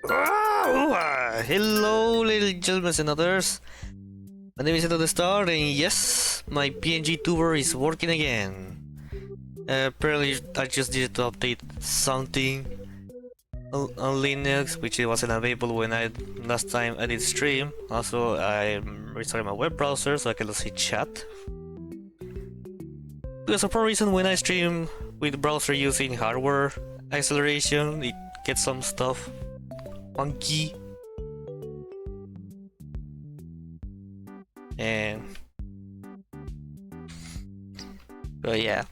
Hello, ladies and gentlemen and others. My name is EduTheVODS, and yes, my PNG tuber is working again. Apparently, I just needed to update something on Linux, which wasn't available when last time I did stream. Also, I'm restarting my web browser so I can see chat. Because for some reason, when I stream with the browser using hardware acceleration, it gets some stuff funky. But yeah.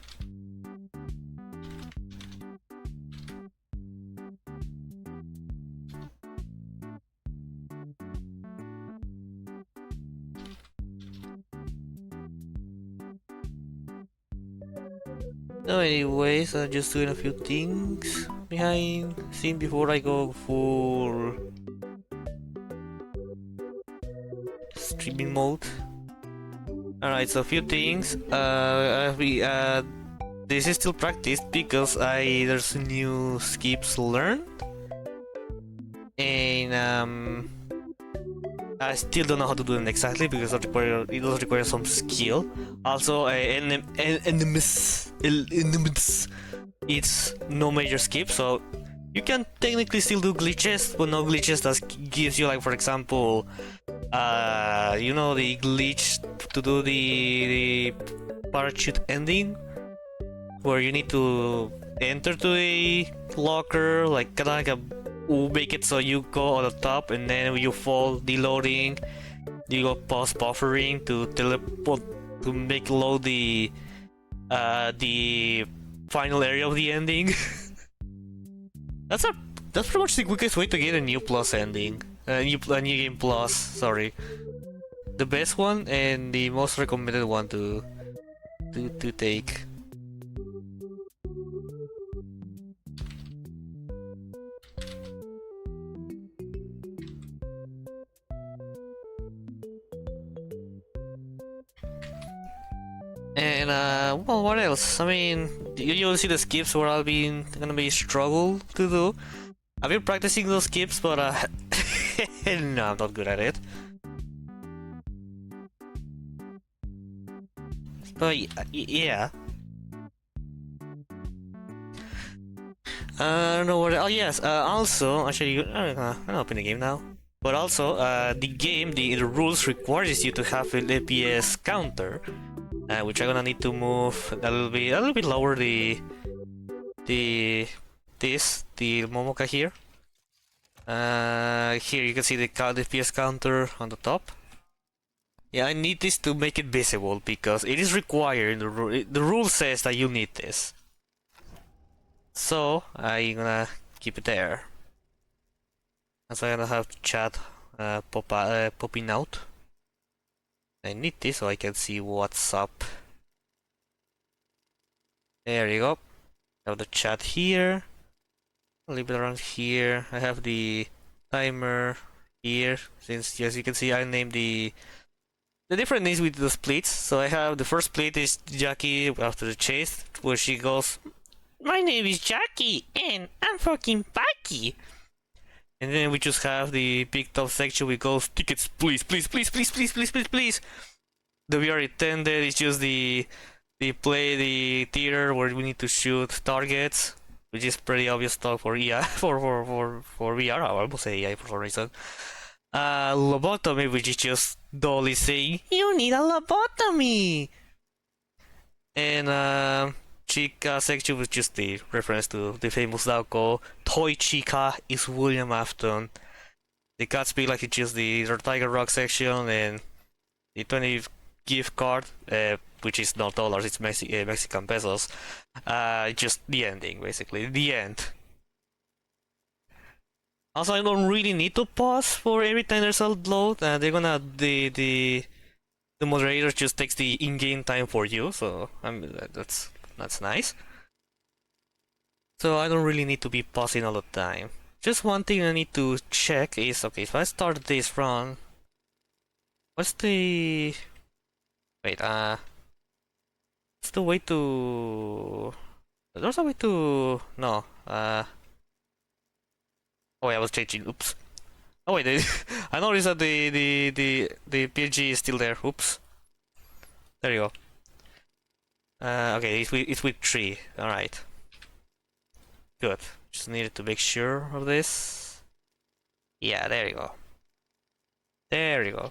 So anyways, I'm just doing a few things behind scene before I go full streaming mode. Alright, so a few things. This is still practice because there's new skips learned, and I still don't know how to do them exactly because it does require some skill. Also, NMS, it's no major skip, so you can technically still do glitches, but no glitches that gives you, like, for example, you know, the glitch to do the parachute ending, where you need to enter to a locker, like kinda like make it so you go on the top and then you fall deloading, you go pause buffering to teleport to make load the final area of the ending. That's pretty much the quickest way to get a new plus ending. A new game plus, sorry. The best one and the most recommended one to take. And well, what else? I mean, you'll see the skips where I'll be gonna be struggle to do. I've been practicing those skips, but no, I'm not good at it. But yeah. I don't know what. Oh yes. Also, actually, I'm open the game now. But also, the game, the rules requires you to have an FPS counter, which I'm gonna need to move a little bit lower the Momoka here. Here you can see the FPS counter on the top. Yeah, I need this to make it visible because it is required. The rule says that you need this. So I'm gonna keep it there. And so I'm gonna have chat popping out. I need this so I can see what's up. There you go. I have the chat here. A little bit around here. I have the timer here. Since, as you can see, I named the different names with the splits. So I have the first split is Jackie after the chase, where she goes, "My name is Jackie, and I'm fucking Paki." And then we just have the big top section which goes, "Tickets, please, please, please, please, please, please, please, please." The VR intended is just the theater where we need to shoot targets, which is pretty obvious stuff for EI for VR. I almost say EI for some reason. Lobotomy, which is just Dolly saying, "You need a lobotomy." And Chica section was just the reference to the famous Naoko. Toy Chica is William Afton. The Gatsby, like, it's just the Tiger Rock section, and the 20 gift card, which is not dollars, it's Mexican pesos. Just the ending, basically. The end. Also, I don't really need to pause for every time there's a load. They're gonna the moderator just takes the in-game time for you, so that's nice. So I don't really need to be pausing all the time. Just one thing I need to check is, okay, if I start this run, what's the... Wait, what's the way to... There's a way to... No, Oh, yeah, I was changing. Oops. Oh wait, I noticed that the PNG is still there. Oops. There you go. Okay, it's with 3. All right. Good. Just needed to make sure of this. Yeah, there you go. There you go.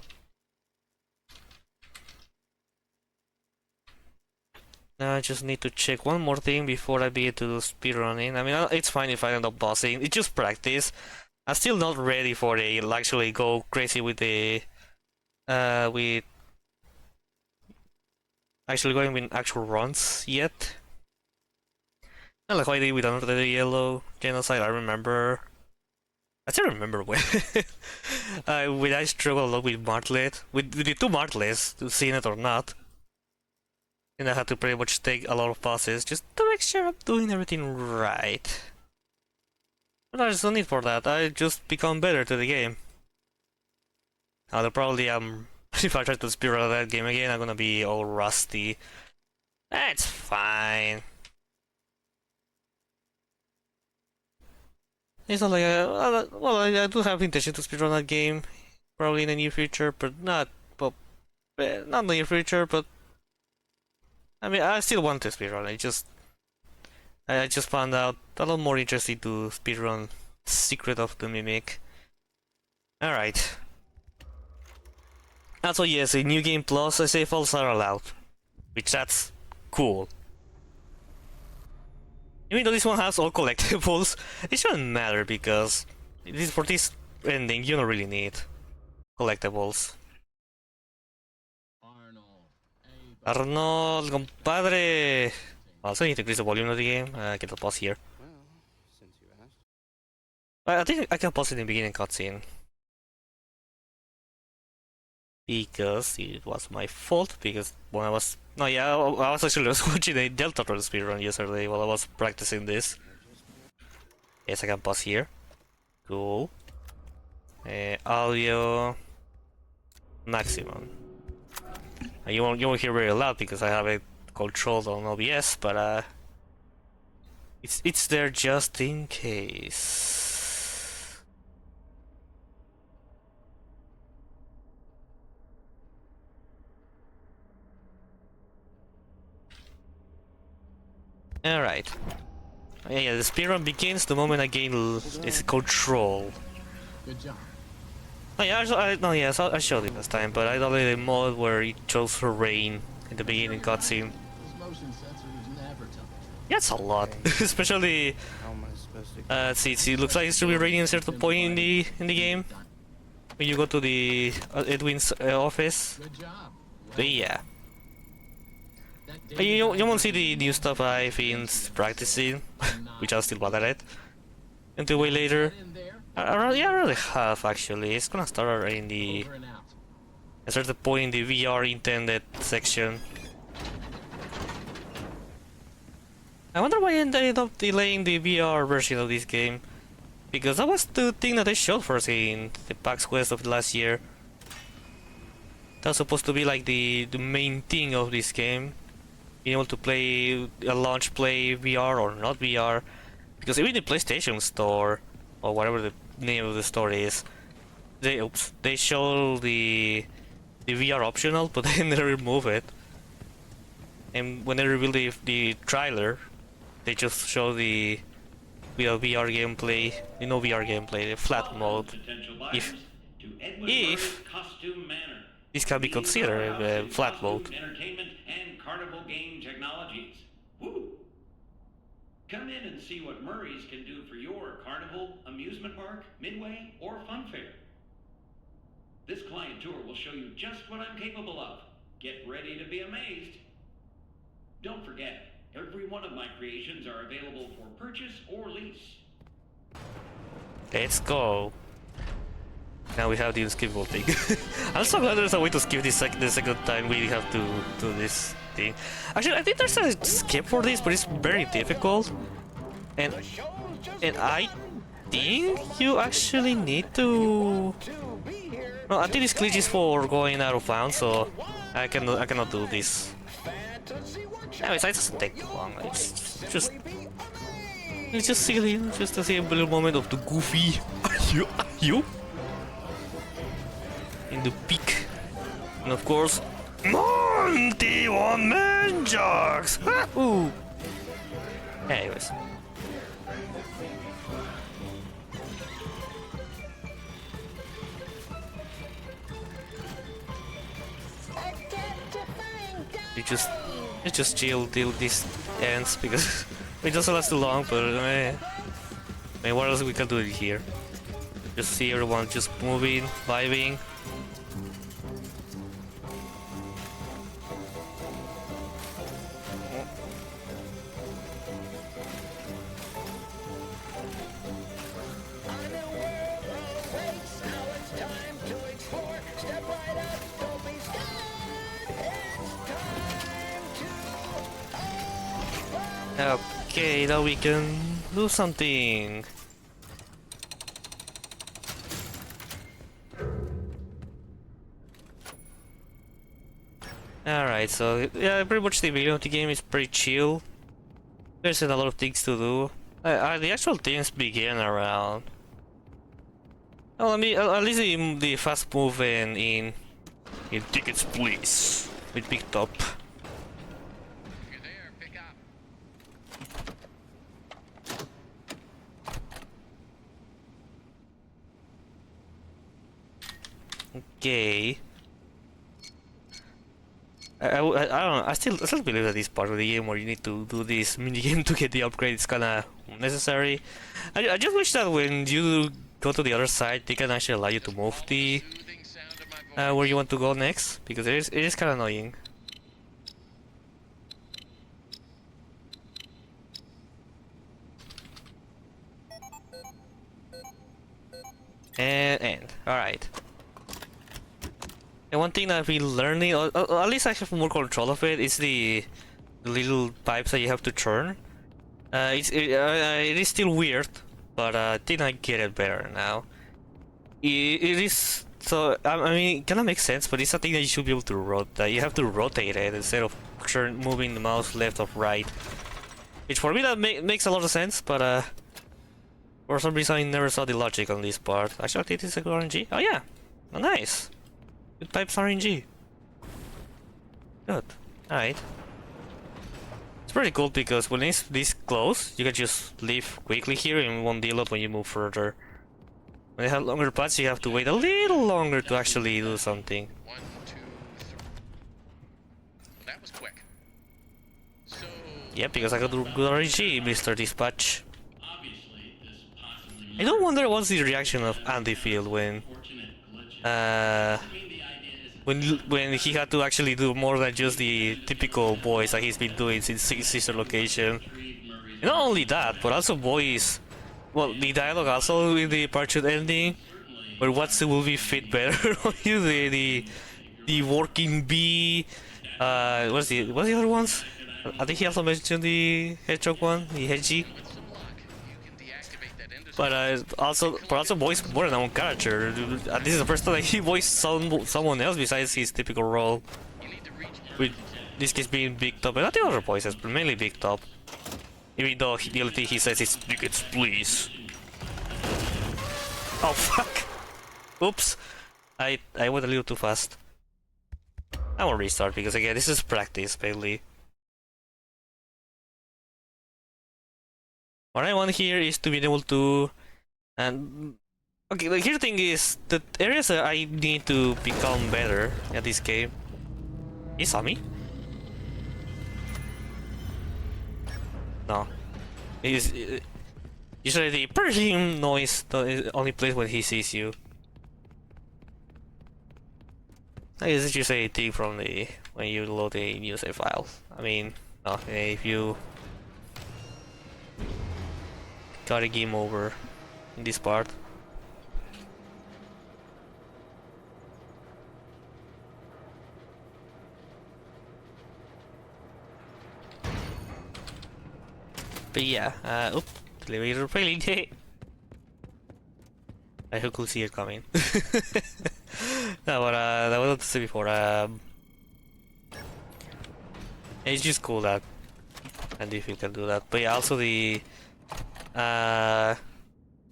Now I just need to check one more thing before I begin to do speedrunning. I mean, it's fine if I end up bossing. It's just practice. I'm still not ready for the actually go crazy with the with actually going with actual runs yet. Not like how I did with another yellow genocide. I still remember when when I struggled a lot with Martlet, with the 2 Martlets, to see it or not. And I had to pretty much take a lot of passes just to make sure I'm doing everything right. But there's no need for that, I just become better to the game. Now, probably if I try to speedrun that game again, I'm gonna be all rusty. That's fine. It's not like well, I do have intention to speedrun that game, probably in the near future, but not in the near future. But I mean, I still want to speedrun. I just found out a lot more interesting to speedrun Secret of the Mimic. All right. Also, yes, in New Game Plus, save files are allowed, which that's cool. Even though this one has all collectibles, it shouldn't matter because for this ending you don't really need collectibles. Arnold, compadre! Also need to increase the volume of the game. Get a pause here. I think I can pause it in the beginning cutscene. Because it was my fault, because when I was... No, yeah, I was actually watching a Delta Run speedrun yesterday while I was practicing this. Yes, I can pause here. Cool. Audio... maximum. You won't hear very loud because I have it controlled on OBS, but it's there just in case. Alright. Yeah, the speedrun begins the moment I gain its control. Good job. Oh yeah, I showed it last time, but I downloaded a mod where it shows for rain in the beginning cutscene. Yeah, it's a lot, especially. See, it looks like it's to be raining at a certain point in the game when you go to the Edwin's office. But yeah, you won't see the new stuff I've been practicing, which I'll still bother at until way later. Yeah, I really have actually. It's gonna start in the a certain point in the VR intended section. I wonder why I ended up delaying the VR version of this game, because that was the thing that I showed first in the PAX Quest of last year. That's supposed to be like the main thing of this game, being able to play a launch play VR or not VR, because even the PlayStation Store or whatever the name of the store is, they show the VR optional, but then they remove it. And when they reveal the trailer, they just show the VR gameplay, VR gameplay, the flat mode. If this can be considered a flat mode. Entertainment and carnival game technologies. Woo! Come in and see what Murray's can do for your carnival, amusement park, midway, or fun fair. This client tour will show you just what I'm capable of. Get ready to be amazed. Don't forget, every one of my creations are available for purchase or lease. Let's go. Now we have the unskippable thing. I'm so glad there's a way to skip the second time we have to do this thing. Actually, I think there's a skip for this, but it's very difficult. And I think you actually need to... No, I think this glitch is for going out of bounds, so I cannot do this. Anyways, it doesn't take too long. It's just silly, just to see a little moment of the goofy. You in the peak, and of course, Monty One Man Jocks. Ooh. Anyways. You just chill till this ends because it doesn't last too long. But I mean, what else we can do here? Just see everyone just moving, vibing. Okay, now we can do something. Alright, so yeah, pretty much the beginning of the game is pretty chill. There's a lot of things to do. The actual things begin around. Oh, at least the fast move in tickets, please, with Big Top. Okay. I don't know. I still believe that this part of the game where you need to do this mini game to get the upgrade is kinda necessary. I just wish that when you go to the other side, they can actually allow you to move the where you want to go next, because it is kinda annoying. And alright. And one thing that I've been learning, or at least I have more control of it, is the little pipes that you have to turn. It is still weird, but I think I get it better now. It is so. I mean, it kind of makes sense, but it's something that you should be able to rotate. You have to rotate it instead of moving the mouse left or right. Which for me that makes a lot of sense, but for some reason I never saw the logic on this part. Actually, I think it's a good RNG. Oh yeah, oh, nice. Good pipes RNG. Good. Alright. It's pretty cool because when it's this close, you can just leave quickly here and it won't deal up when you move further. When you have longer paths, you have to wait a little longer to actually do something. 1, 2, 3. Well, that was quick. So. Yeah, because I got good RNG, Mr. Dispatch. I don't wonder what's the reaction of Andy Field when he had to actually do more than just the typical voice that he's been doing since Sister Location. And not only that, but also voice, well, the dialogue also in the parachute ending, but what's the movie fit better on you? The working bee, what's the other ones? I think he also mentioned the hedgehog one, the hedgie. But also voiced more than one character. This is the first time that he voiced someone else besides his typical role. With this case being Big Top, and not the other voices, but mainly Big Top. Even though the only thing he says is "tickets, please." Oh fuck! Oops! I went a little too fast. I will restart because again, this is practice mainly. What I want here is to be able to, and okay, the here thing is the areas that I need to become better at this game. He saw me? No. He's usually the perfume noise only plays when he sees you. I guess it's just a thing from the when you load a new save file. I mean, no, if you got a game over in this part. But yeah, oops, elevator failing. I hope you'll see it coming. No, but that was what to say before. It's just cool that and if you can do that. But yeah, also the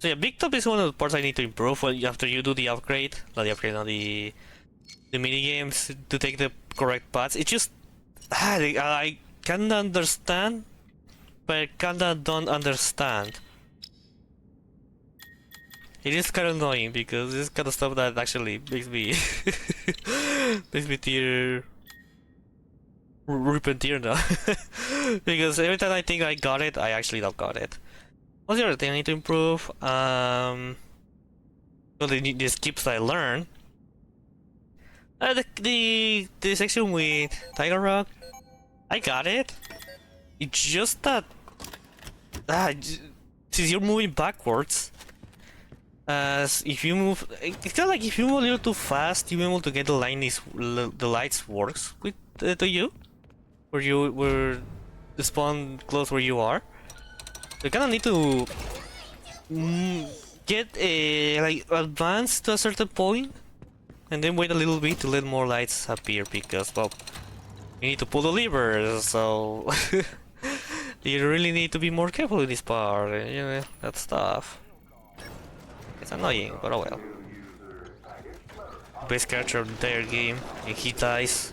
So yeah, Big Top is one of the parts I need to improve after you do the upgrade, not the upgrade, on the mini games to take the correct paths. It just I kinda understand, but I kinda don't understand. It is kind of annoying because this kind of stuff that actually makes me makes me tear rip and tear now. Because every time I think I got it, I actually don't got it. What's the other thing I need to improve? So the skips I learn. The section with Tiger Rock, I got it. It's just that since you're moving backwards, if you move, it's kind of like if you move a little too fast, you're able to get the lights works with to you, where the spawn close where you are. You kind of need to get like advance to a certain point, and then wait a little bit to let more lights appear because, well, you need to pull the lever, so you really need to be more careful in this part, and, you know, that stuff. It's annoying, but oh well. Best character of the entire game, and he dies.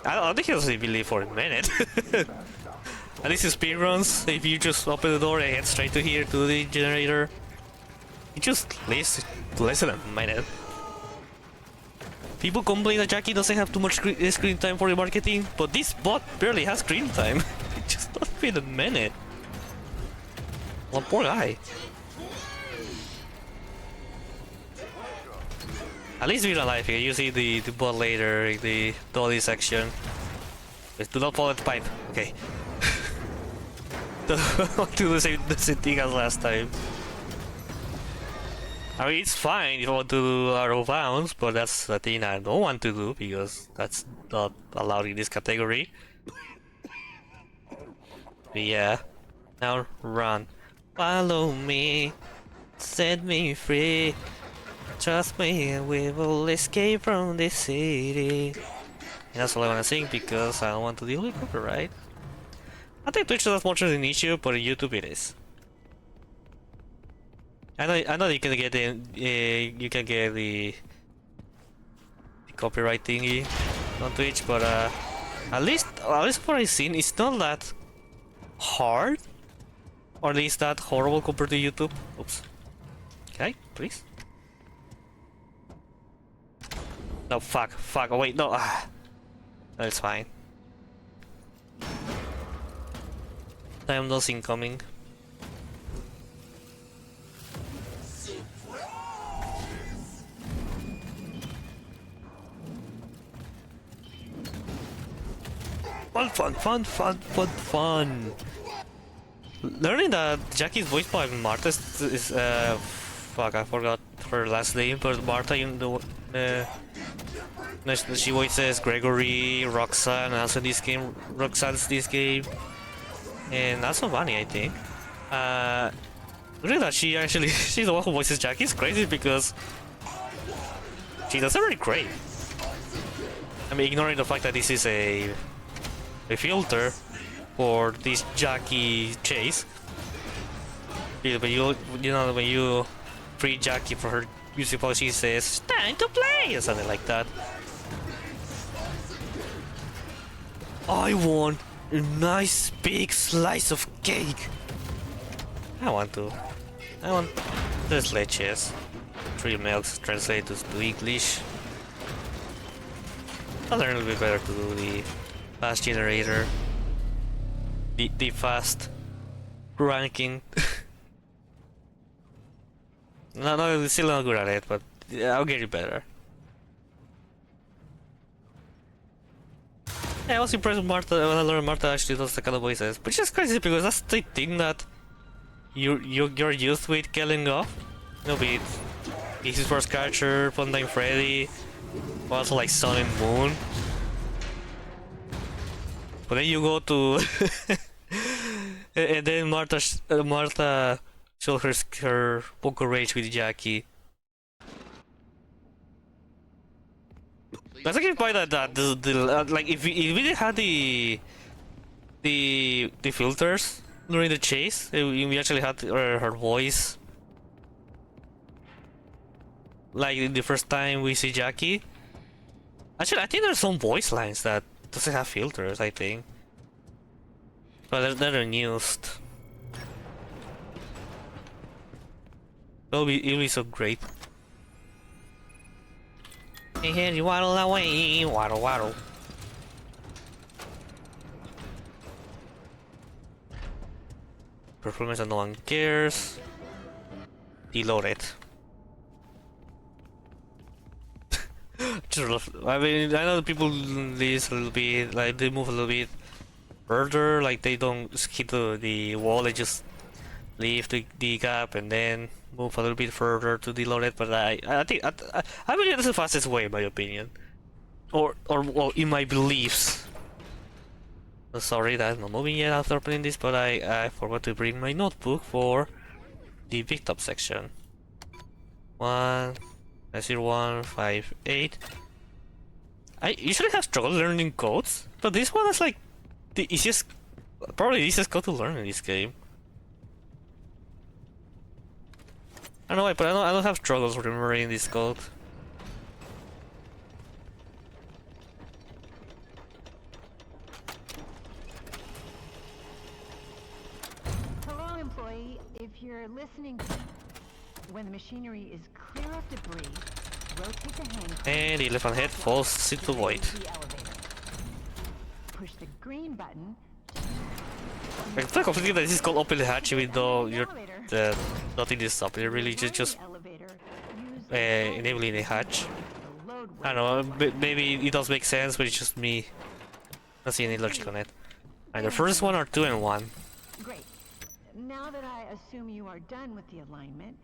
I don't think he doesn't even live for a minute. At least in speedruns, if you just open the door and head straight to here to the generator, it just lives less than a minute. People complain that Jackie doesn't have too much screen time for the marketing, but this bot barely has screen time. It just doesn't fit a minute. Well, poor guy. At least we're alive here. You see the bot later in the dolly section. Just do not fall at the pipe. Okay. Don't do the same thing as last time. I mean, it's fine if I want to do out of bounds, but that's the thing I don't want to do because that's not allowed in this category. But yeah, now run. Follow me, set me free. Trust me, and we will escape from this city. And that's all I want to sing because I don't want to deal with copyright. I think Twitch is not much of an issue, but on YouTube it is. I know you can get the copyright thingy on Twitch, but at least what I've seen, it's not that hard, or at least that horrible compared to YouTube. Oops. Okay, please. No, fuck. Oh wait, no. No, it's fine. Time loss incoming. Fun. Learning that Jackie's voiced by Martha is fuck, I forgot her last name, but Martha in the she voices Gregory, Roxanne, and also this game, Roxanne's this game, and also Bunny, I think. Really that she's the one who voices Jackie is crazy because she does it really great. I mean, ignoring the fact that this is a filter for this Jackie chase. Yeah, but you know, when you free Jackie for her music policy, she says "time to play" or something like that. I want a nice big slice of cake. I want the leches. 3 milks translated to English. I'll learn a little bit better to do the fast generator. The fast ranking. No, still not good at it, but I'll get it better. Yeah, I was impressed with Martha when I learned Martha actually does the kind of voices, which is crazy because that's the thing that you're used with killing off. You know, be it his first character, Funtime Freddy, also like Sun and Moon. But then you go to and then Martha showed her poker rage with Jackie. Let's actually buy that like if we didn't have the filters during the chase, we actually had her voice like the first time we see Jackie. Actually, I think there's some voice lines that doesn't have filters, I think. But they're unused. It'll be so great. Hey, here you waddle away, waddle waddle. Performance and no one cares. Deload it. I mean, I know people this a little bit, like they move a little bit further, like they don't skip the wall, they just leave the gap and then move a little bit further to deload it. But I think I believe that's the fastest way, in my opinion, or well, in my beliefs. Sorry that I'm not moving yet after playing this, but I forgot to bring my notebook for the big top section. 1.0.158. I usually have trouble learning codes, but this one is like the easiest, probably the easiest code to learn in this game. I don't know why, but I don't have struggles remembering this code. Hello, employee. If you're listening, when the machinery is clear of debris, rotate the hand. And the elephant head falls into the void. Push the green button. I feel completely that this is called open the hatch, even though you're nothing this up. You're really just enabling a hatch. I don't know, maybe it does make sense, but it's just me not seeing any logic on it. Either first one or 2 and 1. Great. Now that I assume you are done with the alignment,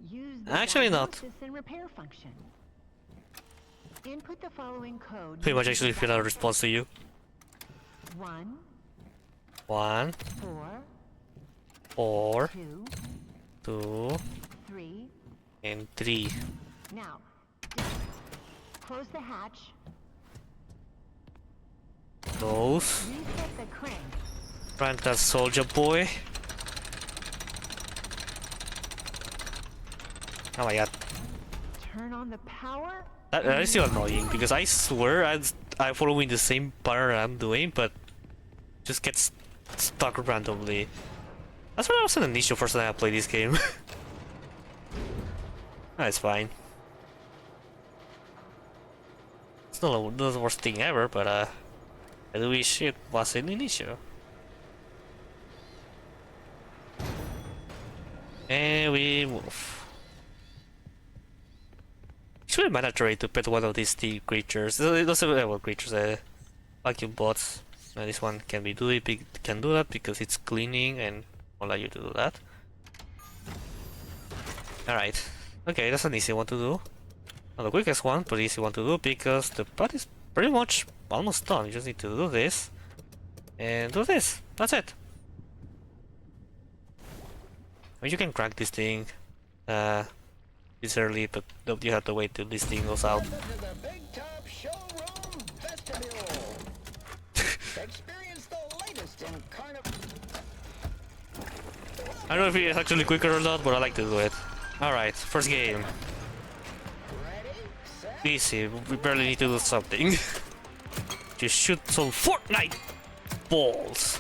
use the Actually not. diagnosis and repair function. Input the following code. Pretty much actually feel a response to you. 1, 1, 4, 4, 2, 2, 3. and 3. Now, close the hatch. Those. Reset the crank. Rank that soldier boy. Oh my god. Turn on the power. That is still annoying because I swear I'm following the same pattern I'm doing, but just gets stuck randomly. That's what was an issue first time I played this game. That's fine. It's not the worst thing ever, but I do wish it wasn't an issue. And we move. It's really mandatory to pet one of these steam creatures. Those are creatures, vacuum bots. This one can do that because it's cleaning and allow you to do that. Alright. Okay, that's an easy one to do. Not the quickest one, but easy one to do because the part is pretty much almost done. You just need to do this and do this. That's it. I mean, you can crack this thing this early, but you have to wait till this thing goes out. I don't know if it's actually quicker or not, but I like to do it. Alright, first game. Easy, we barely need to do something. Just shoot some Fortnite balls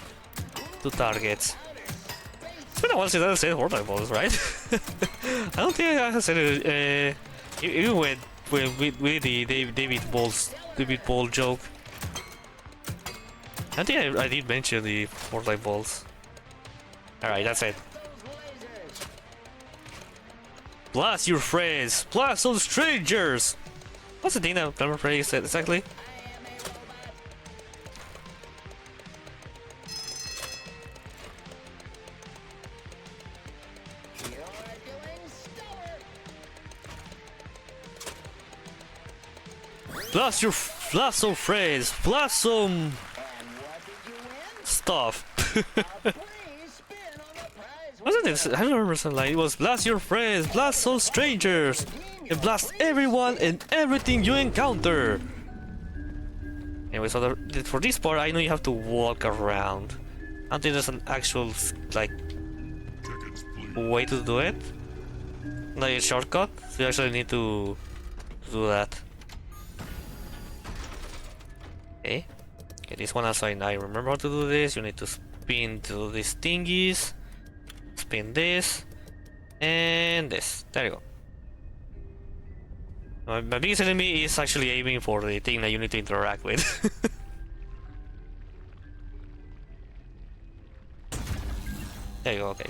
to targets. It's been a while since I said Fortnite balls, right? I don't think I said it, even with the David Ball joke. I think I did mention the Fortnite balls. Alright, that's it. Blast your friends! Blast those strangers! What's the thing that Clever phrase said exactly? Blast some friends! Blast some stuff! Wasn't it? I don't remember something like it was blast your friends, blast some strangers, and blast everyone and everything you encounter. Anyway, so for this part, I know you have to walk around. I don't think there's an actual like way to do it, like a shortcut. So you actually need to to do that. Okay. Okay, this one also I remember how to do this. You need to spin to these thingies. Spin this. And this. There you go. My biggest enemy is actually aiming for the thing that you need to interact with. There you go, okay.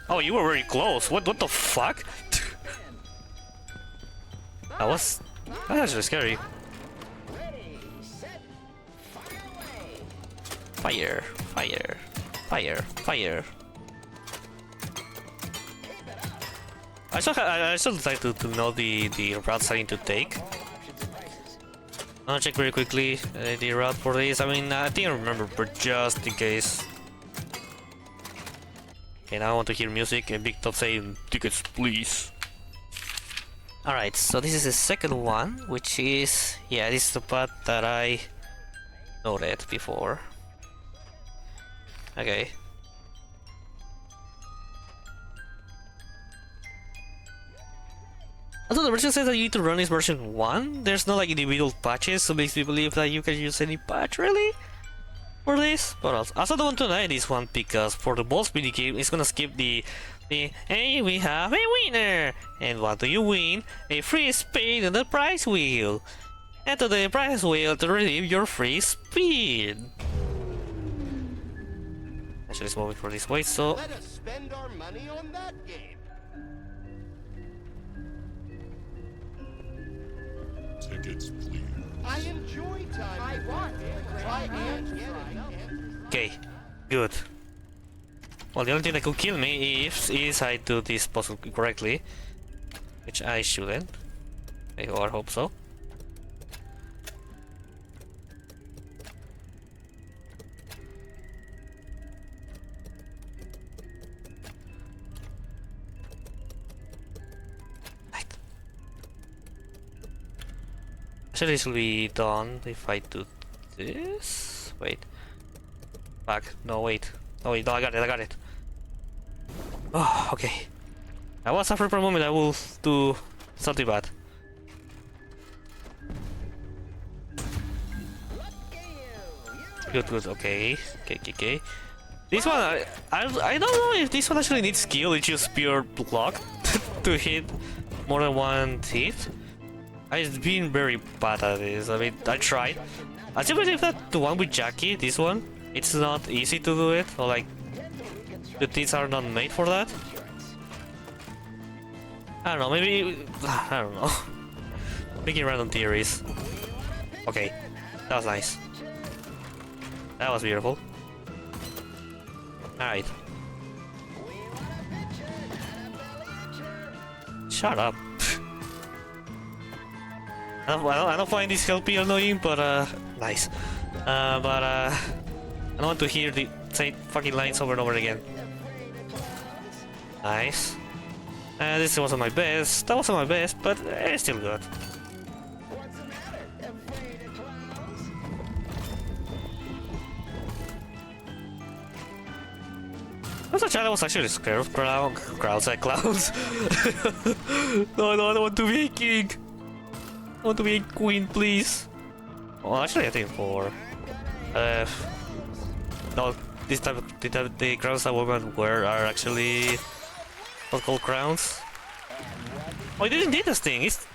Oh, you were very close. What the fuck? That's actually scary. Fire, fire, fire, fire. I should like to know the routes I need to take. I'll check very quickly the route for this. I mean, I think I remember, but just in case. Okay, now I want to hear music and Big Top saying tickets, please. Alright, so this is the second one, which is, yeah, this is the part that I noted before. Okay. Although the version says that you need to run this version 1, there's no like individual patches, so makes me believe that you can use any patch really for this. But also don't want to deny this one because for the boss mini game, it's gonna skip the hey, we have a winner, and what do you win? A free spin on the prize wheel. Enter the prize wheel to redeem your free spin. Actually, it's moving for this way, so Let us spend our money on that game. Tickets, please. I enjoy time. I want to try and get it. okay, good. Well, the only thing that could kill me is I do this puzzle correctly, which I shouldn't. I hope so. Right. Actually, this will be done if I do this. Wait. Fuck. No, wait. Oh wait, no, I got it. Oh, okay. I was afraid for a moment I will do something bad. Good, okay. Okay. This one, I don't know if this one actually needs skill, it's just pure luck to hit more than one hit. I've been very bad at this, I mean, I tried. I still believe that the one with Jackie, this one, it's not easy to do it, or like, the things are not made for that. I don't know, maybe, I don't know. Making random theories. Okay, that was nice. That was beautiful. Alright. Shut up. I don't find this helping annoying, but nice. I don't want to hear the same fucking lines over and over again. Nice. This wasn't my best. That wasn't my best, but it's still good. As a child, I was actually scared of clouds. No, I don't want to be a king. I want to be a queen, please. Well, actually, I think for no, the crowns that women wear are actually not called crowns. Oh, I didn't need this thing. It's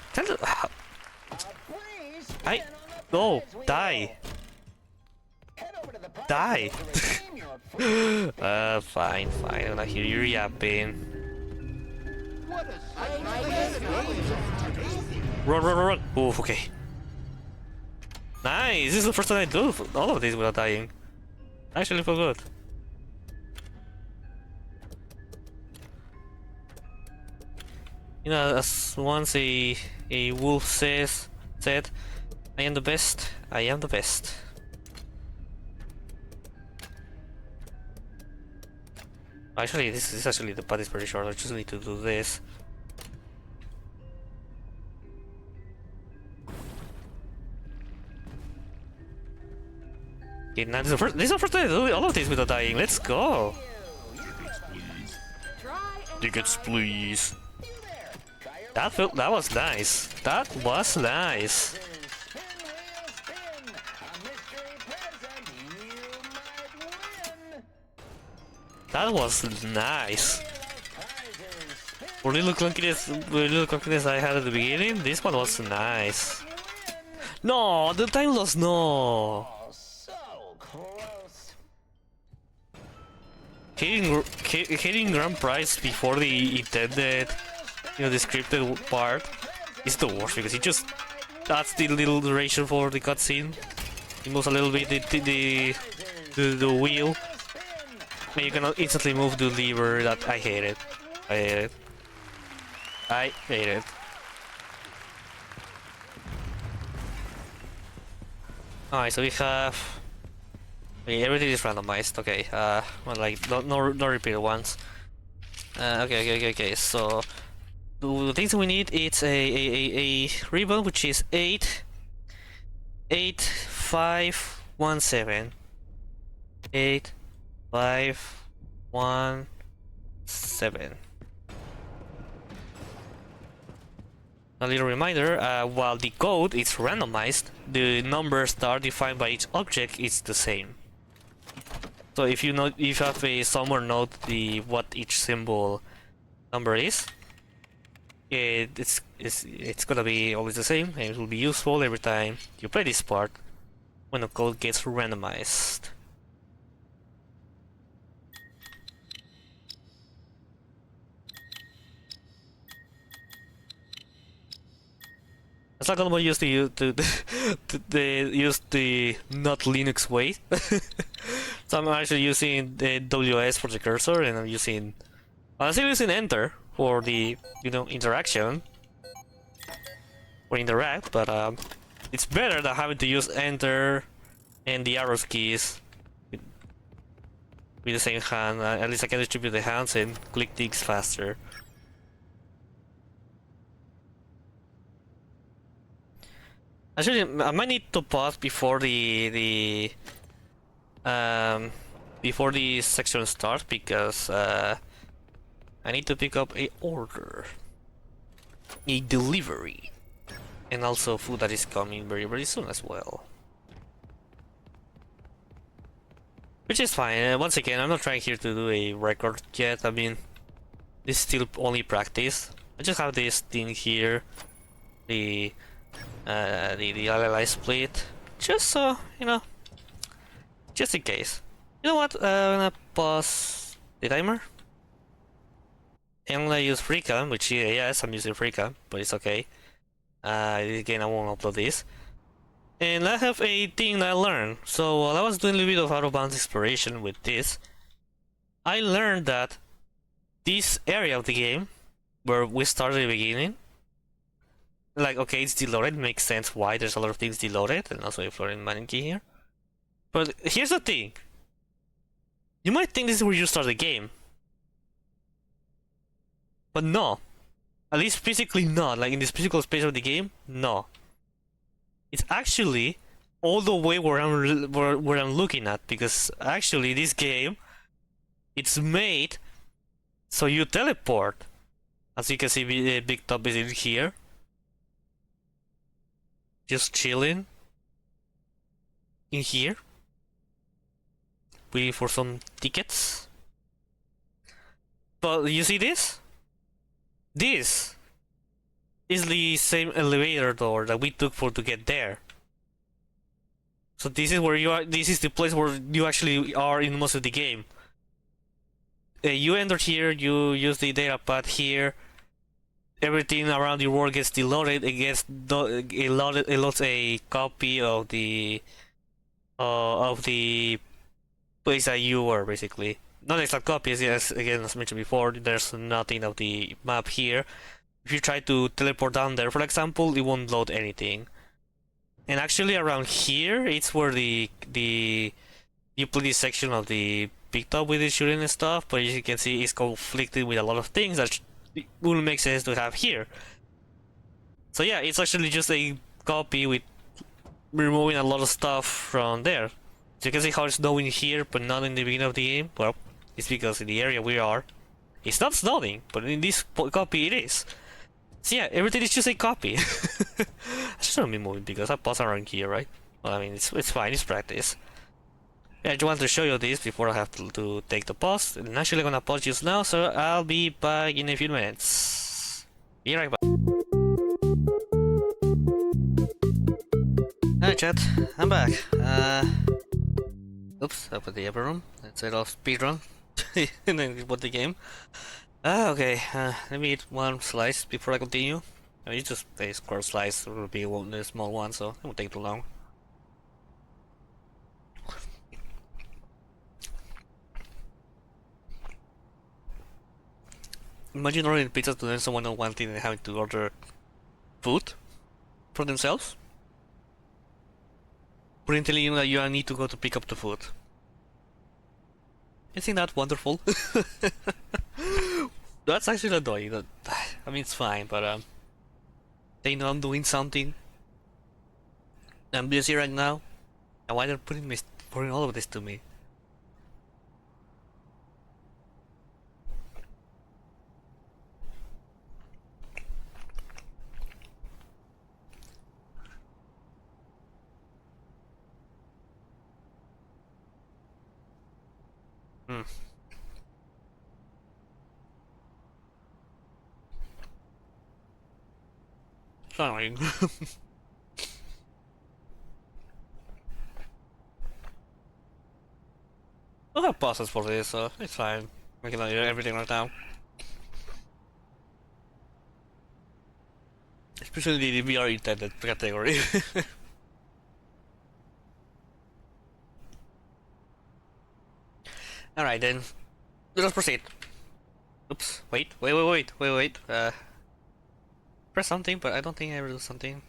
no, die. Die. Fine. I'm gonna hear you yapping. Run. Oof, okay. Nice. This is the first time I do all of this without dying. Actually, feel good. You know, as once a wolf said, I am the best. I am the best. Actually, this is actually the path is pretty short. I just need to do this. Okay, now this is the first time I do all of this without dying. Let's go. Tickets, please. That was nice. That was nice. That was nice. For little clunkiness I had at the beginning, this one was nice. No, the time loss, no. Hitting grand prize before the intended, the scripted part is the worst because it just adds the little duration for the cutscene. It moves a little bit the wheel, and you cannot instantly move the lever. That I hate it. I hate it. I hate it. Alright, so we have. Okay, everything is randomized. Okay, well, like no repeated ones. Okay. So the things we need is a ribbon, which is 88517. 8517. A little reminder: while the code is randomized, the numbers that are defined by each object is the same. So if you have a somewhere note what each symbol number is, it's gonna be always the same, and it will be useful every time you play this part when the code gets randomized. It's not gonna use the not Linux way. So I'm actually using the WS for the cursor, and I'm still using Enter for the interaction or interact, but it's better than having to use Enter and the arrow keys with the same hand. At least I can distribute the hands and click things faster. Actually, I might need to pause before the section starts because I need to pick up a order, a delivery, and also food that is coming very soon as well. Which is fine. Once again, I'm not trying here to do a record yet. I mean, this is still only practice. I just have this thing here, the LLI split, just so just in case. You know what? I'm gonna pause the timer. I'm gonna use FreeCam, which yes, I'm using FreeCam, but it's okay. Again, I won't upload this. And I have a thing that I learned. So while I was doing a little bit of out-of-bounds exploration with this, I learned that this area of the game, where we started at the beginning, like, okay, it's deloaded, makes sense why there's a lot of things deloaded, and also a floating mining key here. But here's the thing. You might think this is where you start the game. But no. At least physically not. Like in this physical space of the game, no. It's actually all the way where I'm looking at, because actually this game, it's made so you teleport. As you can see, the big top is in here. Just chilling in here, waiting for some tickets. But you see this? This is the same elevator door that we took to get there. So this is where you are. This is the place where you actually are in most of the game. You enter here. You use the data pad here. Everything around your world gets deloaded. It loads a copy of the place that you were, basically. Not exact copies, yes, again, as mentioned before, there's nothing of the map here. If you try to teleport down there, for example, it won't load anything. And actually around here, it's where you play this section of the big top with the shooting and stuff, but as you can see, it's conflicted with a lot of things that will make sense to have here. So yeah, it's actually just a copy with removing a lot of stuff from there. So you can see how it's snowing here, but not in the beginning of the game. Well, it's because in the area we are, it's not snowing, but in this copy it is. So yeah, everything is just a copy. I shouldn't be moving because I pause around here, right? Well, I mean, it's fine, it's practice. Yeah, I just wanted to show you this before I have to take the pause. I'm actually gonna pause just now, so I'll be back in a few minutes. Be right back. Hi chat, I'm back. Oops, I put the upper room instead of speedrun. And then put the game. Okay, let me eat one slice before I continue. I mean, it's just a square slice, it will be a small one, so it won't take too long. Imagine ordering pizza to then someone not wanting and having to order food for themselves. Putting telling you that you need to go to pick up the food. Isn't that wonderful? That's actually annoying. I mean, it's fine, but they know I'm doing something. I'm busy right now. And why they're putting all of this to me? Hmm. It's annoying. I have process for this, so it's fine. We can do everything right now. Especially the VR intended category. Alright then, let us proceed. Oops, wait. Press something, but I don't think I ever do something.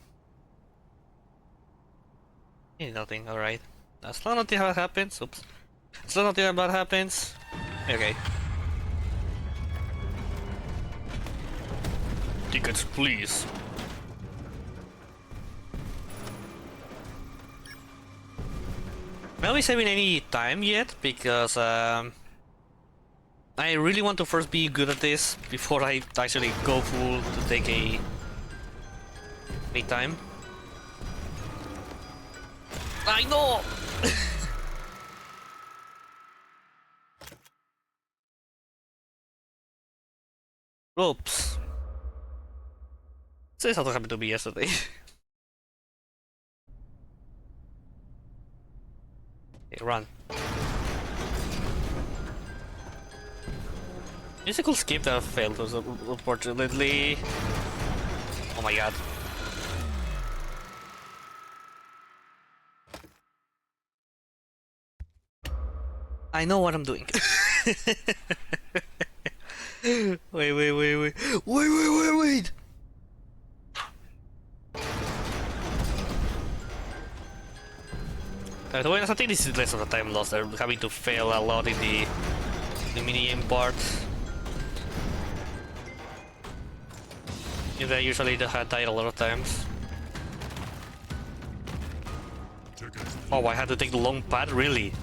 Nothing, alright. As long as nothing bad happens, oops. As long as nothing bad happens, okay. Tickets, please. I'm not saving any time yet because I really want to first be good at this before I actually go full to take a time. I know. Oops. This also happened to me yesterday. Okay, run. Musical skip that failed was unfortunately. Oh my god. I know what I'm doing. Wait. To be honest, I think this is less of a time loss. They're having to fail a lot in the mini-game part. They usually die a lot of times. Oh, I had to take the long path, really?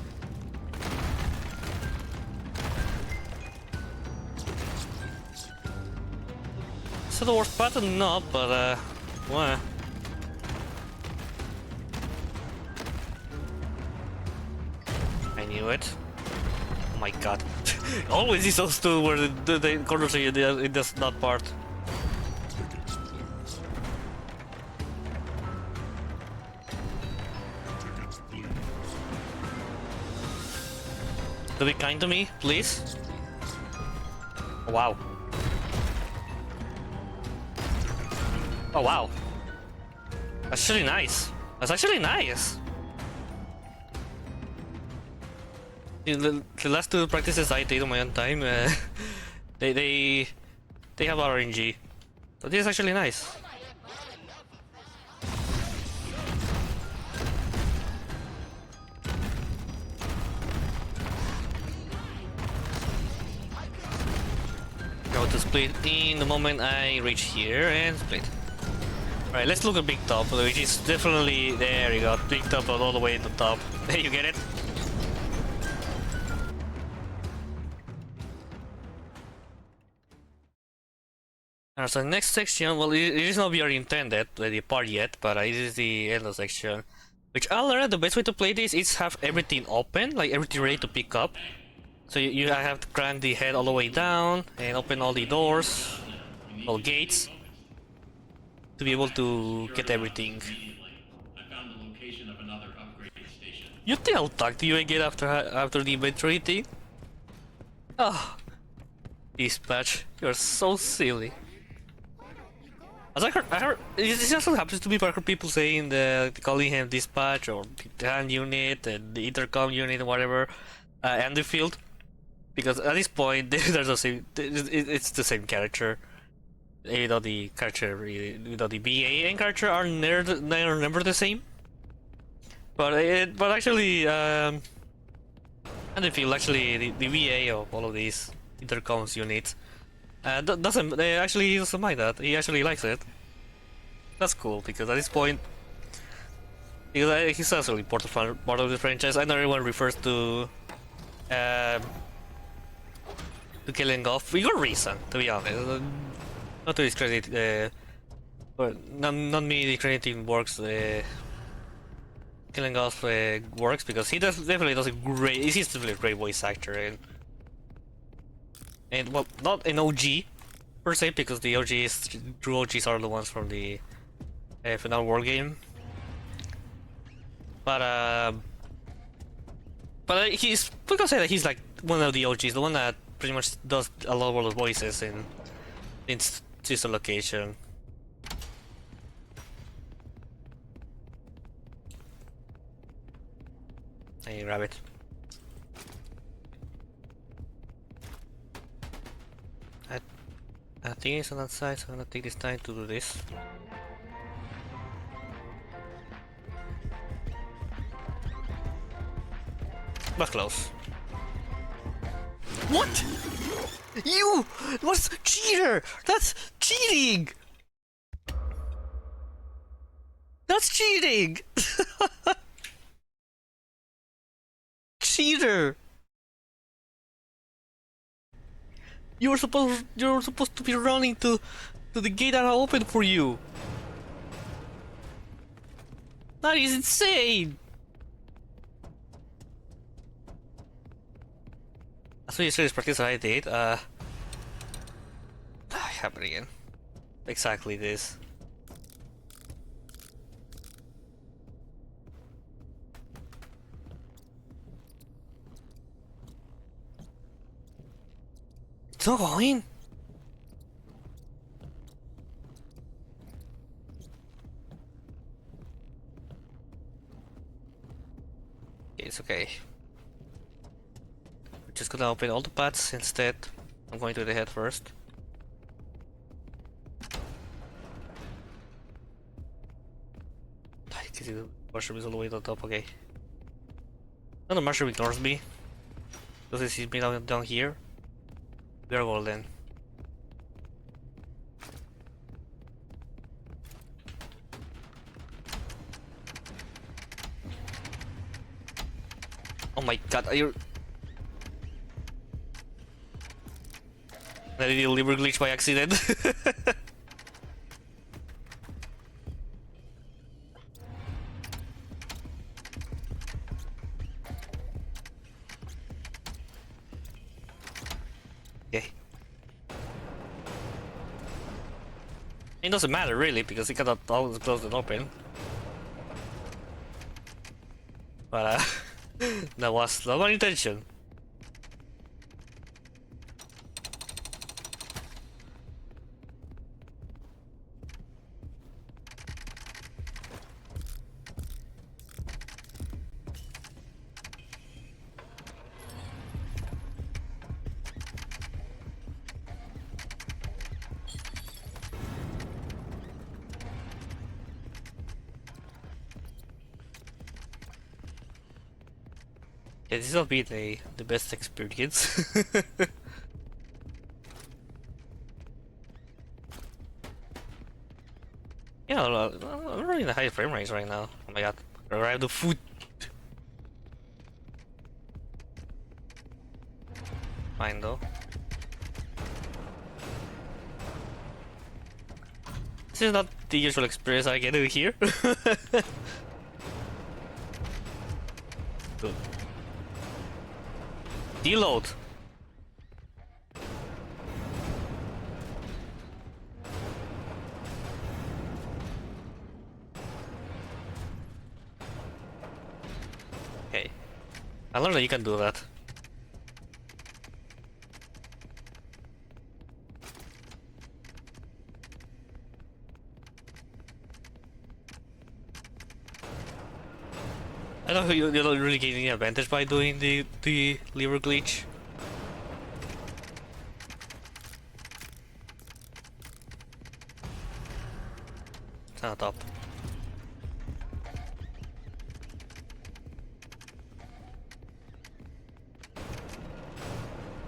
Is it the worst path? No, but what? I knew it. Oh my god. Always is those two where the corners are in this not part. To be kind to me, please. Oh, wow. Oh wow. That's actually nice. That's actually nice. The last two practices I did on my own time, they have RNG. So this is actually nice. Go to split in the moment I reach here and split. Alright, let's look at Big Top, which is definitely, there you go, Big Top all the way at the top. There you get it. So next section, well, it is not very intended, the part yet, but it is the end of section. Which I learned the best way to play this is have everything open, like everything ready to pick up. So you have to crank the head all the way down and open all the doors, all gates, to be able to get everything. I found the location of another upgrade station. You think I'll talk to you again after the inventory thing? Oh, dispatch, you're so silly. As I heard, it just so happens to be I heard people saying that calling him dispatch or the hand unit and the intercom unit or whatever, and the field, because at this point there's the same. It's the same character. Even though the character, the BA and character are never the same. But actually, and the field actually the VA of all of these intercoms units. Doesn't actually he doesn't mind that. He actually likes it. That's cool because at this point, because he's actually part of the franchise. I know everyone refers to killing off for your reason. To be honest, not to discredit, but not me discrediting works. Killing off works because he definitely does a great. He's definitely a great voice actor and well, not an OG per se, because the true OGs are the ones from the FNaf World game. But he's, we can say that he's like one of the OGs, the one that pretty much does a lot of the voices in sister location. Hey, rabbit. I think it's on that side, so I'm gonna take this time to do this. But close. What? You! What's cheater? That's cheating! That's cheating! Cheater! You're supposed to be running to the gate that I opened for you. That is insane. That's what you serious practice I did. Happen again. Exactly this. It's not going. It's okay. We're just gonna open all the paths instead. I'm going to the head first. I can see the mushroom is all the way to the top, okay. No, the mushroom ignores me. Because he's been down here. We are golden. Oh my god, are you... I did a liver glitch by accident. Okay. It doesn't matter really, because it cannot always close it open. But that was not my intention. Yeah, this will be the best experience. Yeah, I'm running the high frame rates right now. Oh my god, arrive the food. Fine though. This is not the usual experience I get in here. Good. Deload. Okay. I learned that you can do that. I don't know you're not really getting any advantage by doing the lever glitch. It's not up.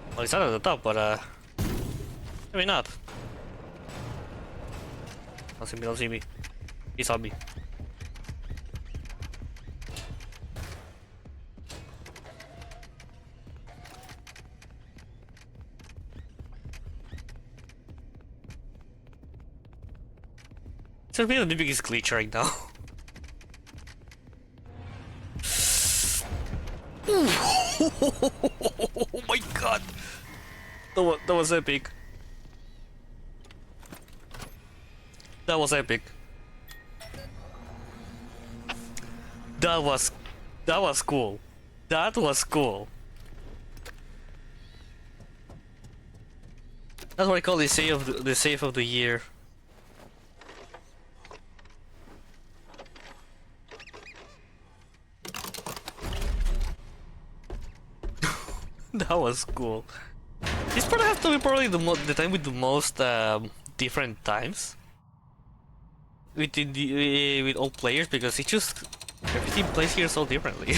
Well, it's not at the top, but maybe not. Don't see me, don't see me. He saw me. It's gonna be the biggest glitch right now. Oh my god! That was epic. That was epic. That was cool. That was cool. That's what I call the save of the year. That was cool. This probably has to be probably the time with the most different times with all players, because it just everything plays here so differently.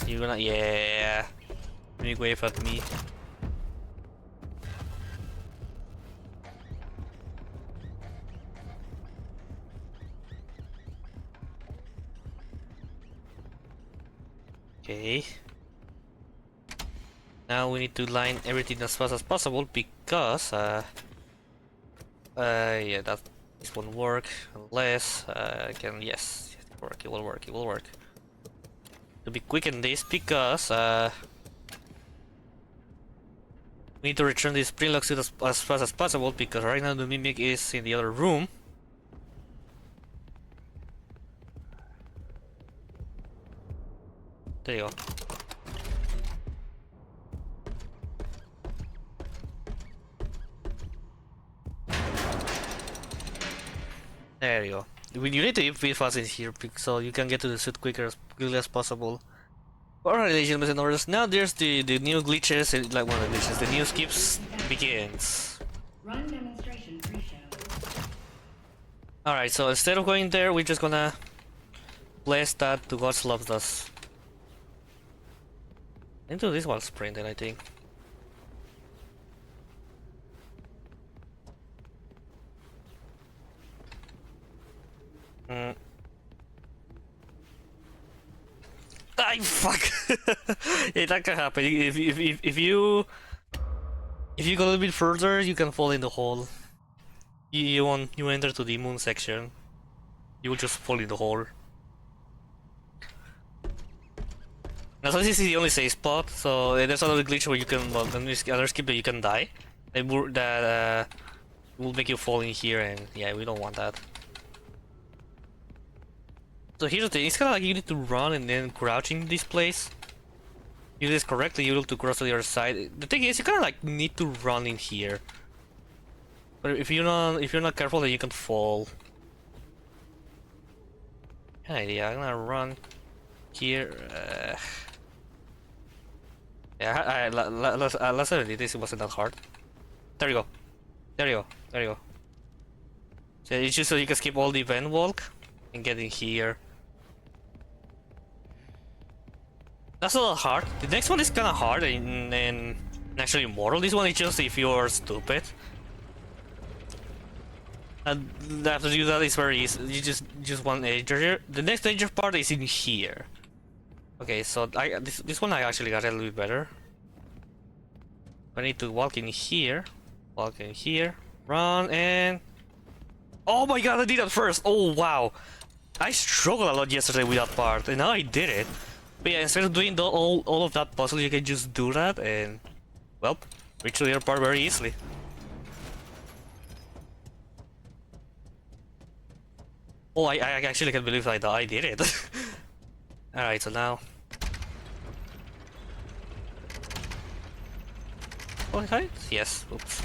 You're gonna make wave at me. Okay. Now we need to line everything as fast as possible because yeah, this won't work unless yes, it will work. To be quick in this because we need to return this spring lock suit as fast as possible because right now the mimic is in the other room. There you go. There you go. You need to be fast in here so you can get to the suit quickly as possible. Alright, ladies and gentlemen, now there's the new glitches, like one of the glitches, the new skips begins. Run demonstration pre-show. Alright, so instead of going there, we're just gonna blast that to God loves us. Into this one sprinting, I think. Ay, fuck! Yeah, that can happen. If you go a little bit further, you can fall in the hole. You enter to the moon section. You will just fall in the hole. Now, so this is the only safe spot, so there's another glitch where you can, well, another skip that you can die. That will make you fall in here, and yeah, we don't want that. So here's the thing, it's kinda like you need to run and then crouch in this place. You do this correctly, you're able to cross to the other side. The thing is, you kinda like need to run in here. But if you're not careful, then you can fall. Good idea, I'm gonna run here. Yeah, last time I did this, it wasn't that hard. There you go. There you go. There you go. So it's just so you can skip all the event walk and get in here. That's a little hard. The next one is kind of hard and actually immortal. This one is just if you're stupid. And after you do that, it's very easy. You just one danger here. The next danger part is in here. Okay, so this one I actually got a little bit better. I need to walk in here, run, and oh my god, I did that first. Oh wow, I struggled a lot yesterday with that part, and now I did it. But yeah, instead of doing all of that puzzle, you can just do that and, well, reach the other part very easily. Oh, I actually can't believe I did it. Alright, so now... Okay, yes, oops.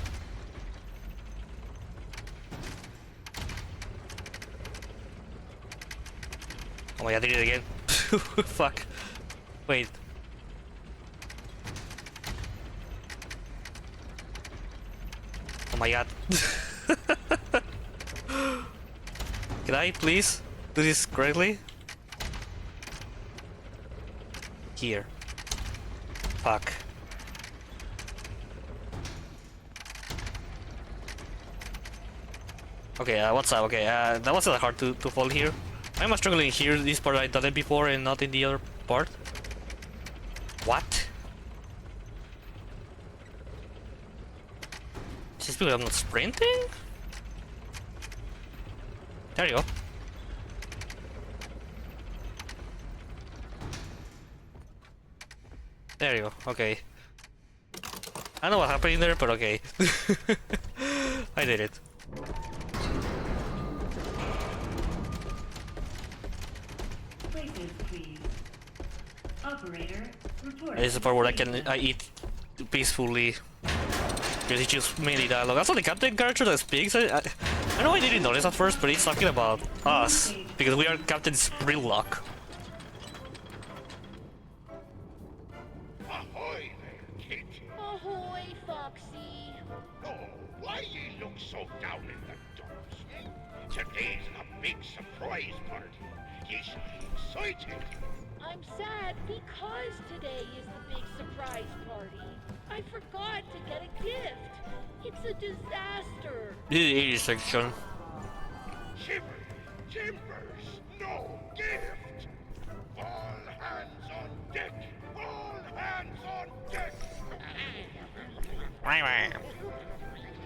Oh my god, I did it again. Fuck. Wait. Oh my god. Can I please do this correctly? Here. Fuck. Okay, what's up? Okay, that was a little hard to fall here. I'm struggling here, this part I've done it before and not in the other part. What? Is this because I'm not sprinting? There you go. There you go, okay. I don't know what happened in there, but okay. I did it. Places, please. Operator, report. This is the part where I eat peacefully. Because it's just mainly dialogue. Also, the captain character that speaks, I know I didn't notice at first, but he's talking about us. Because we are Captain Springlock. Ahoy there, kid. Ahoy, Foxy. Oh, why ye look so down in the dumps? Today's a big surprise party. Ye should be excited. I'm sad because today is the big surprise party. I forgot to get a gift. It's a disaster. This is 80 section. Shiver, timbers, no gift. All hands on deck. All hands on deck.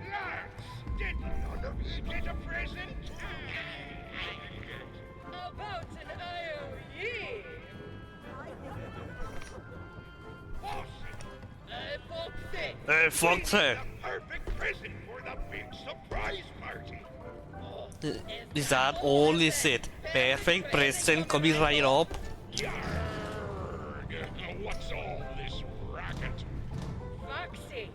Lads, did none of you get a present? About an IOE. Fuck her. Perfect present for the big surprise party. Is that all is it? Perfect present coming right up. Yarg! What's all this racket? Foxy,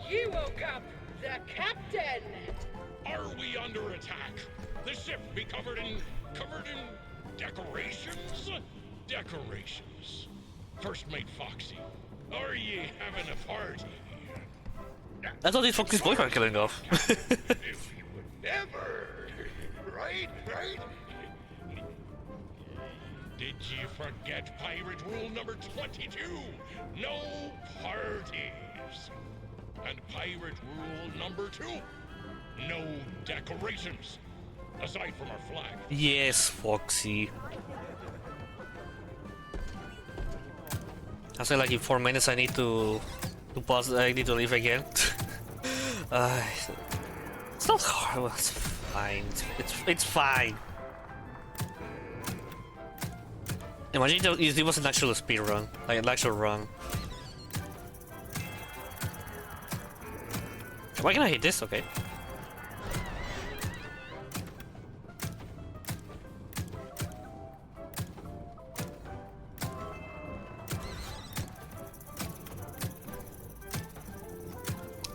you woke up the captain. Are we under attack? The ship be covered in decorations? Decorations. First mate Foxy, are ye having a party? I thought these Foxy's boys were killing off. If you would never. Right? Did you forget pirate rule number 22? No parties. And pirate rule number 2? No decorations. Aside from our flag. Yes, Foxy. I say like in 4 minutes I need to pause. I need to leave again. It's not hard. It's fine. It's fine. Imagine if it was an actual speedrun, like an actual run. Why can I hit this? Okay.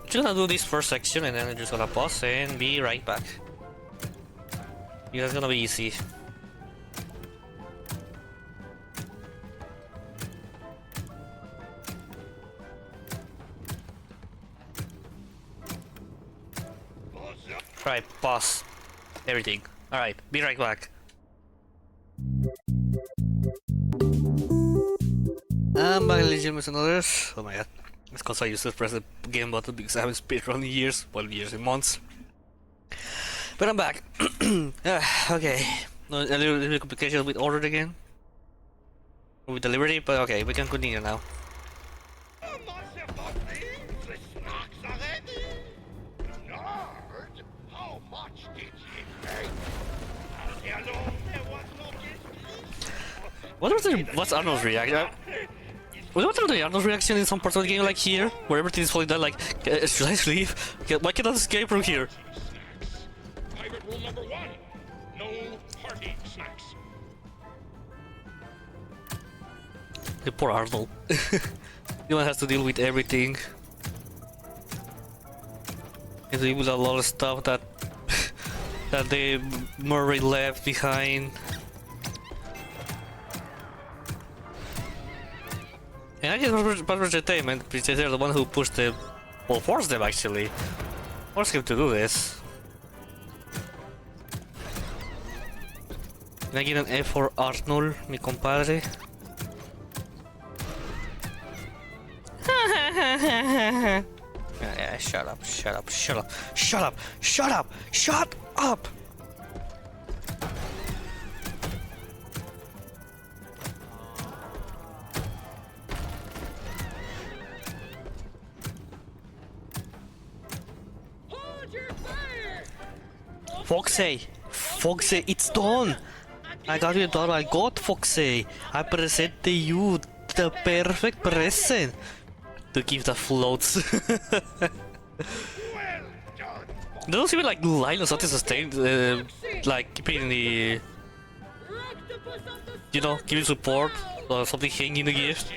Just gonna do this first section and then I'm just gonna pause and be right back. It's gonna be easy. Right, pause. Everything. Alright, be right back. I'm back, legitimates and others. Oh my god. It's because I used to press the game button because I haven't speedrun in years. Well, years and months. But I'm back. Okay. A little complications with order again. With delivery, but okay, we can continue now. snacks already? Nerd? How much did he pay? Hello, there was no guest list. What's Arnold's reaction? What are the Arnold's reaction in some parts of the game, like here, where everything is falling down? Like, should I leave? Why can't I escape from here? Snacks. Pirate rule number 1. No party snacks. The poor Arnold. The one has to deal with everything. He's dealing with a lot of stuff that that the Murray left behind. And I guess Partridge Entertainment, because they're the one who pushed the... well, forced them actually. Forced him to do this. Can I get an F for Arnold, mi compadre? Yeah, shut up, shut up, shut up, shut up, shut up, shut up! Foxy! Foxy, it's done! I got you done, I got Foxy! I present to you the perfect present to give the floats. There don't seem like line or something sustained, like keeping the... you know, giving support or something hanging the gift.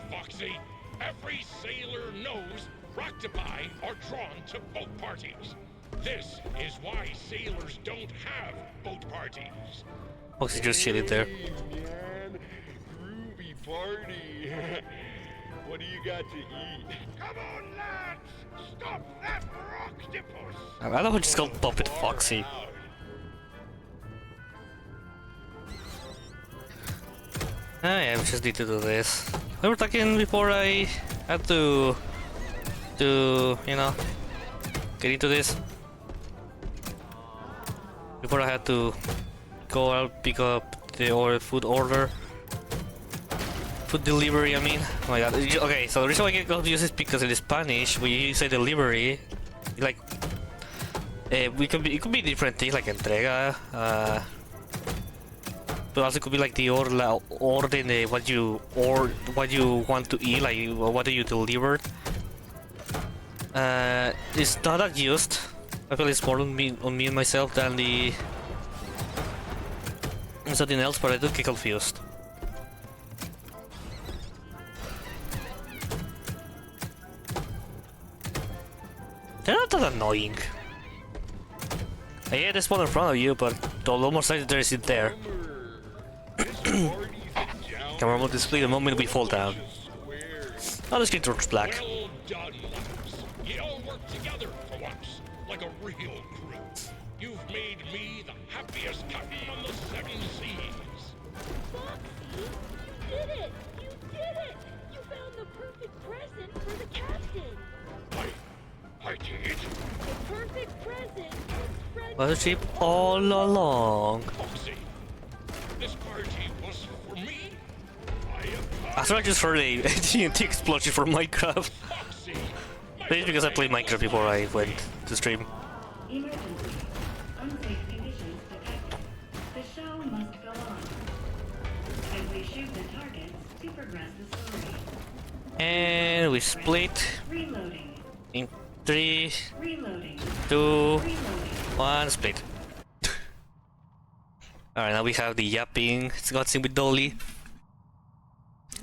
Foxy, every sailor knows Rocktopi are drawn to boat parties. This is why sailors don't have boat parties. Foxy just chilling there. Man, groovy party. What do you got to eat? Come on, lads! Stop that Rocktopus! I know who just called Puppet Foxy. Yeah, we just need to do this. We were talking before I had to, you know, get into this. Before I had to go out, pick up the food order. Food delivery, I mean. Oh my god. Okay, so the reason why I get confused is because in Spanish, when you say delivery, like, it could be different things like entrega, but also it could be like the orden, what you want to eat, like what do you deliver. It's not that used. I feel it's more on me and myself than the something else, but I do get confused. They're not that annoying. Yeah, they spawn in front of you, but the almost like there isn't there. Camera will display the moment we fall down. Oh, the screen turns black. Well done, lads. You all work together for once, like a real crew. You've made me the happiest captain on the 7 seas. Foxy, you did it! You did it! You found the perfect present for the captain! I did. The perfect present was friendship. Was a sheep all along. Foxy, this party was for me. I thought I just heard a TNT explosion from Minecraft. Foxy, Maybe because I played Minecraft before I went to stream. Emergency. Unsafe conditions detected. The show must go on. Simply shoot the targets to progress the story. And we split Reloading. in 3, Reloading. 2, Reloading. 1, split. Alright, now we have the yapping. It's got seen with Dolly.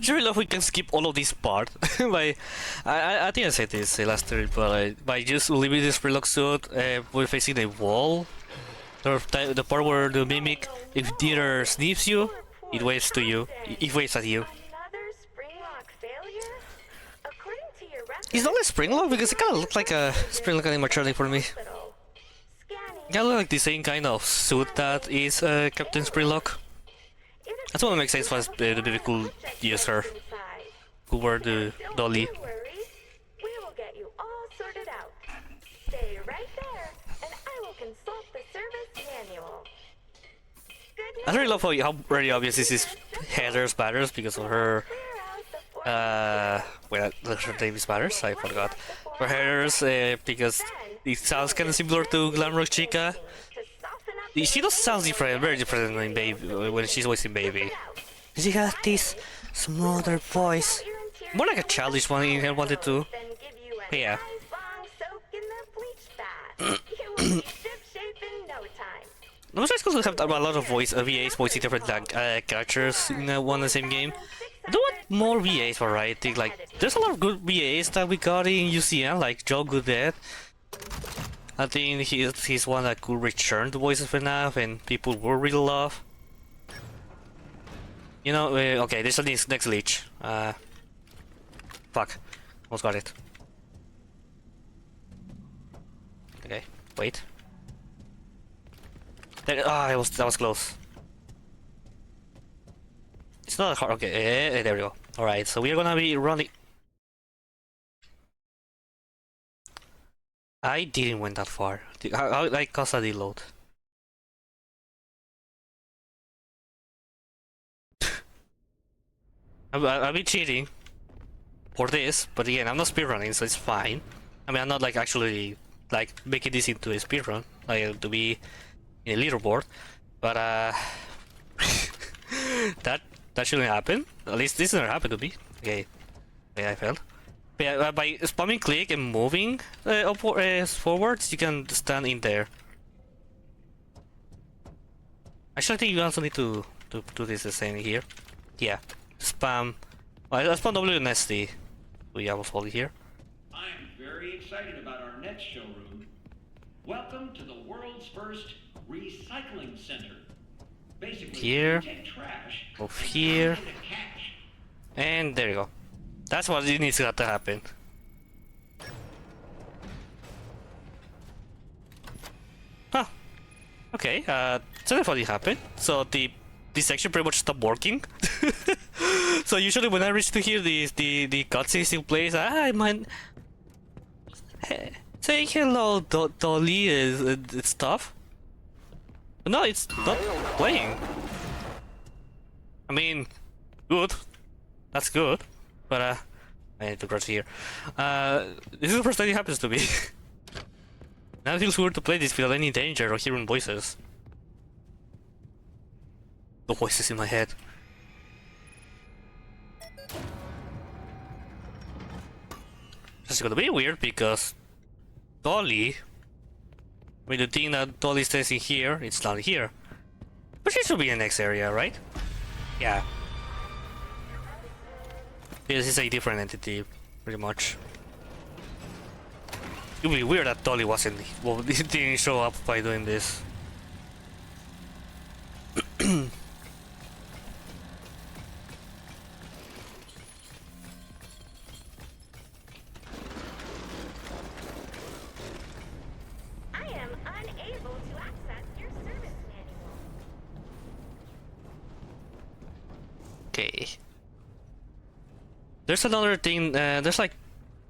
I really love we can skip all of this part. I think I said this last time, but by just leaving this relock suit, we're facing a wall. The part where the mimic, if Dieter sniffs you, it waves to you. It waves at you. Another Springlock failure? According to your record, It's not like Springlock because it kind of looks like a Springlock animatronic for me. hospital. Scanning. Kind of like the same kind of suit that is Captain Springlock. That's what makes sense for the baby cool use her. Who were the dolly. No worries. We will get you all sorted out. Stay right there, and I will consult the service manual. Good I really love how very obvious this is Heather's batters because of her Well, the name is matters. I forgot. For hers, because it sounds kind of similar to Glamrock Chica. She does sound different, very different when when she's voicing Baby. She got this smoother voice, more like a childish one in her wanted to. But yeah. Those guys also have a lot of VAs voicing different characters in one and the same game. I do want more VAs variety. Like, there's a lot of good VAs that we got in UCN, like Joe Goodette. I think he's one that could return to voice of FNAF and people will really love. You know, okay, this is next leech. Fuck, almost got it. Okay, wait. There, that was close. It's not hard. Okay, there we go. All right, so we are gonna be running. I didn't went that far. How like cause a deload? I'll be cheating for this, but again, I'm not speedrunning, so it's fine. I mean, I'm not like actually like making this into a speedrun, like to be in a leaderboard, but that shouldn't happen. At least this never happened to me. Okay, I failed. But yeah, by spamming click and moving forwards, you can stand in there. Actually, I think you also need to do this the same here. Yeah, spam. I spam W and SD. We have a folder here. I'm very excited about our next showroom. Welcome to the world's first recycling center. Basically, Here, you take trash move and here, turn it into cash. and there you go. That's what needs to happen. Huh. Okay, so that's what happened. So this section pretty much stopped working. So usually when I reach to here, the cutscene still plays. I might say hello, Dolly, and stuff. But no, it's not playing. I mean, good. That's good. But I need to cross here. This is the first time it happens to me. Now it feels weird to play this without any danger or hearing voices. The voices in my head. This is gonna be weird because Dolly. I mean, the thing that Dolly stays in here, it's not here. But she should be in the next area, right? Yeah. This is a different entity, pretty much. It would be weird that Dolly wasn't. Well, didn't show up by doing this. I am unable to access your service manual. Okay. There's another thing. There's like,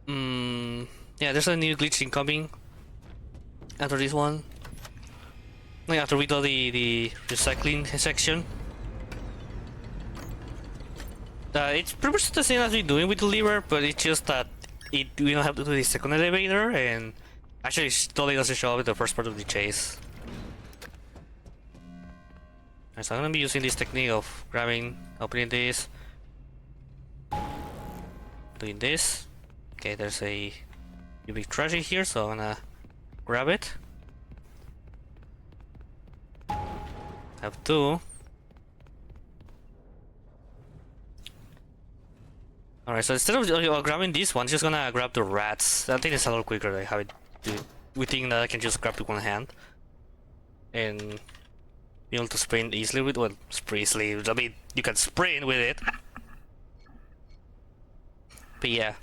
yeah, there's a new glitch incoming. After this one, like after we do the recycling section. It's pretty much the same as we're doing with the lever, but it's just that we don't have to do the second elevator, and actually it totally doesn't show up in the first part of the chase. Right, so I'm gonna be using this technique of grabbing, opening this, doing this. Okay, there's a big treasure here, so I'm gonna grab it. Have two. Alright, so instead of grabbing this one, just gonna grab the rats. I think it's a little quicker than how it do. We think that I can just grab with one hand and be able to sprint easily with, well, sprint easily. I mean, you can sprint with it. But yeah.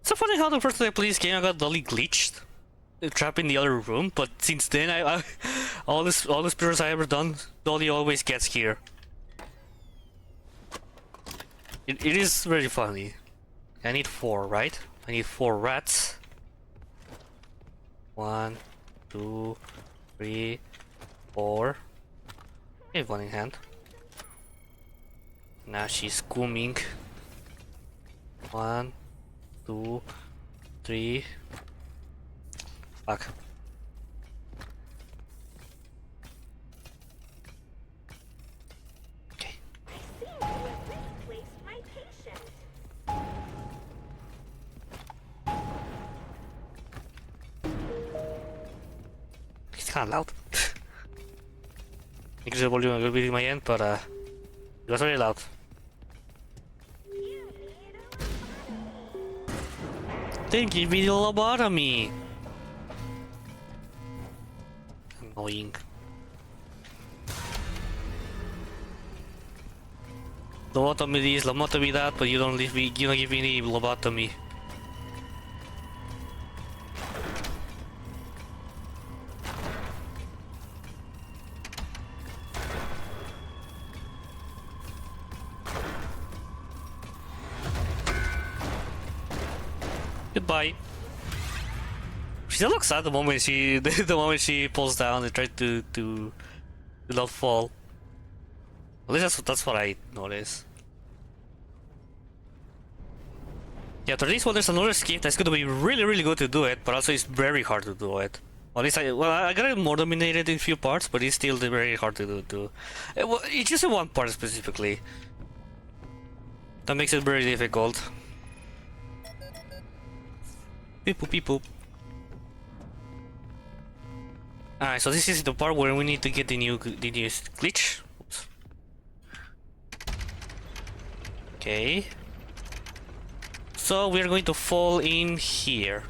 It's so funny how the first time I played this game I got Dolly glitched, trapped in the other room. But since then, I all the speedruns I ever done, Dolly always gets here. It is very funny. I need 4, right? I need 4 rats. 1, 2, 3, 4. I have one in hand. Now she's coming. 1, 2, 3. Fuck. Okay. I seem to have misplaced my patient. It's kind of loud. Increase the volume a little bit in my end, but it was very loud. Then give me the lobotomy. Annoying. Lobotomy this, lobotomy that, but you don't give me the lobotomy. Goodbye. She still looks sad the moment she falls down and tries to not fall. At least that's what I noticed. Yeah, after this one there's another skip that's gonna be really good to do it, but also it's very hard to do it. At least I got it more dominated in a few parts, but it's still very hard to do too. It's just in one part specifically. That makes it very difficult. Beep boop beep boop. Alright, so this is the part where we need to get the new glitch. Oops. Okay. So we are going to fall in here.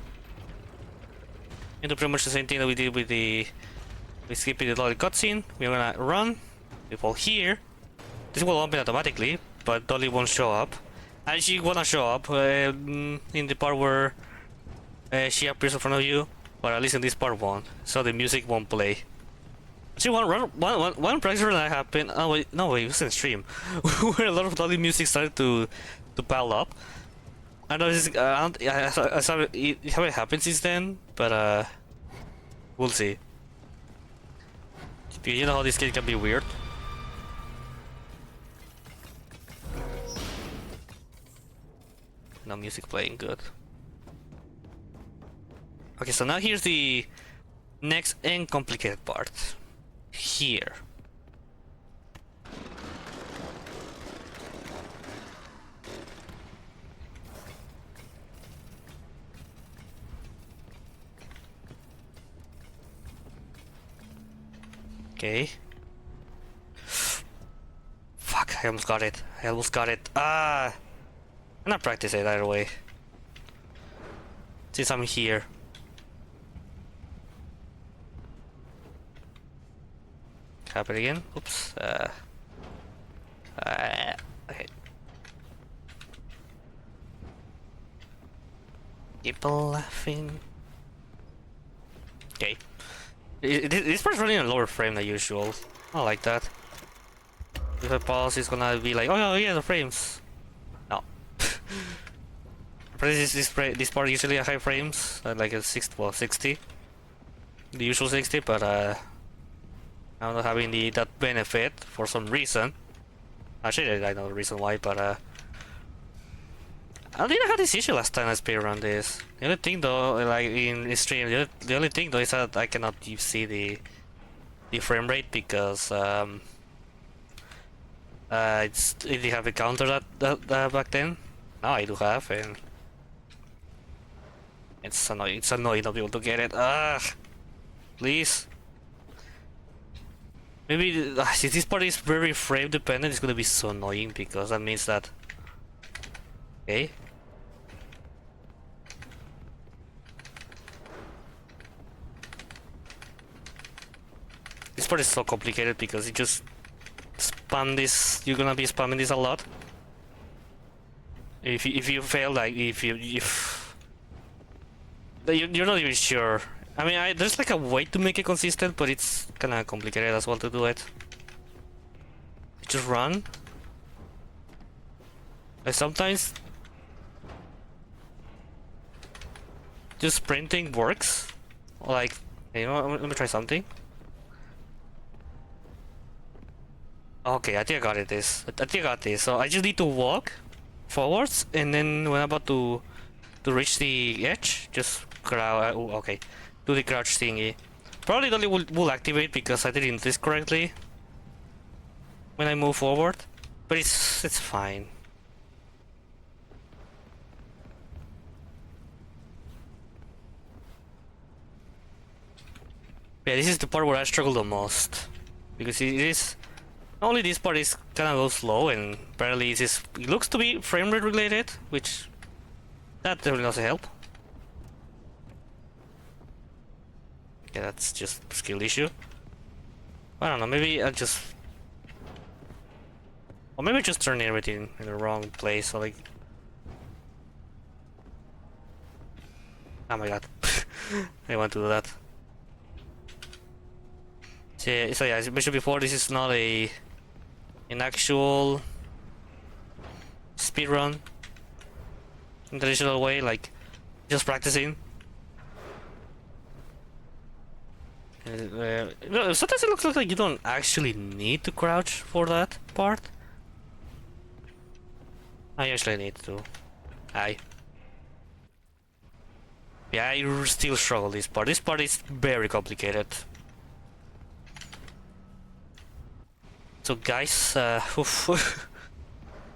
And do pretty much the same thing that we did with the skipping the dolly cutscene. We're gonna run. We fall here. This will open automatically, but dolly won't show up. And she wanna show up in the part where she appears in front of you, but at least in this part won't, so the music won't play. See, one practice run that happened. Oh wait, no wait, it was in stream, where a lot of dolly music started to pile up. I know this. I saw it haven't happened since then, but we'll see. You know how this game can be weird. No music playing, good. Okay, so now here's the next and complicated part. Here. Okay. Fuck, I almost got it. I'm not practice it either way. Since I'm here. Happen again. Oops. Okay. People laughing. Okay. This part's running a lower frame than usual. I like that. If I pause, it's gonna be like, oh yeah, the frames. No. This part usually at high frames, like a 60. The usual 60, but I'm not having that benefit for some reason. Actually, I know the reason why, but I didn't have this issue last time I speedrun this. The only thing though, like in stream, the only thing though is that I cannot see the frame rate because I didn't have a counter that back then. Now I do have, and it's annoying. It's annoying not be able to get it. Please. Maybe since this part is very frame dependent, it's gonna be so annoying because that means that. Okay. This part is so complicated because you just spam this. You're gonna be spamming this a lot. If you fail, like if you're not even sure. I mean, there's like a way to make it consistent, but it's kind of complicated as well to do it. Just run. Like sometimes just sprinting works. Like, you know, let me try something. Okay, I think I got it. I think I got this. So I just need to walk forwards, and then when I'm about to reach the edge, just crouch. Okay, do the crouch thingy. Probably only will activate because I didn't do this correctly when I move forward, but it's fine. Yeah, this is the part where I struggle the most because it is only this part is kind of go slow, and apparently it looks to be frame rate related, which that definitely doesn't help. Yeah, that's just a skill issue. I don't know, maybe I just... Or maybe I just turn everything in the wrong place, so like... Oh my god. I want to do that. So yeah, as I mentioned before, this is not an actual speedrun in the traditional way, like just practicing. No, sometimes it looks like you don't actually need to crouch for that part. I actually need to. Yeah, I still struggle this part. This part is very complicated. So guys, oof.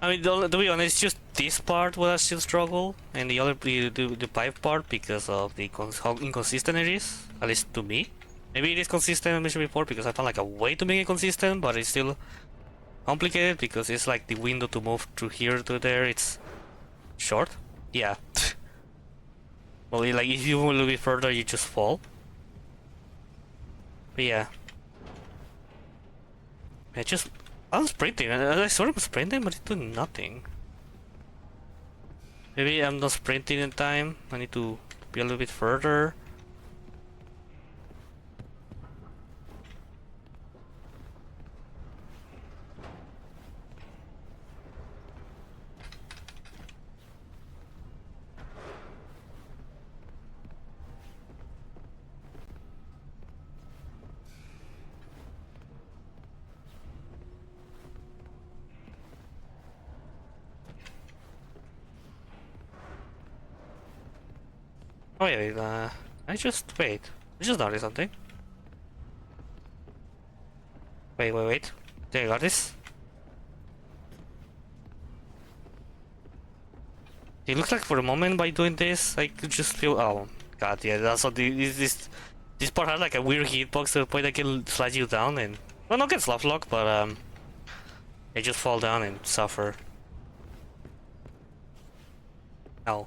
I mean, to be honest, just this part where I still struggle, and the other the pipe part because of the how inconsistent it is, at least to me. Maybe it is consistent, I mentioned before, because I found like a way to make it consistent, but it's still complicated because it's like the window to move through here to there, it's short. Yeah. Well, like if you move a little bit further, you just fall. But yeah. I'm sprinting. I sort of sprinting, but it's doing nothing. Maybe I'm not sprinting in time. I need to be a little bit further. Oh yeah, I just wait. I just noticed something. Wait. There, I got this. It looks like for a moment by doing this, I could just feel. Oh god, yeah. That's what this part has like a weird hitbox to the point I can slide you down and well, not get slap lock, but I just fall down and suffer. Ow.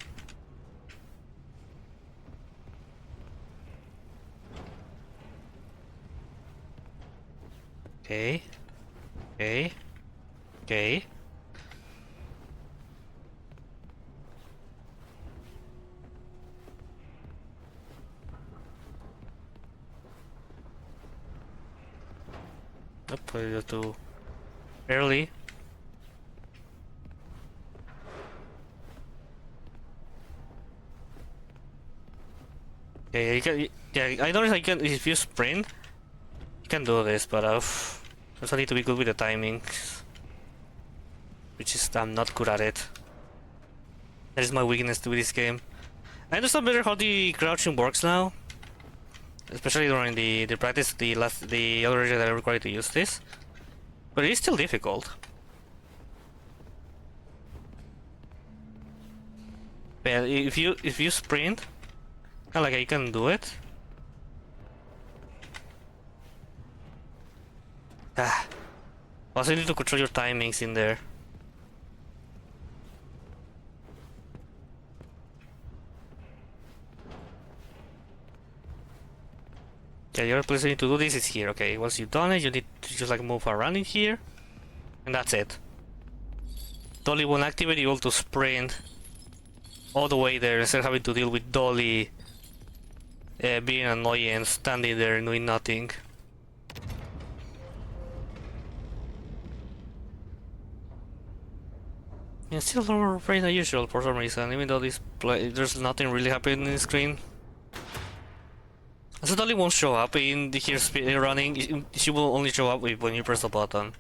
Okay. Nope, a little too early. Okay, you can. Yeah, I noticed I can. If you sprint, you can do this, but I also need to be good with the timing, which is I'm not good at it. That is my weakness to this game. I understand better how the crouching works now, especially during the practice, the other region that I required to use this, but it is still difficult. But if you sprint, kind of like you can do it. Also, you need to control your timings in there. Yeah, the other place you need to do this is here. Okay, once you've done it, you need to just like move around in here, and that's it. Dolly won't activate. You have to sprint all the way there instead of having to deal with Dolly being annoying and standing there doing nothing. It's still lower frame than usual for some reason, even though there's nothing really happening in the screen. So it won't show up in the here speed running. She will only show up when you press the button.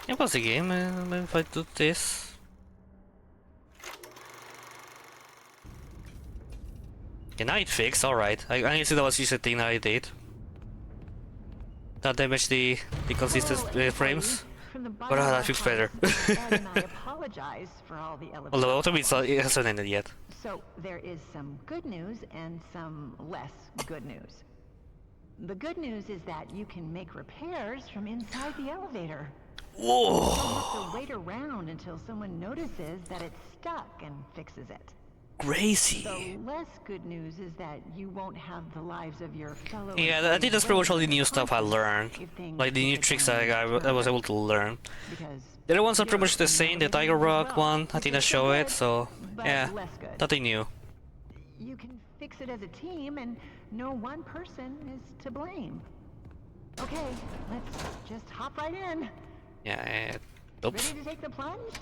It was a game, maybe if I do this. Okay, now it fixed, alright. I guess that was just a thing that I did. That damaged the consistent frames. But that feels better. And I apologize for all the elevators. Although it hasn't ended yet. So there is some good news and some less good news. The good news is that you can make repairs from inside the elevator. Whoa! You don't have to wait around until someone notices that it's stuck and fixes it. Crazy. The less good news is that you won't have the lives of your fellow. Yeah, I think that's pretty much all the new stuff I learned. Like the new tricks that I was able to learn. The other ones are pretty much the same. The Tiger Rock one, I think I show it, so yeah, nothing new. You can fix it as a team and no one person is to blame. Okay, let's just hop right in. Yeah, oops. Ready to take the plunge?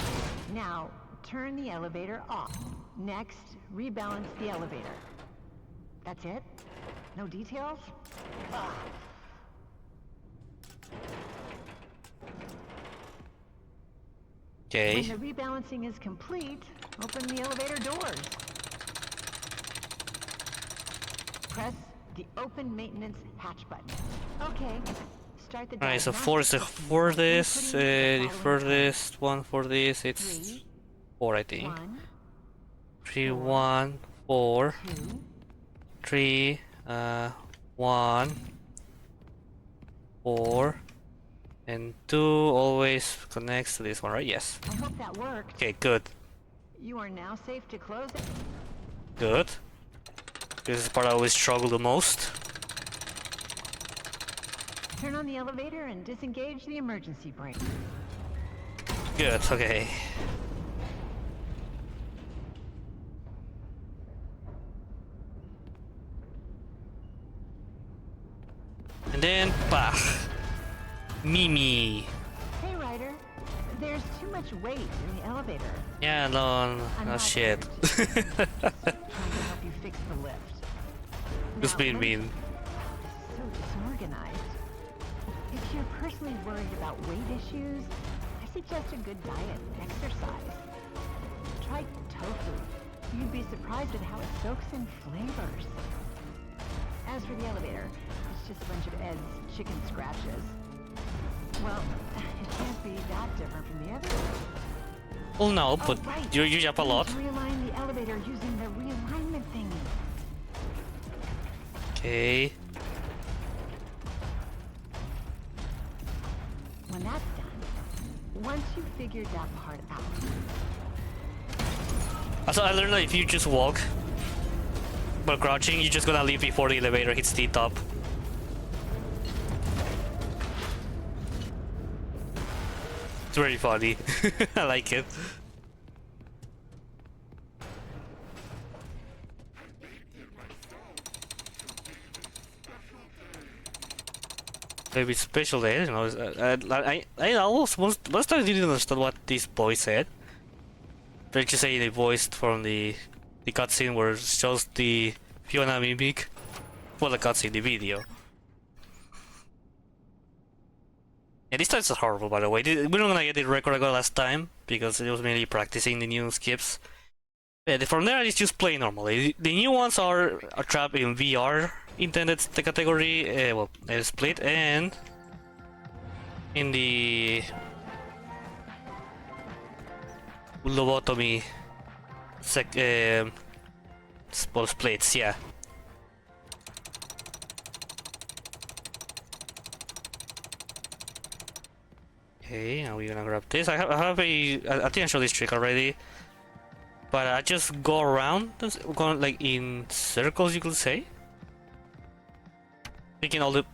Now, turn the elevator off. Next, rebalance the elevator. That's it? No details? Ugh. Okay. When the rebalancing is complete, open the elevator doors. Press the open maintenance hatch button. Okay. Start the Alright, so 4 is the furthest, the furthest one for this, it's 4 I think. 3, 1, 4, 3, 1, 4, and 2 always connects to this one, right? Yes. I hope that worked. Okay, good. You are now safe to close it. Good. This is the part I always struggle the most. Turn on the elevator and disengage the emergency brake. Good, okay. And then, bah! Mimi! Hey, Ryder. There's too much weight in the elevator. Yeah, no shit. Trying to help you fix the lift. Just being mean. So disorganized. If you're personally worried about weight issues, I suggest a good diet and exercise. Try tofu. You'd be surprised at how it soaks in flavors. As for the elevator, it's just a bunch of Ed's chicken scratches. Well, it can't be that different from the others. Well, no, but right. you jump a lot. Realign the elevator using the realignment thingy. Okay. When that's done, once you've figured that part out. Also, I learned that if you just walk while crouching, you're just gonna leave before the elevator hits the top. It's very funny. I like it. Maybe special day, you know. I almost most times didn't understand what this boy said. They're just saying a voice from the cutscene where it shows the Fiona mimic. Well, the cutscene, the video. Yeah, this time's horrible, by the way. We're not gonna get the record I got last time because it was mainly practicing the new skips. Yeah, from there, it's just play normally. The new ones are trapped in VR intended the category, split, and in the lobotomy splits, yeah. Okay, now we're gonna grab this. I think I showed this trick already, but I just go around, going like in circles, you could say. Taking all the,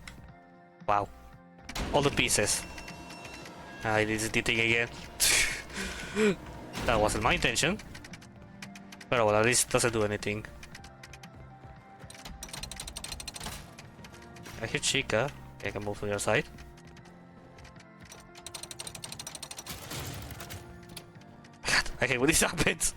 wow, all the pieces. I did the thing again. That wasn't my intention, but well, at least it doesn't do anything. I hit Chica. Okay, I can move to the other side. God, I hate when this happens.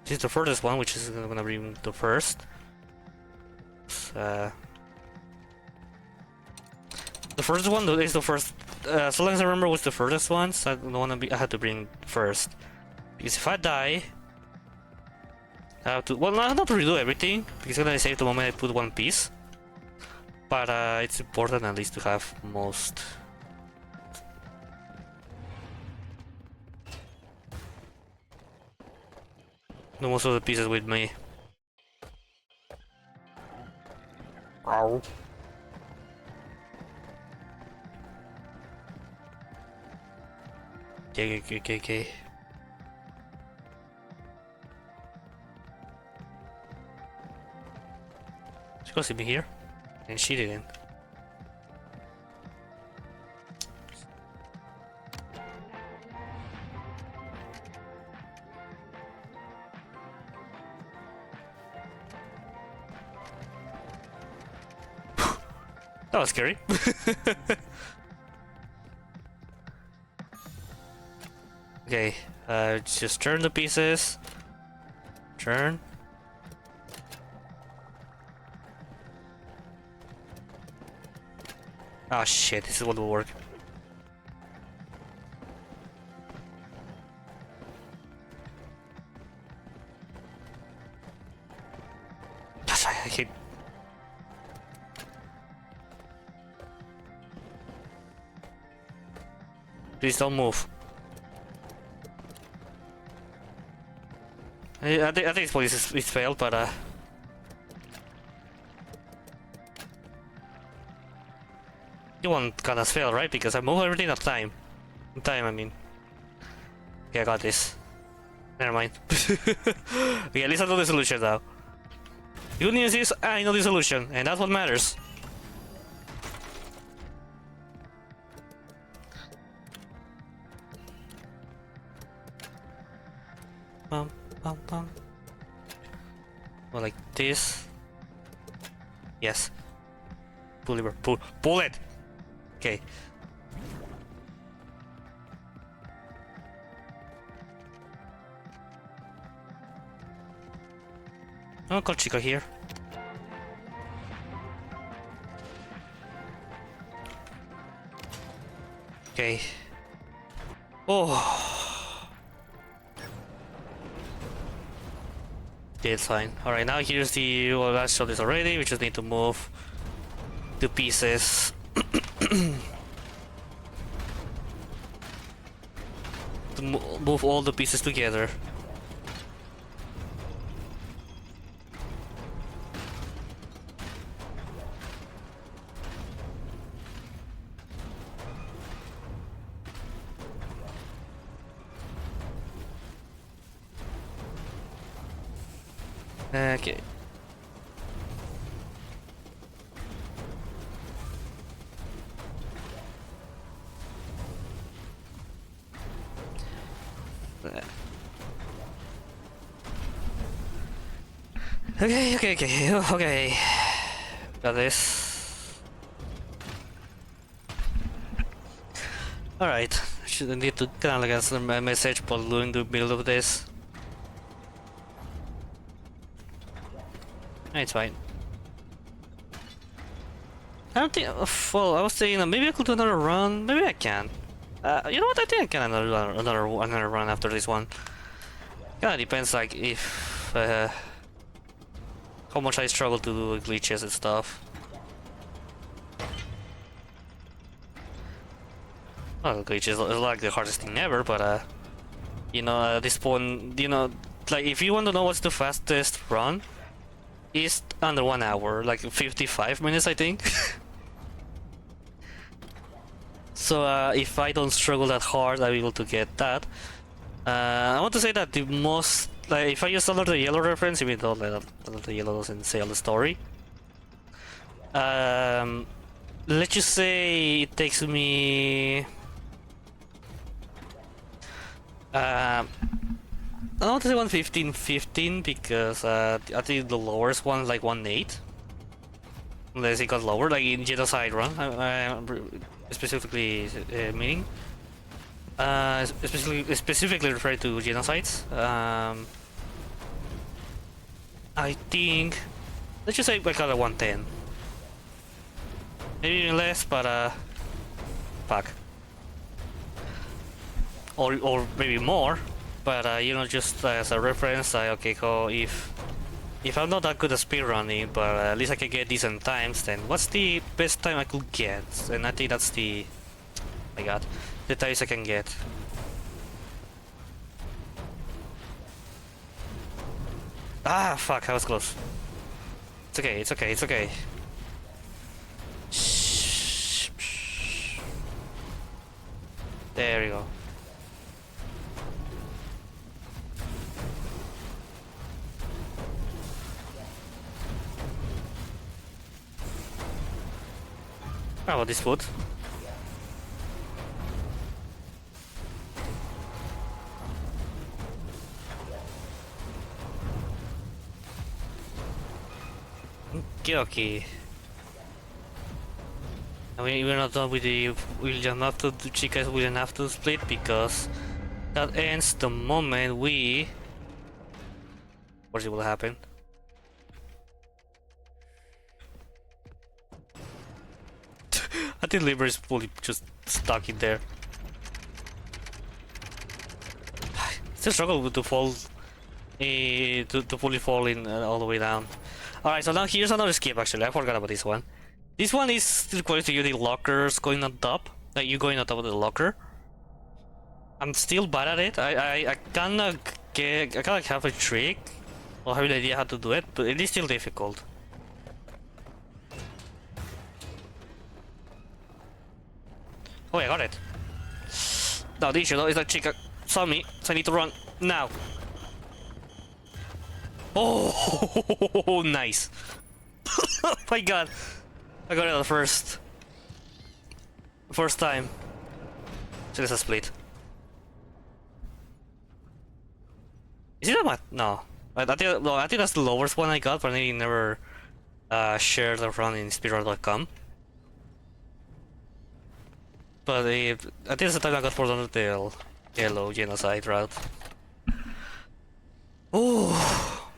This is the furthest one, which is gonna be the first. The first one is the first. So long as I remember what's the furthest one, so I don't wanna be. I had to bring first because if I die, I have to. Well, not to redo everything because I'm gonna save the moment I put one piece. But it's important at least to have most. Most of the pieces with me. Ow. Okay. She gonna see me here, and she didn't. That was scary. Okay, just turn the pieces. Turn. Oh shit, this is what will work. That's right, I hit. Please don't move. I think this point is failed, but you won't gonna fail, right? Because I move everything at time. In time, I mean. Okay, I got this. Never mind. Okay, at least I know the solution now. The good news is I know the solution, and that's what matters. Pum. Well, like this. Yes. Pull it! Okay. I'll call Chica here. Okay. Oh. Okay, it's fine. Alright, now here's the... Well, I showed this already. We just need to move the pieces. To move all the pieces together. Okay. Okay. Got this. Alright. Shouldn't need to kind of like answer my message while in the middle of this. It's fine. I don't think. Well, I was saying maybe I could do another run. Maybe I can. You know what? I think I can another run after this one. Kinda depends, like if how much I struggle to do glitches and stuff. Well, glitches is like the hardest thing ever, but you know, at this point, you know, like if you want to know what's the fastest run. Is under 1 hour, like 55 minutes, I think. So if I don't struggle that hard, I'll be able to get that. I want to say that the most, like, if I use another yellow reference, even though the yellow doesn't say all the story. Let's just say it takes me I want to say 115 because I think the lowest one is like 1.8. Unless it got lower, like in genocide run, specifically meaning. Specifically referred to genocides. I think, let's just say I got a 110. Maybe even less, but fuck. Or maybe more, but you know, just as a reference, okay, so if I'm not that good at speedrunning, but at least I can get decent times, then what's the best time I could get? And I think that's the, oh my god, the times I can get. Ah, fuck, I was close. It's okay, it's okay, it's okay. There we go. How about this food? Okay. I mean, we're not done with the. We'll just have to do chicas. We'll have to split because that ends the moment we. What will happen? I think liver is fully just stuck in there. Still struggle to fall, to fully fall in all the way down. Alright, so now here's another skip actually, I forgot about this one. This one is requires you the lockers going on top, like you going on top of the locker. I'm still bad at it, I kinda have a trick, or have an idea how to do it, but it is still difficult. Oh, I got it. Now the issue though is that chica saw me, so I need to run now. Oh, nice. Oh my god. I got it the first time. So there's a split. Is it a mat? No. I think that's the lowest one I got, but I never shared the run in speedrun.com. But I think it's the time I got for the yellow genocide route. Oh.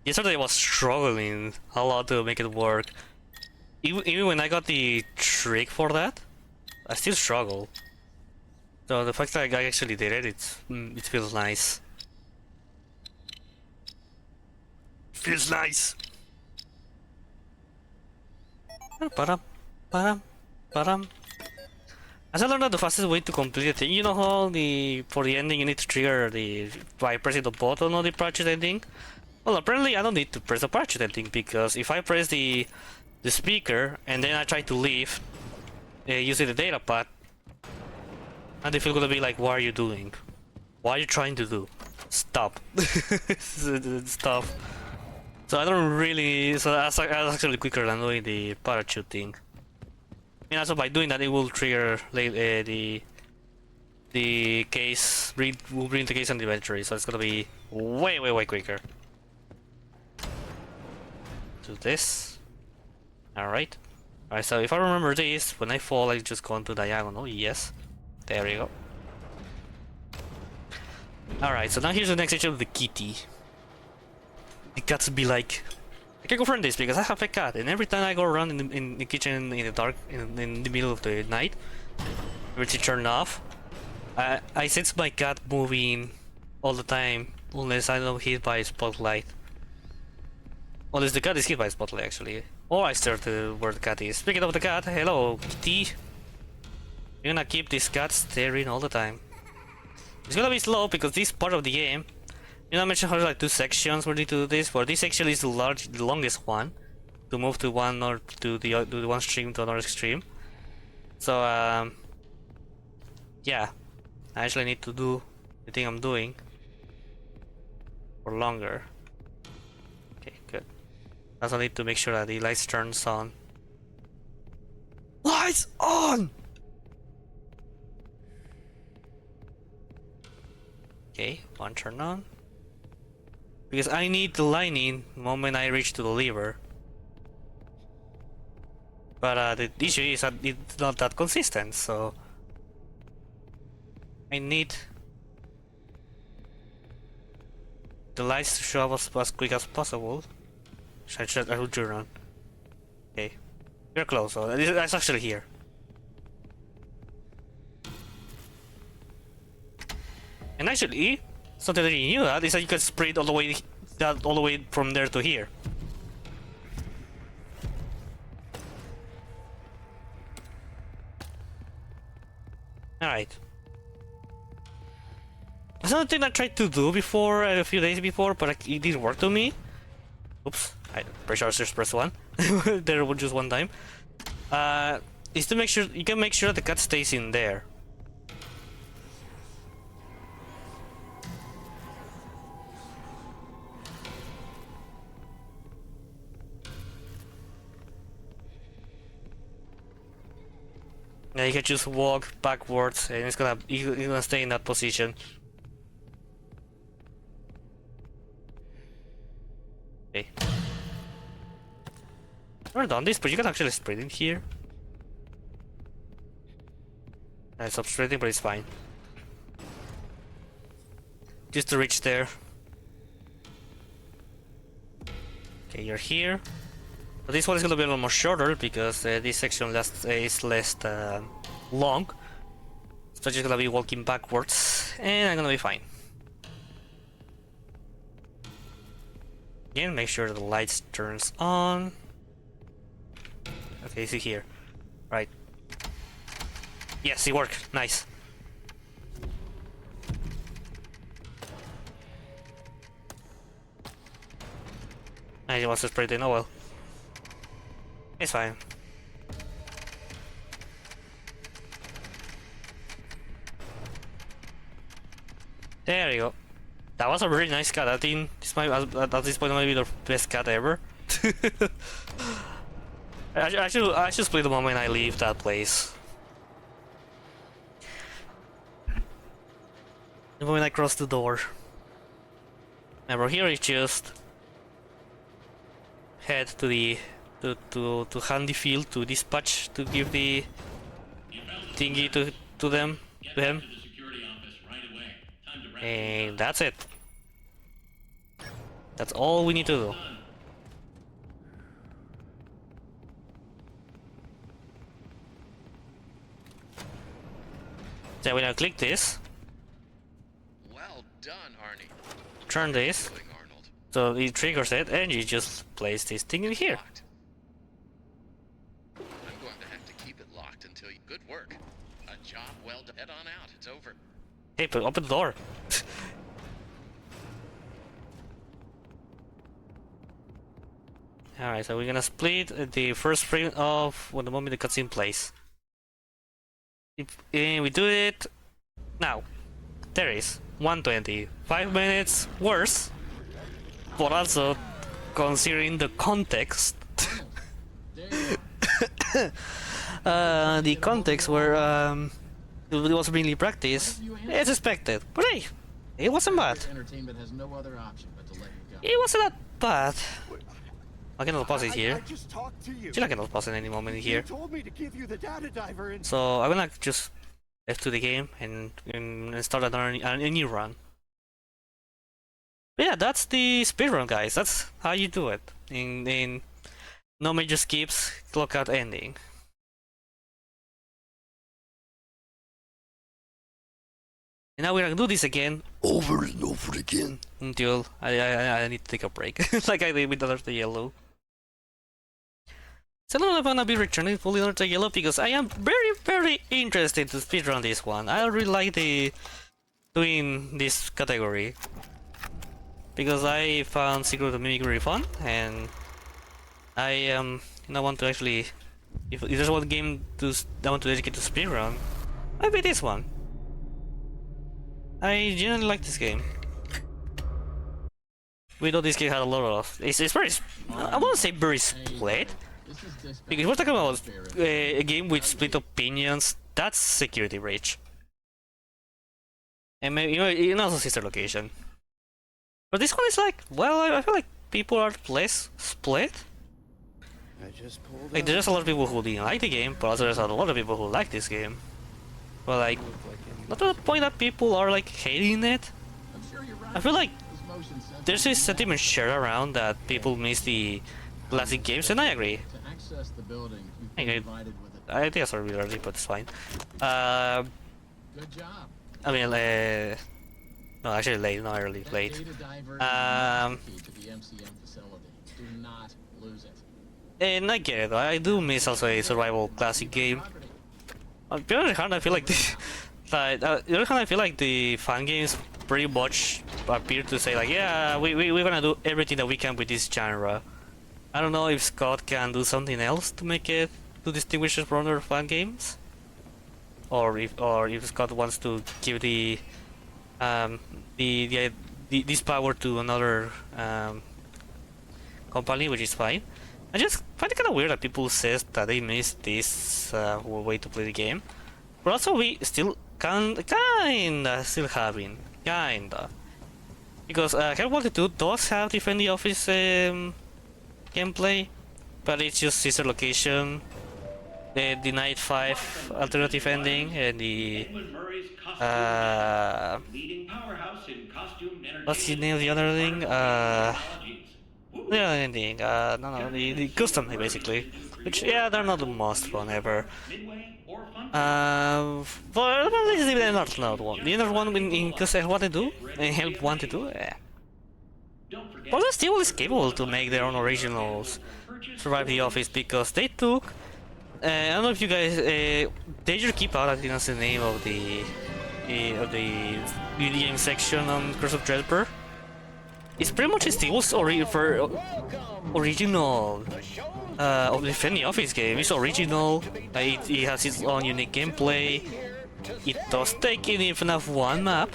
Yesterday I was struggling a lot to make it work. Even when I got the trick for that, I still struggle. So the fact that I actually did it, it feels nice. Feels nice. As I learned that the fastest way to complete the thing, you know how for the ending you need to trigger by pressing the button on the parachute ending? Well, apparently I don't need to press the parachute ending because if I press the speaker and then I try to leave using the data pad, and they feel gonna be like, what are you doing? What are you trying to do? Stop. Stop. So I don't really. So that's actually quicker than doing the parachute thing. And also by doing that, it will trigger the case. Will bring the case on the inventory, so it's gonna be way quicker. Do this. All right. All right. So if I remember this, when I fall, I just go into diagonal. Yes. There we go. All right. So now here's the next section of the kitty. The cats be like, I can confirm this because I have a cat, and every time I go around in the kitchen in the dark, in the middle of the night, everything turned off, I sense my cat moving all the time, unless I don't hit by a spotlight. Unless the cat is hit by a spotlight, actually. Or I stare to where the cat is. Speaking of the cat, hello, kitty. You're gonna keep this cat staring all the time. It's gonna be slow because this part of the game, you know, I mentioned how there's like 2 sections where you need to do this. Well, this section is the longest one to move to one or to the one stream to another stream. So yeah, I actually need to do the thing I'm doing for longer. Okay, good. I also need to make sure that the lights turns on lights on! Okay, one turn on. Because I need the lining the moment I reach to the lever. But the issue is that it's not that consistent, so I need the lights to show up as quick as possible. I will turn on. Okay, we're close. So it's actually here. And actually, something that you knew that is that you can spread all the way from there to here. Alright. That's another thing I tried to do before, a few days before, but it didn't work to me. Oops, I pretty sure I just pressed one. There was just one time. Is to make sure, you can make sure the cat stays in there. Yeah, you can just walk backwards and it's gonna stay in that position. Okay. I've never done this, but you can actually sprint in here. I stopped sprinting, but it's fine. Just to reach there. Okay, you're here. But this one is gonna be a little more shorter because this section is less long. So I'm just gonna be walking backwards and I'm gonna be fine. Again, make sure the lights turns on. Okay, see here. Right. Yes, it worked. Nice. I just want to spray it in. Oh well. It's fine. There you go. That was a very nice cut. I think this might, at this point, might be the best cut ever. I should split the moment I leave that place. The moment I cross the door. Remember, here is just head to the to handy field to dispatch to give the thingy to him, and that's it. That's all we need to do. So when I click this, Well done, Arnie. turn this, Doing, Arnold. so it triggers it, and you just place this thing in here. Locked. I'm going to have to keep it locked until you... Good work. A job well done. Head on out. It's over. Hey, but open the door. Alright, so we're gonna split the first frame of when the moment the cutscene plays. And we do it now. There is 120. 5 minutes worse, but also considering the context. The context where it was mainly practice, it's expected. But hey, it wasn't bad. Entertainment has no other option but to let you go. It wasn't that bad. I cannot pause it here. I just talked to you. Still, I cannot pause at any moment here. You told me to give you the data diver and... So I'm gonna just F2 the game and start a new run. But yeah, that's the speedrun, guys. That's how you do it. In no major skips, clock out ending. And now we're gonna do this again, over and over again, until I need to take a break, like I did with Another Yellow. So I'm gonna be returning fully Another Yellow because I am very interested to speedrun this one. I really like doing this category because I found Secret of Mimicry fun, and I want to actually, if there's one game I want to dedicate to speedrun, I'll be this one. I genuinely like this game. We know this game had a lot of... It's very... I won't say very split, This is dispatch. Because we're talking about a game with split opinions, that's security breach. And maybe, you know, also sister location. But this one is like, well, I feel like people are less split. I just pulled Like, there's a lot of people who didn't like the game, but also there's a lot of people who like this game. But like, not to the point that people are like hating it. I'm sure you're right. I feel like This motion sensor there's a sentiment shared around that people miss the classic games, and I agree. to access the building. You've I been agree. provided with it. I think it's already early, but it's fine. Good job. I mean, no, actually late, not early, That late. data diver is the key to the MCM facility. Do not lose it. And I get it, I do miss also a survival classic game. On the other hand, I feel like the fan games pretty much appear to say like, yeah, we're gonna do everything that we can with this genre. I don't know if Scott can do something else to make it to distinguish it from other fan games, or if Scott wants to give this power to another company, which is fine. I just find it kind of weird that people says that they miss this way to play the game, but also we still kinda still having because Help Wanted 2 does have Defend the Office gameplay, but it's just sister location, the Night 5 alternative ending, and the Edmund Murray's costume leading powerhouse in costume what's the name of the other thing? technologies. Woo. The other ending, no, the custom basically, which yeah, they're not the most fun ever. Midway or fun. But let's leave the another one. The other one in Help Wanted 2 and Help Wanted 2, yeah. Don't forget. But still is capable to make their own originals survive the office because they took. I don't know if you guys. Danger Keep Out, I think that's the name of the video game section on Curse of Dreadbird. It's pretty much Steel's original of the Defend the Office game. It's original. It has its own unique gameplay. It does take in the FNAF 1 map,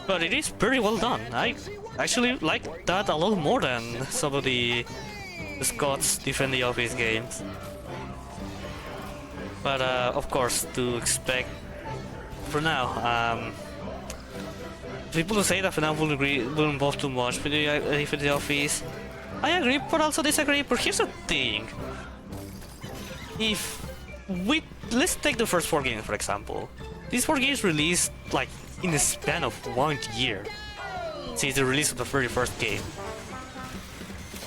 but it is pretty well done. I actually like that a lot more than some of the Scott's Defend the Office games. But of course, to expect for now, people who say that FNAF will involve too much with the Defend the Office, I agree, but also disagree. But here's the thing: let's take the first 4 games for example. These 4 games released like in the span of 1 year since the release of the very first game.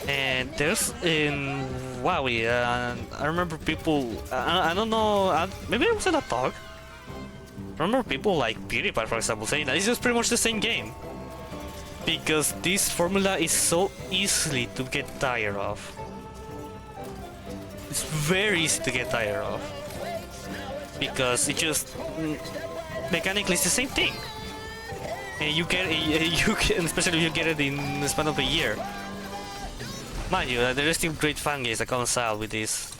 And there's in Wowie, I remember people, I don't know, maybe I was in a talk. I remember people like PewDiePie, for example, saying that it's just pretty much the same game. Because this formula is so easily to get tired of. It's very easy to get tired of. Because it just, mechanically it's the same thing. And you can, especially if you get it in the span of a year. Mind you, there is still great fan games that comes out with this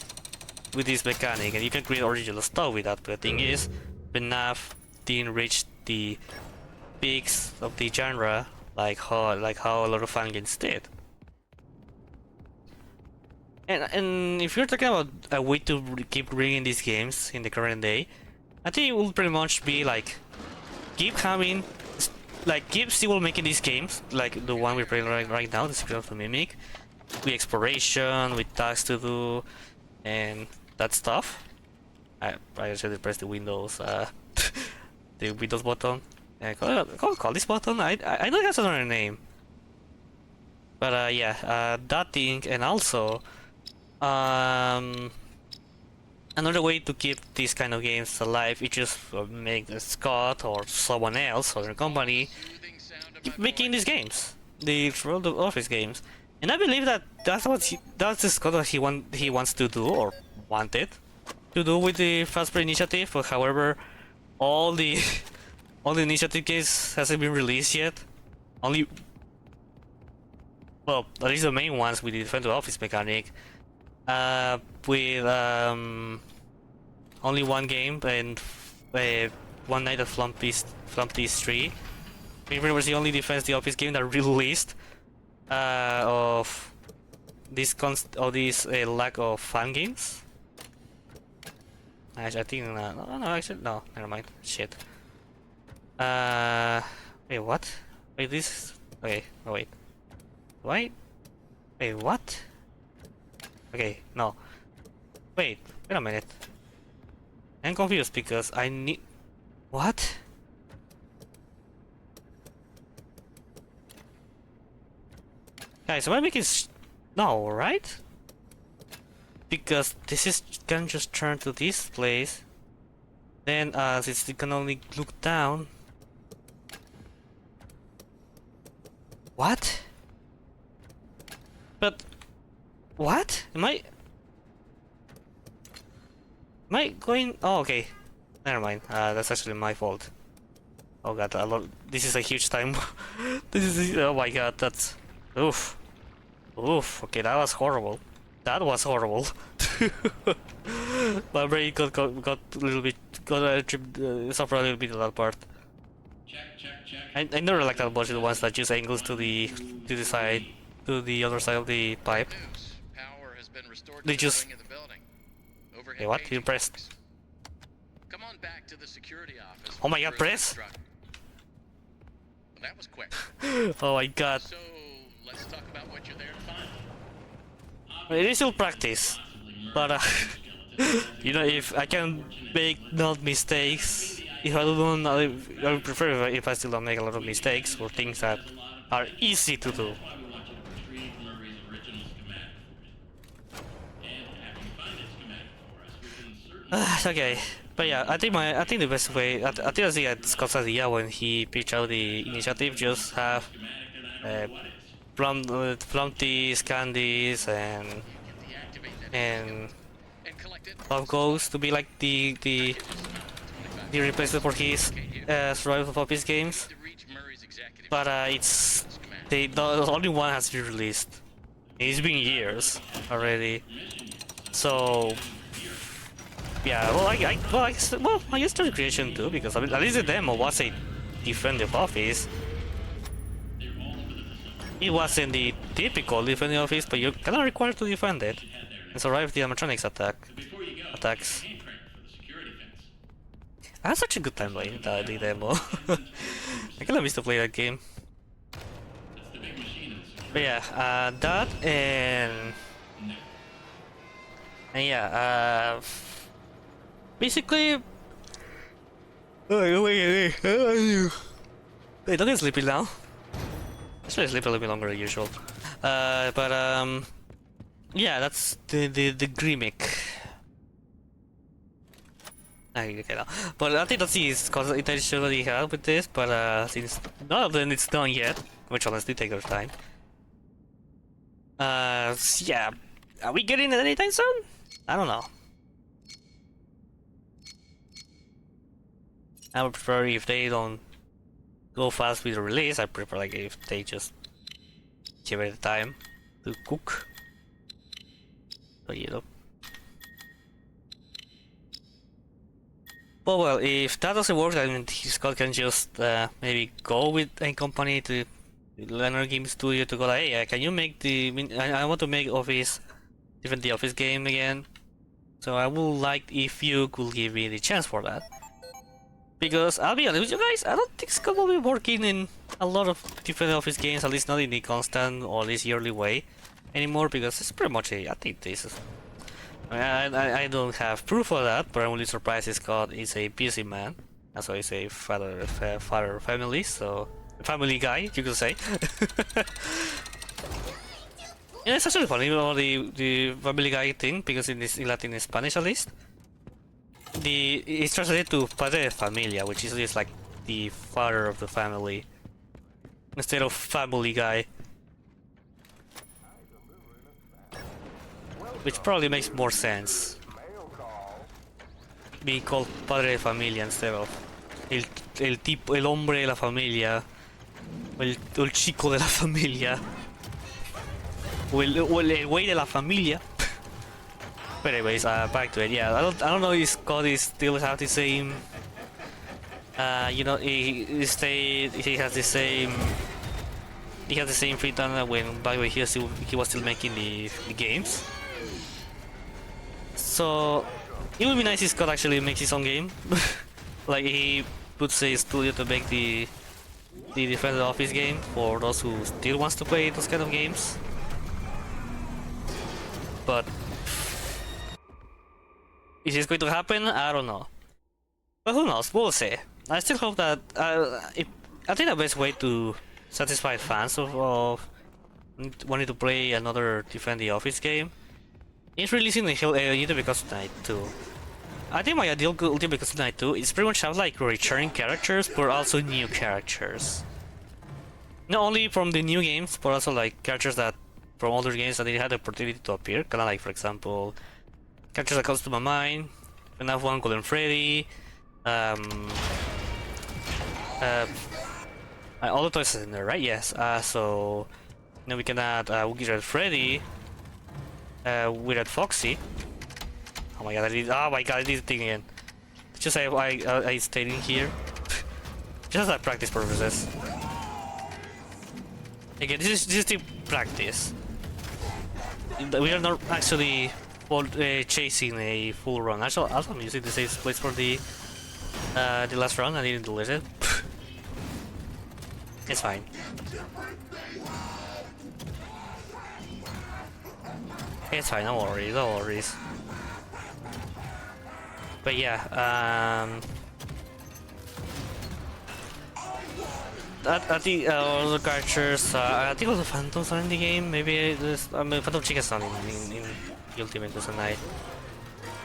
mechanic, and you can create original stuff with that. But the thing is, FNAF didn't reach the peaks of the genre like how a lot of fan games did. And if you're talking about a way to keep bringing these games in the current day, I think it will pretty much be like keep still making these games like the one we're playing right now, the Secret of the Mimic. With exploration, with tasks to do, and that stuff. I actually press the Windows, the Windows button. Call this button. I know it has another name, but yeah, that thing, and also, another way to keep these kind of games alive is just make Scott or someone else or their company keep making these games, the World of Office games. And I believe that that's the Scott what he wants to do or wanted to do with the Fazbear initiative. But however, all the initiative games hasn't been released yet. Well, at least the main ones with the Defend the Office mechanic. With only one game and One Night at Flumpty's 3. It was the only Defend the Office game that released of this lack of fan games. Actually, I think no, actually no, never mind. Shit. Wait, what? Wait, this. Okay, oh wait. Wait. Wait, what? Okay, no. Wait a minute. I'm confused because I need. What? Guys, am I making no, right? Because this is can just turn to this place. Then, since you can only look down. What? But what? Am I going? Oh, okay. Never mind. That's actually my fault. Oh god, this is a huge time. This is. Oh my god, that's. Oof. Oof. Okay, that was horrible. That was horrible. My brain got a little bit suffered a little bit of that part. I never like that bunch of the ones that use angles to the side, to the other side of the pipe. Power has been restored They to the just. wing of the building. Overhead Hey, what? paging You pressed. works. Come on back to the security office. Oh my for god, further press! instruction. That was quick. Oh my god. So let's talk about what you're there to find. It is still practice, but you know, if I can make not mistakes, if I don't, I would prefer if I still don't make a lot of mistakes for things that are easy to do. Okay, but yeah, I think the best way, I think that's Scott's idea when he pitched out the initiative, just have Plumpties, candies, and love goals to be like the replacement for his survival of Puppies games. But it's the only one has been released. It's been years already, so yeah. Well, I guess the recreation too, because I mean, at least the demo was a defensive office. It wasn't the typical defending office, but you're kind of required to defend it and survive the animatronics attacks. I had such a good time playing the demo. I kinda missed to play that game. But yeah, that and yeah, basically. Wait, don't get sleepy now. I should sleep a little bit longer than usual. Yeah, that's the gimmick. Okay, no. But I think that's the intentionally help with this, but since none of them it's done yet, which honestly take their time. Yeah, are we getting it anytime soon? I don't know. I would prefer if they don't go fast with the release. I prefer like if they just give it the time to cook. But you know. But well, if that doesn't work, then Scott can just maybe go with a company to Leonard Game Studio to go like, hey, can you make I want to make even the Office game again. So I would like if you could give me the chance for that. Because I'll be honest with you guys, I don't think Scott will be working in a lot of different Office games, at least not in the constant or this yearly way anymore, because it's pretty much I think this is. I don't have proof of that, but I'm really surprised Scott is a busy man. That's why he's a father family, so family guy, you could say. Yeah, it's actually funny about the family guy thing, because in Latin and Spanish at least, it's translated to padre de familia, which is just like the father of the family, instead of family guy. Which probably makes more sense. Being called padre de familia instead of el hombre de la familia, o el chico de la familia, o el güey de la familia. But anyways, back to it. Yeah, I don't know if Scott still have the same. You know, he has the same he had the same freedom when by the way he was still making the games. So it would be nice if Scott actually makes his own game. Like he puts a studio to make the Defend the Office game for those who still wants to play those kind of games. But is this going to happen? I don't know. But who knows? We'll see. I still hope that I think the best way to satisfy fans of wanting to play another Defend the Office game is releasing the Ultimate Custom Night 2. I think my ideal Ultimate Custom Night 2 is pretty much have like returning characters, but also new characters. Not only from the new games, but also like characters that from older games that they had the opportunity to appear. Kinda like, for example, characters that comes to my mind: FNAF 1 Golden Freddy, all the toys are in there, right? Yes. So then we can add Wookiee Red Freddy, with Red Foxy. Oh my god! I did the thing again. Just I stayed in here, just like practice purposes. Again, this is the practice. We are not actually chasing a full run. Actually, also I'm using the same place for the last run. I didn't delete it. It's fine. It's fine. No worries. No worries. But yeah, I think all the characters, I think all the Phantoms are in the game. Maybe Phantom Chicken's not in Ultimate Custom Night.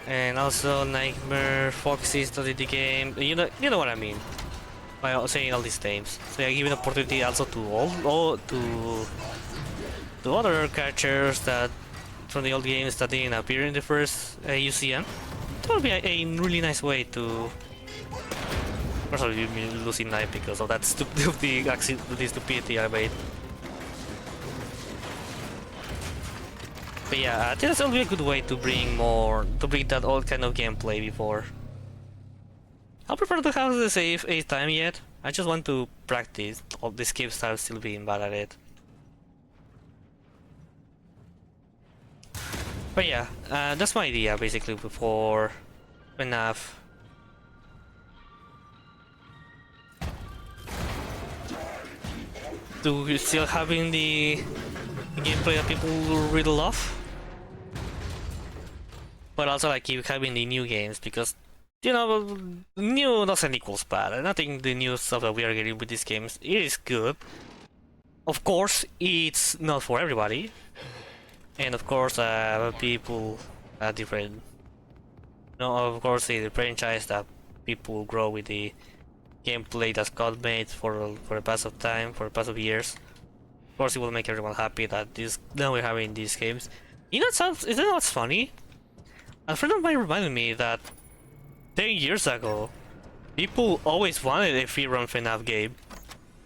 And also Nightmare Foxy's not in the game. You know what I mean by saying all these names. So I give an opportunity also to to other characters that from the old games that didn't appear in the first UCM. That would be a really nice way to. Personally, you mean losing Knife because of that the stupidity I made. But yeah, I think that's only a good way to bring that old kind of gameplay before. I prefer to have the save a time yet. I just want to practice all the escape style still being bad at it. But yeah, that's my idea basically before FNAF. To still having the gameplay that people really love, but also like keep having the new games because you know new doesn't equals bad. And I think the new stuff that we are getting with these games is good. Of course, it's not for everybody. And of course, people are different. No, of course, the franchise that people grow with the gameplay that Scott made for the past of time, for the past of years. Of course, it will make everyone happy that now we're having these games. You know, isn't that what's funny? A friend of mine reminded me that 10 years ago, people always wanted a free run FNAF game.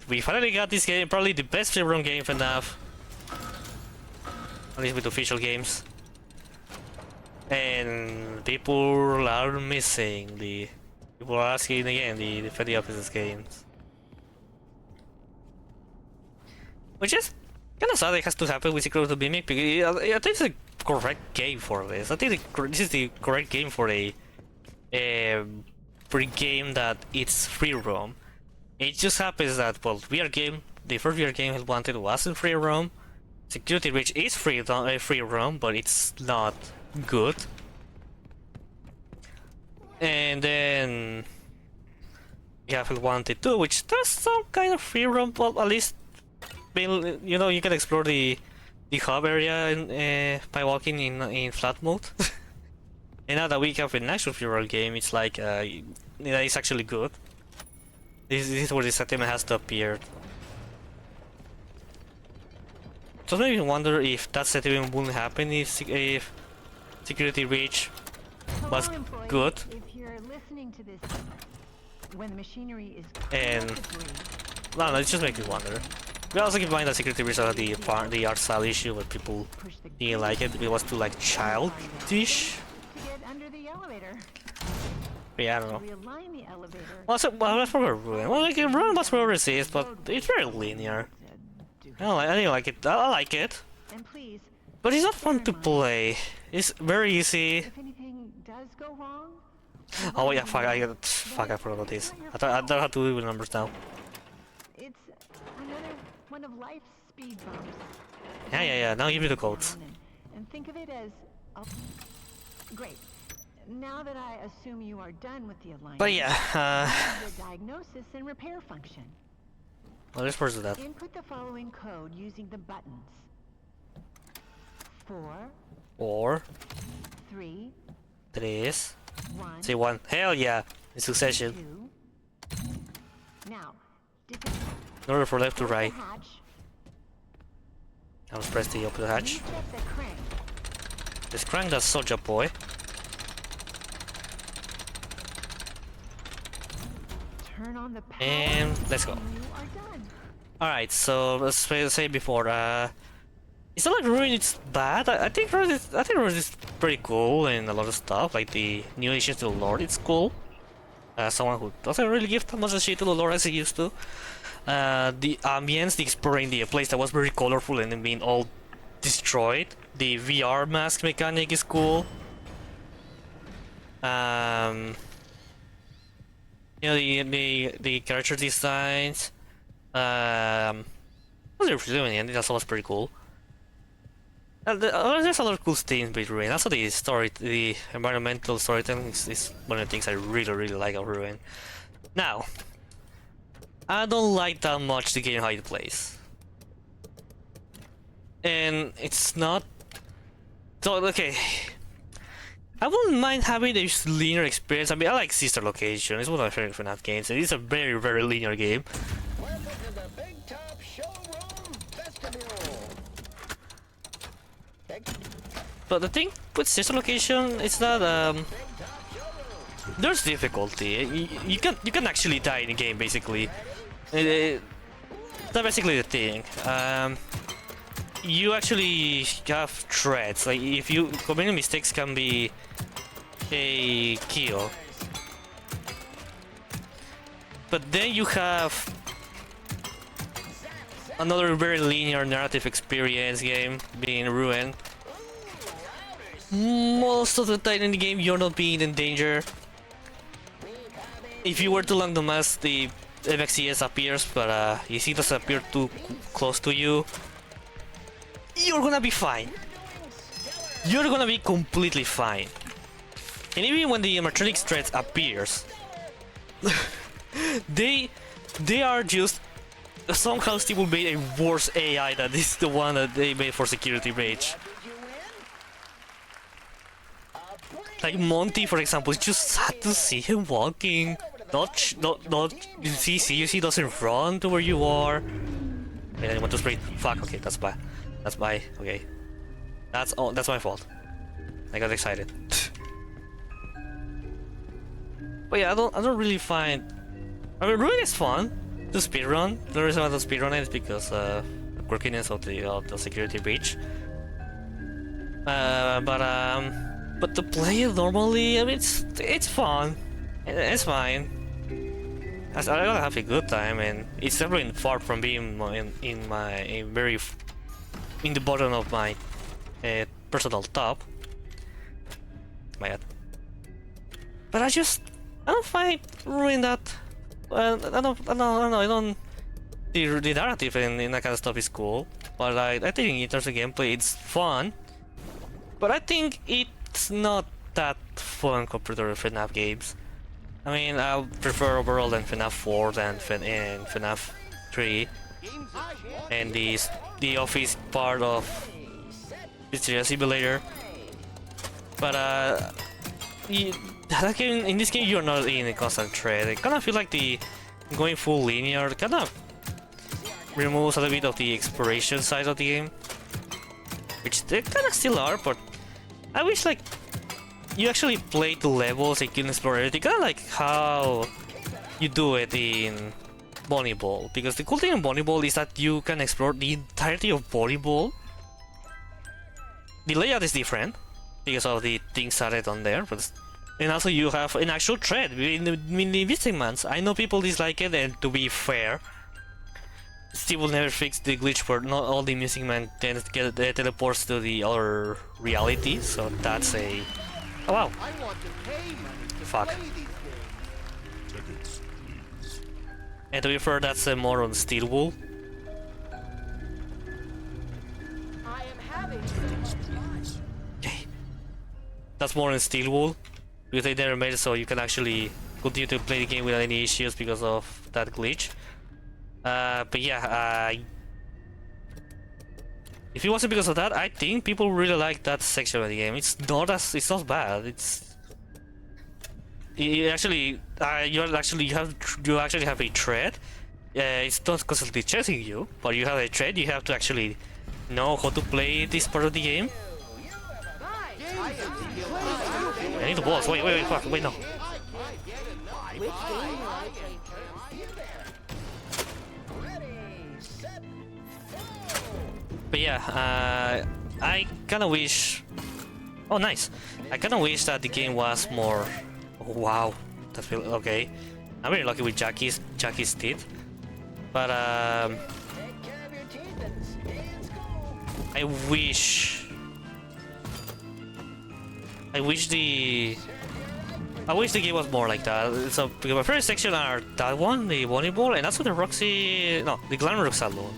We finally got this game, probably the best free run game FNAF. At least with official games. And people are missing people are asking again the Defend the Office games. Which is kind of sad it has to happen with Secret of the Mimic because I think it's a correct game for this. I think this is the correct game for a game that it's free roam. It just happens that well, the first VR game wanted wasn't free roam. Security Breach is free roam, but it's not good. And then you have wanted too, which does some kind of free roam. Well, at least you know you can explore the hub area by walking in flat mode. And now that we have an actual free roam game, it's like it's actually good. This is where the settlement has to appear. So maybe you wonder if that settlement wouldn't happen if Security Breach was good. If you're listening to this when the machinery is And no, it just makes me wonder. We also keep in mind that Security Breach had the art style issue where people didn't like it. It was too like childish. But yeah, I don't know. Well, that's probably ruined. Well, like Run was well received, but it's very linear. I didn't like it. I like it. And please, But it's not fun to play. It's very easy. if anything does go wrong, Oh yeah, fuck, I forgot about this. I don't have to do the numbers now. it's another one of life's speed bumps. Yeah, now give me the codes. And think of it as... Oh, great. Now that I assume you are done with the alignment, But yeah, your diagnosis and repair function. well, let's first do that. Input the following code using the buttons. 4, Or 3, 3, 1, say 1. Hell yeah, in succession. 2. Now, In order for left to right. hatch. I'll press the open hatch. Recheck the crank. Let's crank that soldier boy. Turn on the power. And let's go. You are done. Alright, so let's say before, it's not like Ruin is bad. I think Ruin is pretty cool and a lot of stuff, like the new addition to the lore, it's cool. Someone who doesn't really give that much shit to the lore as he used to. The ambience, the exploring the place that was very colorful and then being all destroyed. The VR mask mechanic is cool. You know, the character designs. What they're doing, and that's always pretty cool. There's a lot of cool things with Ruin. Also, the environmental storytelling is one of the things I really like of Ruin. Now, I don't like that much the game how it plays, and it's not. So okay, I wouldn't mind having a linear experience. I mean, I like Sister Location. It's one of my favorite FNAF games, and it's a very linear game. Welcome to the Big Top Showroom Vestibule. But the thing with Sister Location is that there's difficulty. You can actually die in the game basically. That's basically the thing. You actually have threats. Like if you committing mistakes can be a kill. But then you have another very linear narrative experience game being Ruined. Most of the time in the game you're not being in danger. If you were to land the mask, the MXCS appears, but if it doesn't appear too close to you, you're gonna be fine. You're gonna be completely fine. And even when the animatronic threats appears, they are just somehow still made a worse AI than is the one that they made for Security Breach. Like Monty, for example, it's just sad to see him walking. Not you see doesn't run to where you are. Wait, I want to spray. Fuck. Okay, that's bad. That's my okay. That's all. That's my fault. I got excited. But yeah, I don't really find. I mean, Ruin is fun to speedrun. The reason why I don't speedrun it is because the quirkiness of the Security Breach. But to play it normally, I mean, it's fun. It's fine. I gotta have a good time, and it's definitely far from being in the bottom of my personal top. My God. But I don't find Ruin that. I don't. The narrative and that kind of stuff is cool, but I think in terms of gameplay, it's fun. But I think it's not that fun compared to FNAF games. I mean, I prefer overall than FNAF 4 than FNAF 3, and the office part of Pizzeria Simulator. But that game, in this game, you're not in a constant thread. I kind of feel like the going full linear kind of removes a little bit of the exploration side of the game, which they kind of still are. But I wish like you actually play the levels and you can explore everything, kind of like how you do it in Bonnie Ball. Because the cool thing in Bonnie Ball is that you can explore the entirety of Bonnie Ball. The layout is different because of the things added on there, but and also you have an actual thread in the visiting months. I know people dislike it, and to be fair, Steve will never fix the glitch where not all the missing man then get teleports to the other reality. So that's a. Oh wow! I want to pay money to Fuck. play these games. Tickets, please. And to be fair, that's more on Steel Wool. I am having so much fun. Okay. That's more in Steel Wool because they never made it so you can actually continue to play the game without any issues because of that glitch. But yeah, if it wasn't because of that, I think people really like that section of the game. It's not bad. You actually have a thread. It's not constantly chasing you, but you have a thread. You have to actually know how to play this part of the game. I need the balls. Wait, fuck, wait, no. But yeah, I kinda wish. Oh, nice. I kinda wish that the game was more. Oh, wow, that's really okay. I'm very lucky with Jackie's teeth, but I wish the game was more like that. So because my favorite section are that one, the volleyball, and also the the Glamour Saloon.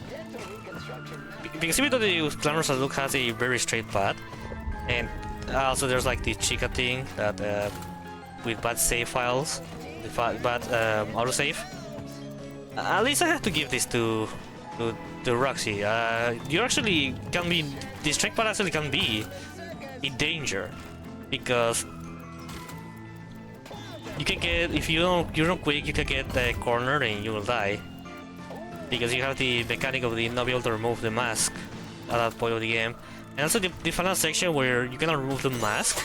Because even though the Glamour Saloon has a very straight path, and also there's like the Chica thing that with bad save files, bad autosave. At least I have to give this to Roxy. You actually can be the straight path actually can be in danger because you can get if you're not quick, you can get the corner and you will die because you have the mechanic of the not be able to remove the mask at that point of the game, and also the final section where you cannot remove the mask.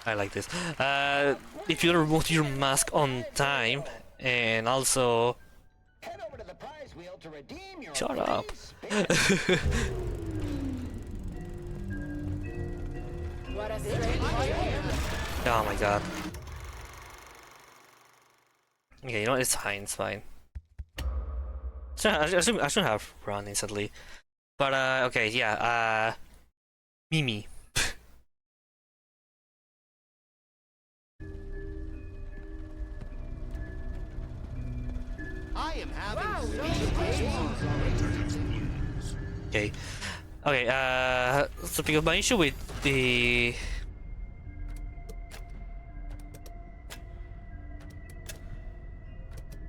I like this. If you remove your mask on time, and also shut up. Oh my god. Okay, you know, it's fine, it's fine. So I should have run instantly. But okay, yeah, Mimi. I am having Okay. Okay, so because my issue with the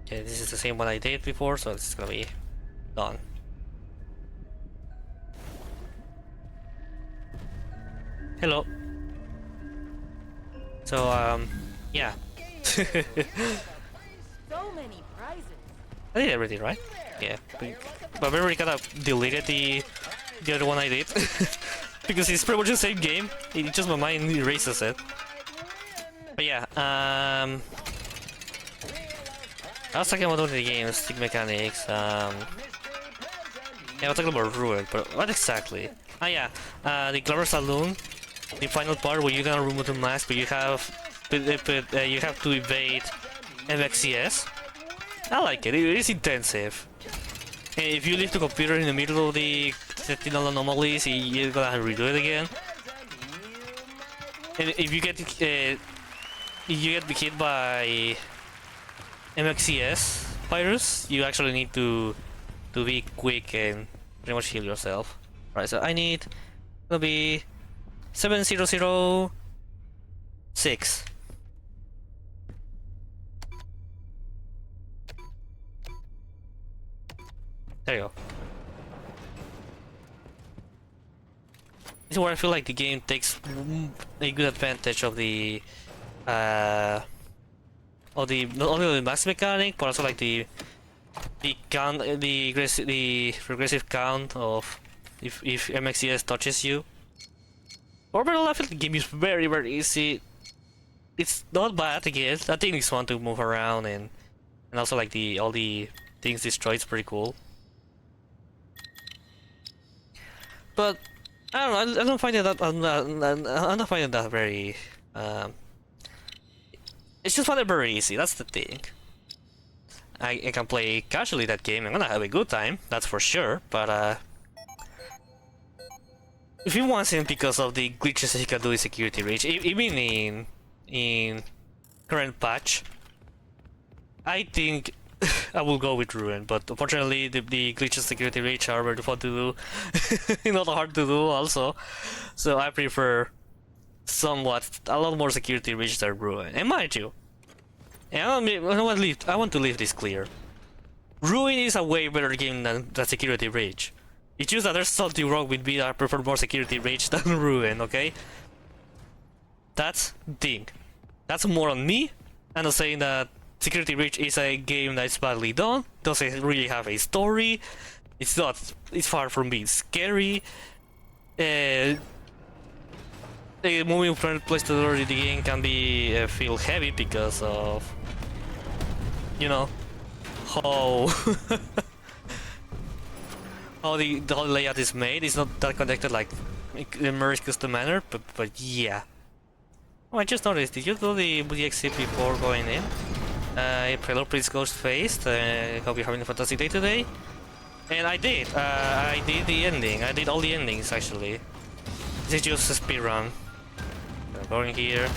okay, this is the same one I did before, so it's gonna be done. Hello. So yeah. So many prizes. I did everything right. Yeah, but I already kind of deleted the other one I did because it's pretty much the same game. It just my mind erases it. But yeah, I was talking about all the games, stick mechanics. Yeah, I was talking about Ruin, but what exactly? Ah, yeah, the Glover Saloon, the final part where you can remove the mask, but you have to evade MXCS. I like it. It is intensive. And if you leave the computer in the middle of the sentinel anomalies, you're gonna redo it again. And if you get hit by MXCS virus, you actually need to be quick and pretty much heal yourself. Right. So I need to be 7006. There you go. This is where I feel like the game takes a good advantage of the not only the max mechanic, but also like the count, the regressive count of if MXCS touches you. Overall, I feel the game is very easy. It's not bad again. I think it's fun to move around and also like all the things destroyed is pretty cool. But I don't know. I'm not finding that very. It's just very easy, that's the thing. I can play casually that game, I'm gonna have a good time, that's for sure, but if it wasn't because of the glitches you can do in security reach, even in current patch, I think I will go with Ruin, but unfortunately the glitches security reach are very fun to do, not hard to do also, so I prefer a lot more security reach than Ruin. And mind you, and I want to leave this clear. Ruin is a way better game than security reach. It's just that there's something wrong with me that I prefer more security reach than Ruin, okay? That's the thing. That's more on me, and I'm saying that security reach is a game that's badly done, doesn't really have a story, it's far from being scary, moving from place to the other, the game can be feel heavy because of, you know, how how the whole layout is made. It's not that connected like in Merge custom manner, but yeah. Oh, I just noticed. Did you do the exit before going in? Hello, please ghost faced. Hope you're having a fantastic day today. And I did. I did the ending. I did all the endings actually. This is just a speedrun. I'm going here.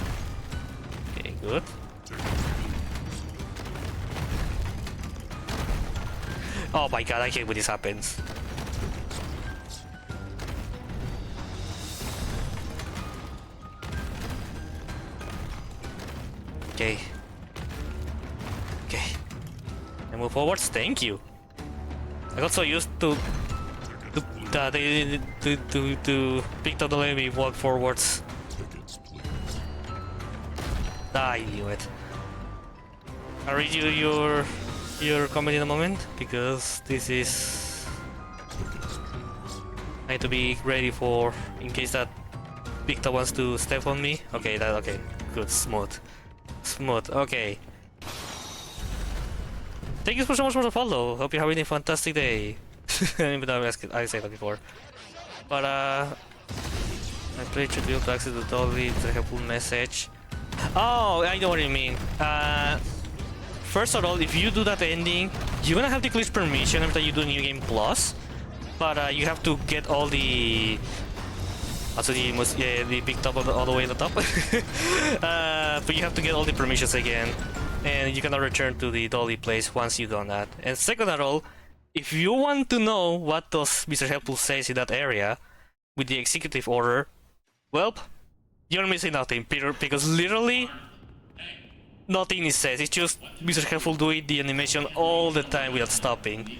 Okay, good. Oh my god, I hate when this happens. Okay. Okay. And move forwards. Thank you. I got so used to pick up the enemy, walk forwards. I knew it. I'll read you your comment in a moment because this is. I need to be ready for in case that Victor wants to step on me. Okay, okay. Good, smooth. Okay. Thank you so much for the follow. Hope you're having a fantastic day. I said that before. But I played to build to access the dolly. It's a helpful message. Oh, I know what you mean. First of all, if you do that ending, you're gonna have to glitch permission every time you do New Game Plus. But you have to get all the. Also the big top all the way at the top. But you have to get all the permissions again, and you cannot return to the dolly place once you've done that. And second of all, if you want to know what does Mr. Helpful says in that area with the executive order, well, you're missing nothing, Peter, because literally nothing is said. It's just Mr. Helpful doing the animation all the time without stopping,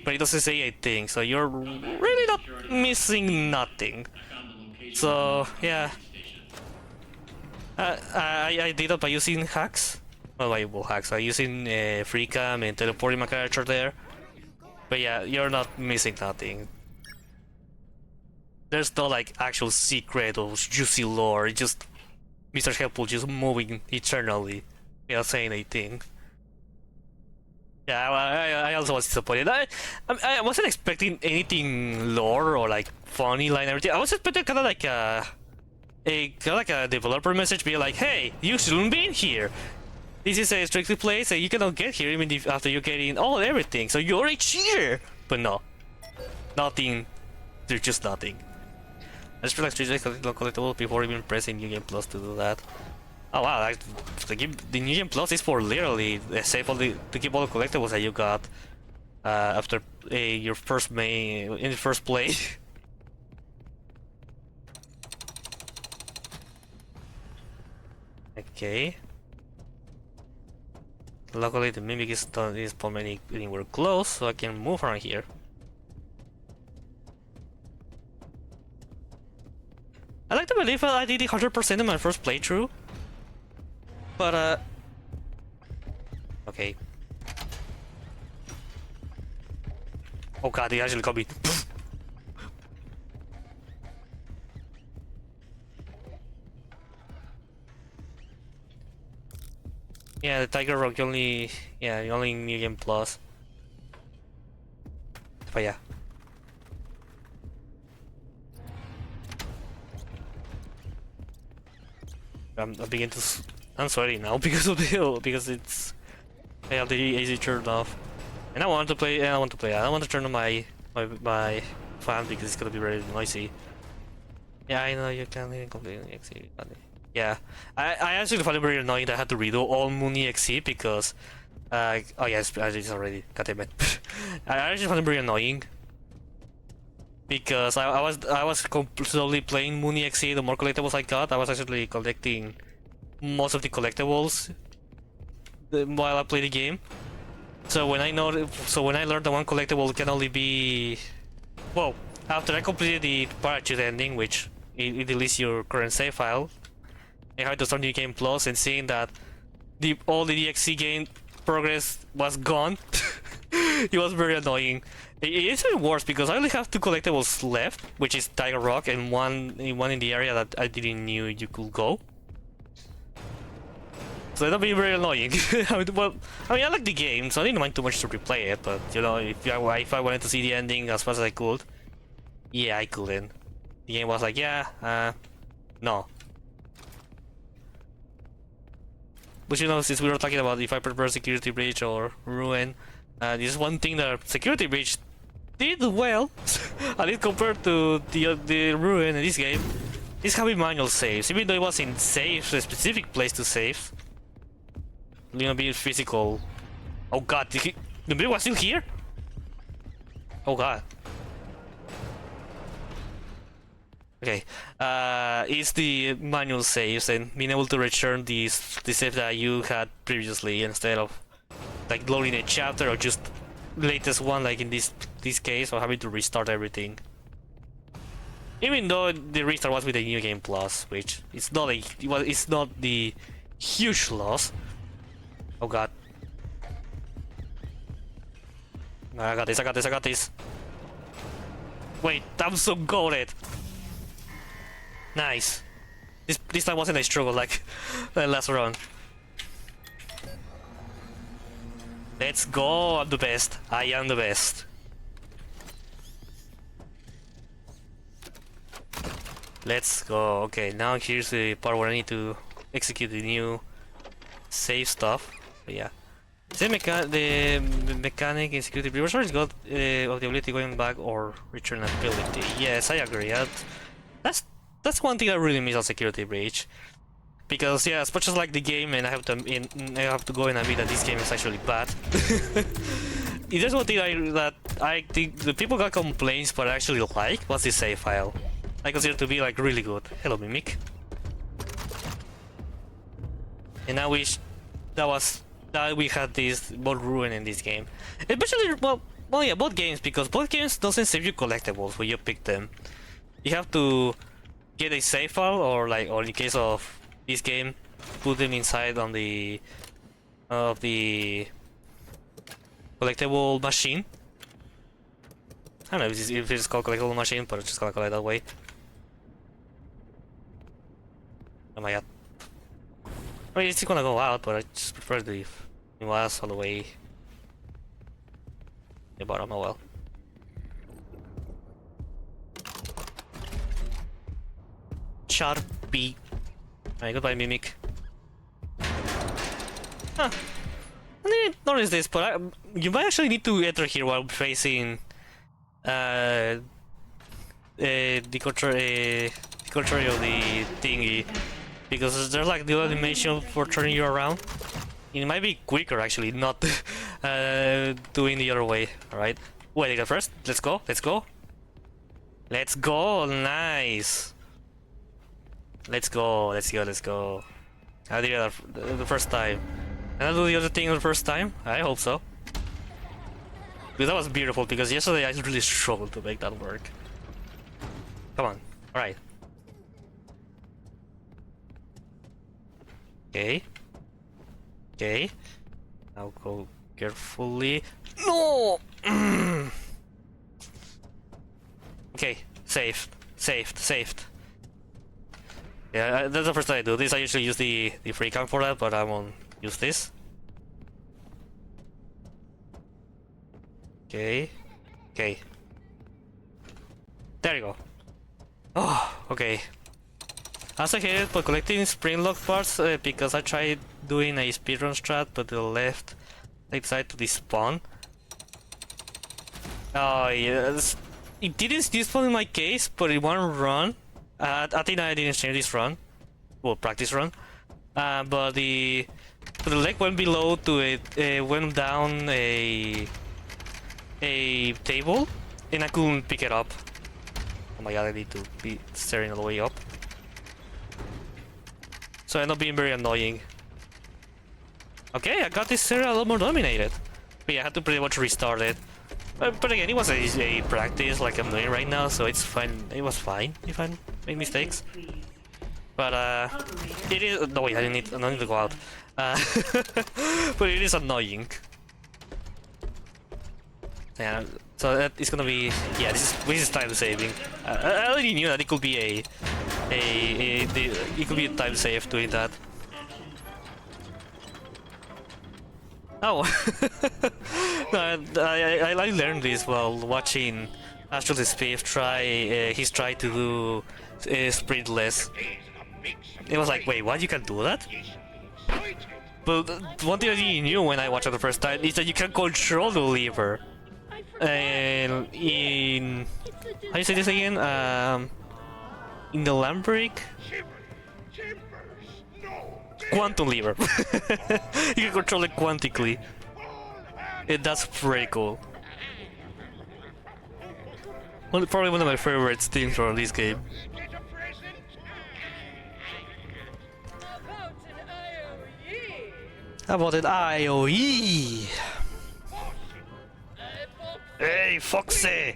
but it doesn't say a thing, so you're really not missing nothing. So yeah, I did that by using hacks. Well, hacks. By using free cam and teleporting my character there. But yeah, you're not missing nothing. There's no like actual secret or juicy lore. It's just Mr. Helpful just moving eternally without saying anything. Yeah, I also was disappointed. I wasn't expecting anything lore or like funny line and everything. I was expecting kind of like a developer message, being like, "Hey, you shouldn't be in here. This is a strictly place, and you cannot get here even if after you get in everything. So you're a cheater." But no, nothing. There's just nothing. I just realized to collectible before even pressing New Game Plus to do that. Oh wow, the New Game Plus is for literally save all to keep all the collectibles that you got after your first in the first play. Okay. Luckily the mimic is probably anywhere close, so I can move around here. I like to believe I did it 100% in my first playthrough. But okay. Oh god, they actually got me. Yeah, the Tiger Rock only New Game Plus. But yeah. I'm beginning to I'm sweaty now because of the I have the AC turned off, and I want to play. I want to turn on my fan because it's gonna be very noisy. Yeah, I know you can't even complain. Yeah, I actually find it very annoying that I had to redo all Mooney XC because oh yes, it's already. God damn it. I actually find it very annoying because I was slowly playing Mooney XC. The more collectibles I got, I was actually collecting most of the collectibles while I play the game. So when I learned that one collectible can only be, well, after I completed the parachute ending, which it deletes your current save file, I had to start New Game Plus and seeing that all the DXC game progress was gone. It was very annoying. It's even worse because I only have 2 collectibles left, which is Tiger Rock and one in the area that I didn't knew you could go. So that'll be very annoying. Well, I mean, I like the game, so I didn't mind too much to replay it. But you know, if I wanted to see the ending as fast as I could, yeah, I couldn't. The game was like, yeah, no. But you know, since we were talking about if I prefer Security Breach or Ruin, this is one thing that Security Breach did well, at least compared to the Ruin in this game, is having manual saves. Even though it was in saves, a specific place to save. You know, being physical. Oh god, the mirror was still here? Oh god. Okay, it's the manual saves and being able to return the save that you had previously instead of like loading a chapter or just latest one like in this case, or having to restart everything. Even though the restart was with the New Game Plus, which it's not it's not the huge loss. Oh god. I got this. Wait, I'm so goated. Nice. This time wasn't a struggle like the last run. Let's go, I'm the best. I am the best. Let's go. Okay, now here's the part where I need to execute the new save stuff. But yeah. The mechanic in security breach has got of the ability going back or return ability. Yes, I agree. That's one thing I really miss on Security Breach, because yeah, as much as like the game, and I have to go and admit that this game is actually bad. There's one thing that I think the people got complaints, but I actually like was the save file. I consider it to be like really good. Hello, Mimic. And I wish that we had this both Ruin in this game, especially well yeah, both games, because both games doesn't save you collectibles when you pick them. You have to get a save file, or in the case of this game, put them inside on the collectible machine. I don't know if it's called collectible machine, but it's just gonna call it that way. Oh my god. I mean, it's gonna go out, but I just prefer the was all the way the bottom. Oh well. Sharpie. Alright, goodbye, Mimic. Huh. I didn't notice this, but you might actually need to enter here while facing the contrary of the thingy, because there's like the animation for turning you around. It might be quicker actually, not doing the other way. Alright. Wait, go first. Let's go. Let's go. Let's go. Nice. Let's go. Let's go. Let's go. I did it the first time. And I'll do the other thing the first time. I hope so. Because that was beautiful, because yesterday I really struggled to make that work. Come on. Alright. Okay. Okay. Now go carefully. No! Okay. Saved. Saved. Saved. Yeah, that's the first time I do this. I usually use the free cam for that, but I won't use this. Okay. Okay. There you go. Oh, okay. Also hated for collecting spring lock parts because I tried doing a speedrun strat, but they decided to despawn. Oh yes, it didn't despawn in my case, but in one run, I think I didn't change this run, well practice run, but the leg went below to it, went down a table, and I couldn't pick it up. Oh my god, I need to be staring all the way up. So it ended up being very annoying. Okay, I got this area a lot more dominated. But yeah, I had to pretty much restart it. But again, it was a practice like I'm doing right now, so it's fine. It was fine if I made mistakes. But it is. No wait, I don't need to go out. But it is annoying. Yeah, so that is gonna be. Yeah, this is time saving. I already knew that it could be it could be a time save doing that. Oh, no, I learned this while watching Astral Space try. He's tried to do sprintless. It was like, wait, what? You can do that? But one thing I didn't knew when I watched it the first time is that you can control the lever. And in how do you say this again? In the Lambrick, quantum lever. You can control it quantically. That's pretty cool. Probably one of my favorite things from this game. How about an IOE? Hey, Foxy!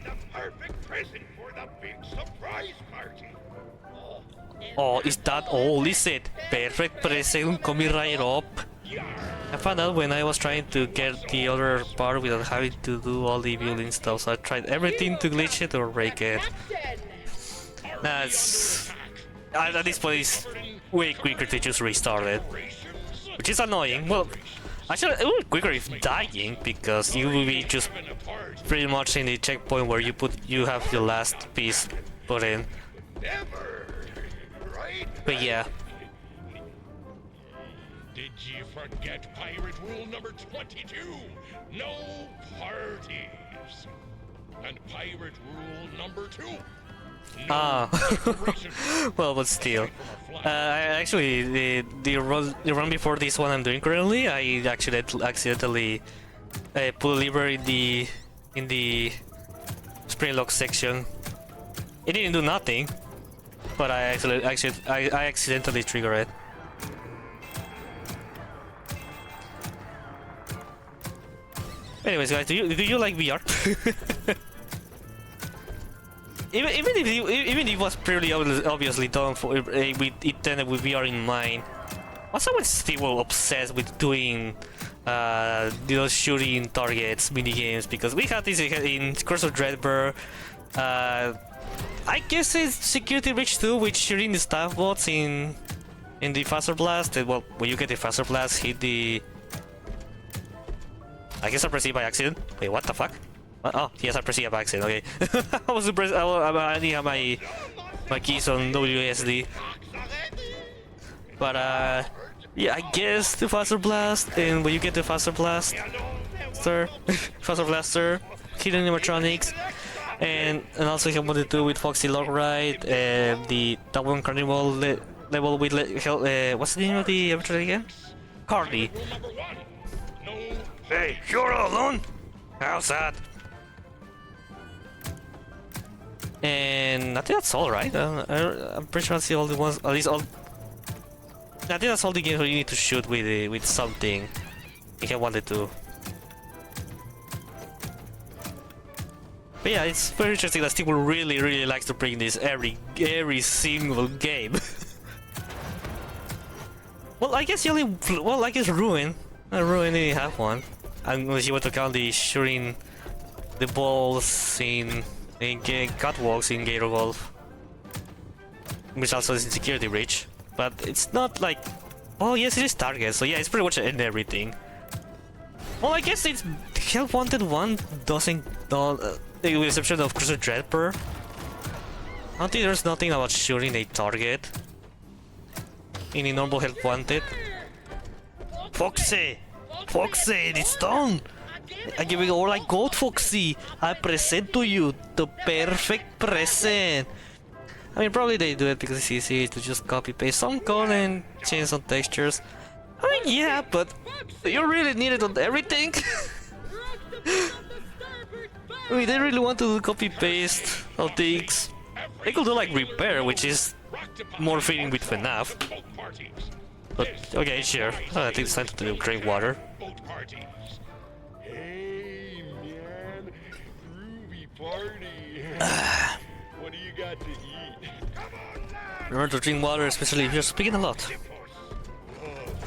Oh, is that all? Is it? Perfect present coming right up. I found out when I was trying to get the other part without having to do all the building stuff, so I tried everything to glitch it or break it. That's... at this point it's way quicker to just restart it. Which is annoying. Well, actually it would be quicker if dying, because you will be just pretty much in the checkpoint where you have your last piece put in. But yeah. Did you forget pirate rule number 22? No parties. And pirate rule number 2. Well, but still. Actually, the run before this one I'm doing currently, I accidentally put a lever in the spring lock section. It didn't do nothing, but I accidentally triggered it. Anyways, guys, do you like VR? Even if it was pretty obviously done for intended with VR in mind, why someone still obsessed with doing shooting targets minigames? Because we had this in Curse of Dreadbird. I guess it's Security Breach 2 with shooting the staff bots in the Faster Blast. Well, when you get the Faster Blast, hit the. I guess I pressed it by accident. Wait, what the fuck? Oh, yes, I pressed it by accident. Okay, I didn't have my keys on WSD. But yeah, I guess the Faster Blast, and when you get the Faster Blast, Faster Blaster, hidden animatronics, and also I wanted to do with Foxy Logride, the that one carnival level with what's the name of the animatronic again? Carly. Hey, you're all alone? How's that? And I think that's all, right? I'm pretty sure I see all the ones, at least all. I think that's all the games where you need to shoot with something, if I wanted to. But yeah, it's very interesting that Steve really likes to bring this every single game. Well, I guess Ruin. Ruin didn't have one, unless you want to count the shooting the balls in catwalks in Gator Golf, which also is in Security Breach. But it's not like, oh yes, it is target, so yeah, it's pretty much in everything. Well, I guess it's Help Wanted 1 doesn't, with the exception of Cruiser Dreadbird. I don't think there's nothing about shooting a target Any normal help wanted? Foxy! Foxy, it's done! I give it all I got, Foxy! I present to you the perfect present! I mean, probably they do it because it's easy to just copy paste some code and change some textures. I mean, yeah, but do you really need it on everything? I mean, they really want to copy paste of things. They could do like repair, which is more fitting with FNAF. But okay, sure. I think it's time to do drink water. Hey man, groovy party. What do you got to eat? Remember to drink water, especially if you're speaking a lot.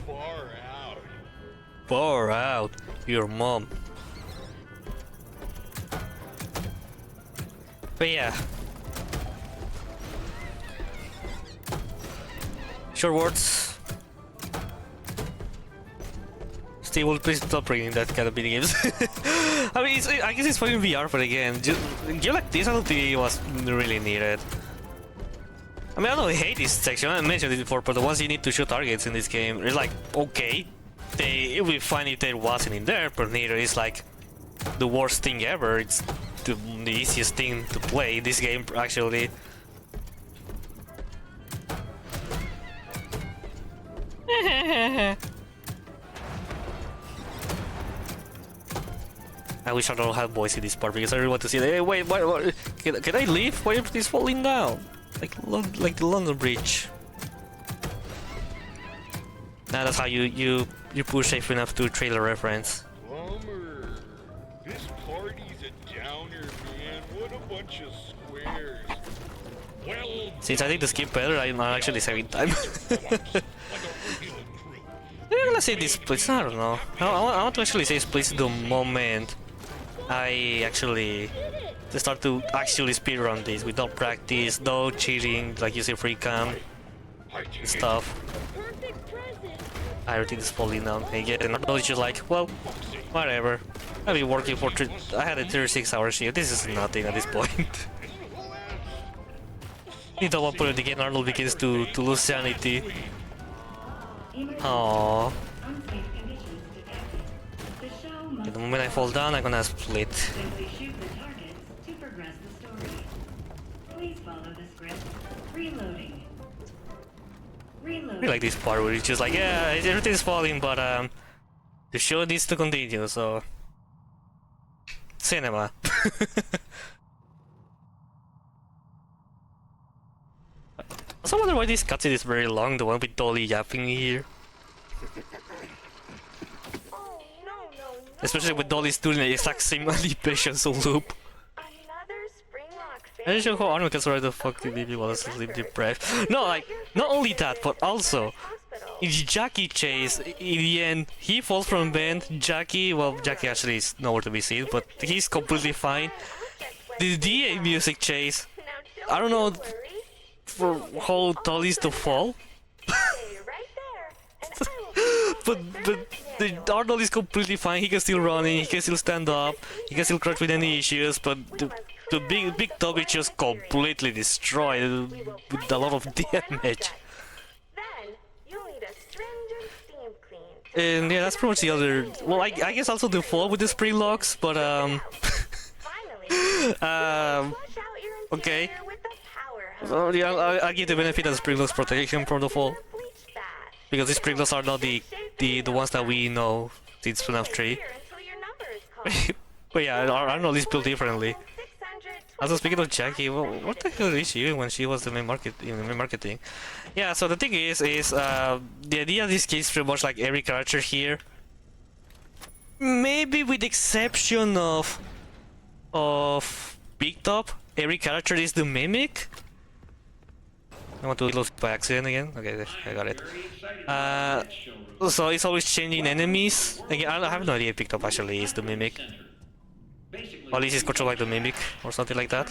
Far out. Far out, your mom. But yeah. Short words. Steve will please stop bringing that kind of mini games. I mean, I guess it's fine in VR, but again, you like this, I don't think it was really needed. I mean, I don't hate this section, I mentioned it before, but the ones you need to shoot targets in this game, it's like, okay, it would be fine if there wasn't in there, but neither is like the worst thing ever. It's the easiest thing to play this game, actually. I wish I don't have voice in this part because I really want to see. Hey, wait, what? Can I leave? Why is this falling down? Like the London Bridge. Nah, that's how you push safe enough to trailer reference. Bummer. This party's a downer, man. What a bunch of squares. Well, Since I think to skip better, I'm actually saving time. I'm gonna save this place. I don't know. I want to actually save this place the moment I actually start to actually speedrun this without practice, no cheating, like using free cam stuff. Everything is falling down again, and I'm just like, well, whatever. I've been working for I had a 36-hour shift. This is nothing at this point. At one point again, Arnold begins to lose sanity. Aww. The moment I fall down, I'm gonna split. Simply shoot the targets to progress the story. Please follow the script. Reloading. I like this part where it's just like, yeah, everything's falling, but the show needs to continue, so cinema. I also wonder why this cutscene is very long, the one with Dolly yapping here. Especially with Dolly's doing the exact same animations on loop. I just know how Arnold can survive the fuck did he was sleep deprived. No, like, not only that, but also in Jackie chase, in the end, he falls from bend. Jackie actually is nowhere to be seen, but he's completely fine. The DA music chase, I don't know for how Dolly's to fall. but the Arnold is completely fine. He can still run, he can still stand up, he can still crouch with any issues, but the big dog is just completely destroyed with a lot of damage. And yeah, that's pretty much the other. Well, I guess also the fall with the spring locks, but okay. So yeah, I'll give the benefit of the spring locks protection from the fall, because the spring locks are not the ones that we know since FNAF 3. But yeah, Arnold is built differently. Also, speaking of Jackie, what the hell is she doing when she was the main marketing? Yeah, so the thing is the idea of this game is pretty much like every character here, maybe with the exception of Big Top, every character is the mimic. I want to close by accident again. Okay, I got it. So it's always changing enemies. Again, I have no idea if Big Top actually is the mimic. Or at least it's controlled like the mimic or something like that.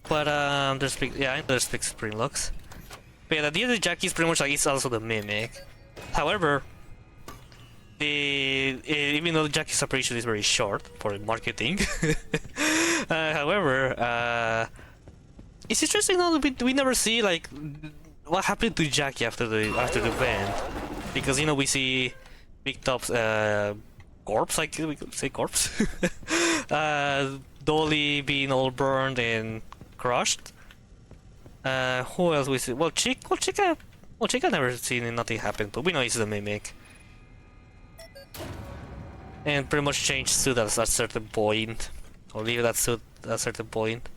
But there's big spring locks. But yeah, the idea of Jackie is pretty much like it's also the mimic. However, even though Jackie's separation is very short for marketing, however, it's interesting now that we never see like what happened to Jackie after the event, because you know we see Big Top's corpse, like we could say corpse, Dolly being all burned and crushed. Who else we see? Well, Chica never seen nothing happen, but we know he's the mimic. And pretty much changed suit at a certain point, or leave that suit at a certain point.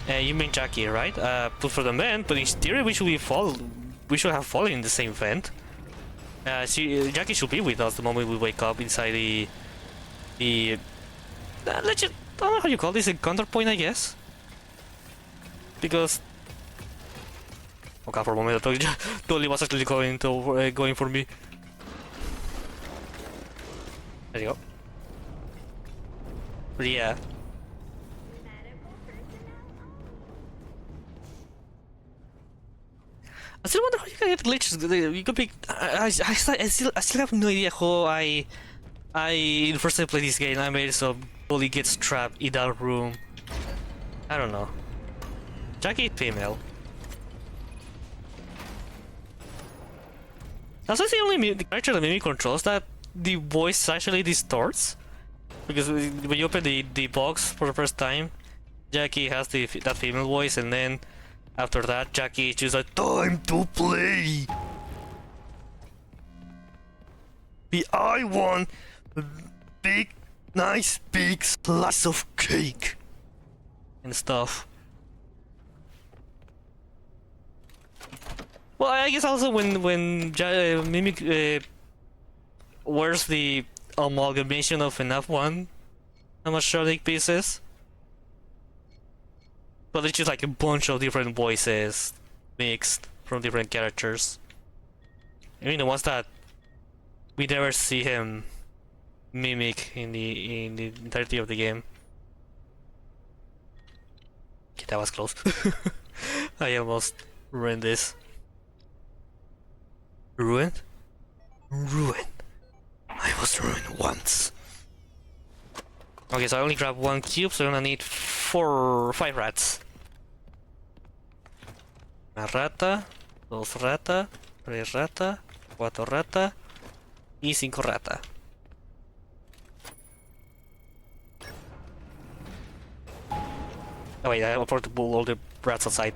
You mean Jackie, right? But for the men, but in theory we should have fallen in the same vent. Jackie should be with us the moment we wake up inside the legit. I don't know how you call this, a counterpoint, I guess. Because okay, for a moment I thought Dolly was actually going for me. There you go. But yeah. I still wonder how you can get glitches. You could be. I still have no idea how I in the first time I played this game I made it so Dolly gets trapped in that room. I don't know. Jackie is female. That's the only character that maybe controls that the voice actually distorts. Because when you open the box for the first time, Jackie has that female voice, and then after that, Jackie is just like, time to play! I want a big, nice big slice of cake! And stuff. Well, I guess also when Mimic wears the amalgamation of FNAF 1 animatronic pieces. But it's just like a bunch of different voices mixed from different characters. I mean the ones that we never see him mimic in the entirety of the game. Okay, that was close. I almost ruined this. Ruined? Ruined. I was ruined once. Okay, so I only grabbed 1 cube, so I'm gonna need 5 rats. Una rata, 2 rata, 3 rata, 4 rata, y 5 rata. Oh wait, I forgot to pull all the rats outside.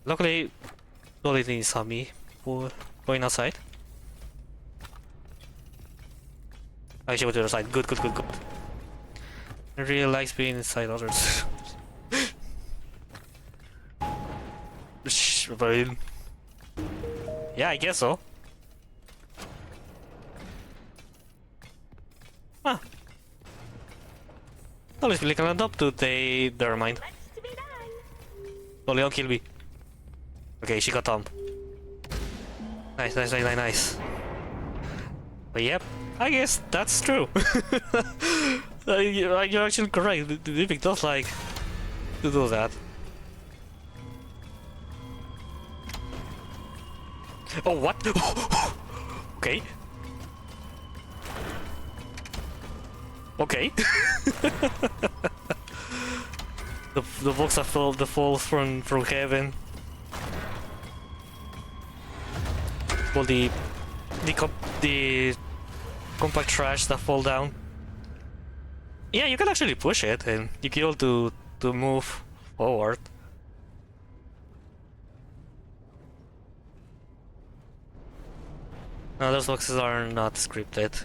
Luckily, Dolly didn't saw me going outside. I should go to the other side. Good. I really likes being inside others. Yeah, I guess so. Huh. Dolly's really cannot up to they. Never mind. Dolly, don't kill me. Okay, she got Tom. Nice. But yep, I guess that's true. You're actually correct. The Mimic does like to do that. Oh, what? Okay. Okay. the box that falls from heaven. Well, the compact trash that fall down. Yeah, you can actually push it, and you can able to move forward. No, those boxes are not scripted.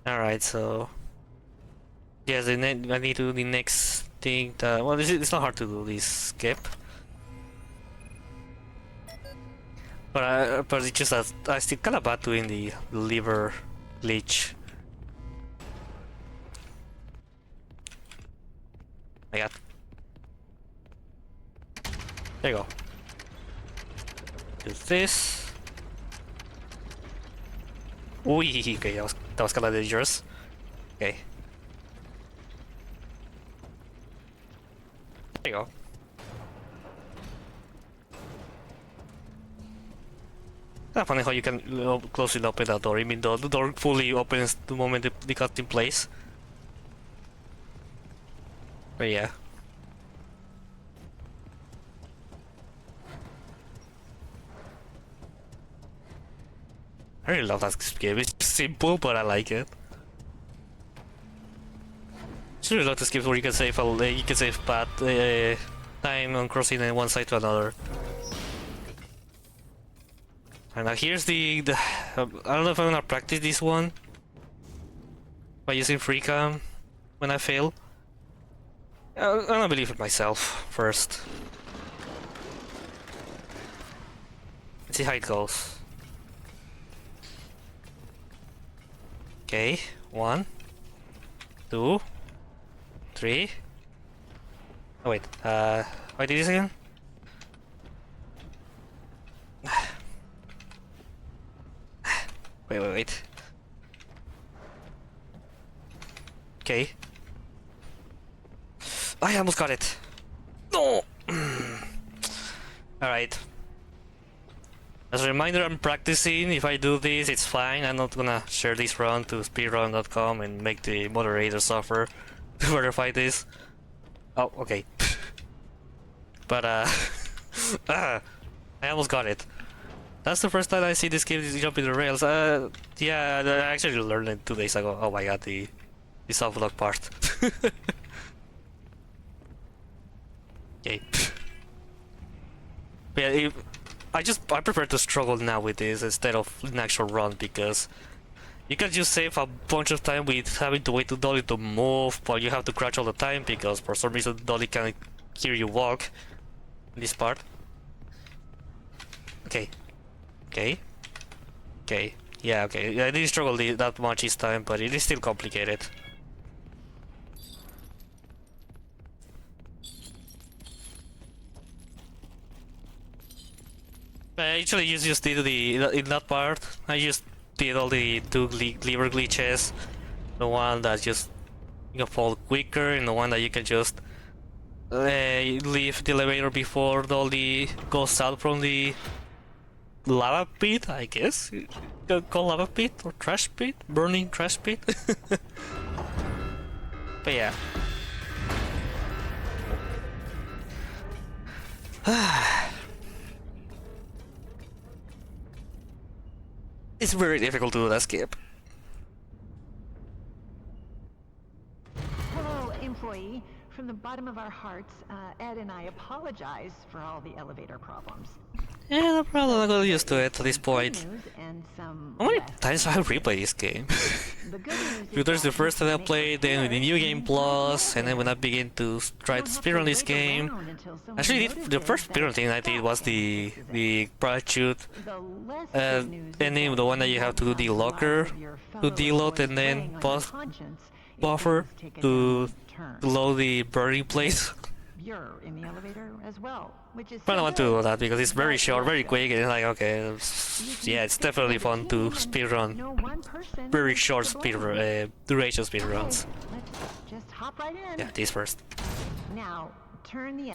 Alright, so yes, I need to do the next thing. Well, it's not hard to do this skip. But it's just that I still kinda bad doing the lever glitch. I got. There you go. Do this. Ooh, okay, that was kinda dangerous. Okay. There you go. Funny how you can close and open that door. I mean, the door fully opens the moment it got in place. But yeah. I really love that game. It's simple, but I like it. I really love this game where you can save time on crossing in one side to another. And now here's the I don't know if I'm gonna practice this one by using free cam when I fail. I'm gonna believe it myself first. Let's see how it goes. Okay, 1, 2, 3. Oh wait, what did this again? Wait. Okay. I almost got it. No! Alright. As a reminder, I'm practicing. If I do this, it's fine. I'm not gonna share this run to speedrun.com and make the moderator suffer to verify this. Oh, okay. But, I almost got it. That's the first time I see this game jumping the rails. Yeah, I actually learned it 2 days ago. Oh my god, the soft lock part. Okay. But yeah, I prefer to struggle now with this instead of an actual run, because you can just save a bunch of time with having to wait to Dolly to move, but you have to crouch all the time because for some reason Dolly can't hear you walk in this part. Okay. Yeah, okay. I didn't struggle that much this time, but it is still complicated. I actually just did in that part. I just did all the 2 lever glitches. The one that just you can fall quicker, and the one that you can just leave the elevator before Dolly goes out from the lava pit, I guess. You can call lava pit or trash pit, burning trash pit. But yeah. It's very difficult to do that skip. Hello, employee. From the bottom of our hearts, Ed and I apologize for all the elevator problems. Yeah, no problem. I got used to it at this point. How many times have I replayed this game? Because the first time I played, then with the New Game Plus, and then when I began to try to speedrun this game. Actually, the first speedrun thing I did was the parachute, and then the one that you have to do the locker to deload and then buffer to load the burning place. You're in the elevator as well, which is I don't want to do that because it's very short, very quick, and it's like, okay, yeah, it's definitely fun to speedrun. Very short speedrun, duration speedruns. Let's just hop right in. Yeah, this first. Now, turn the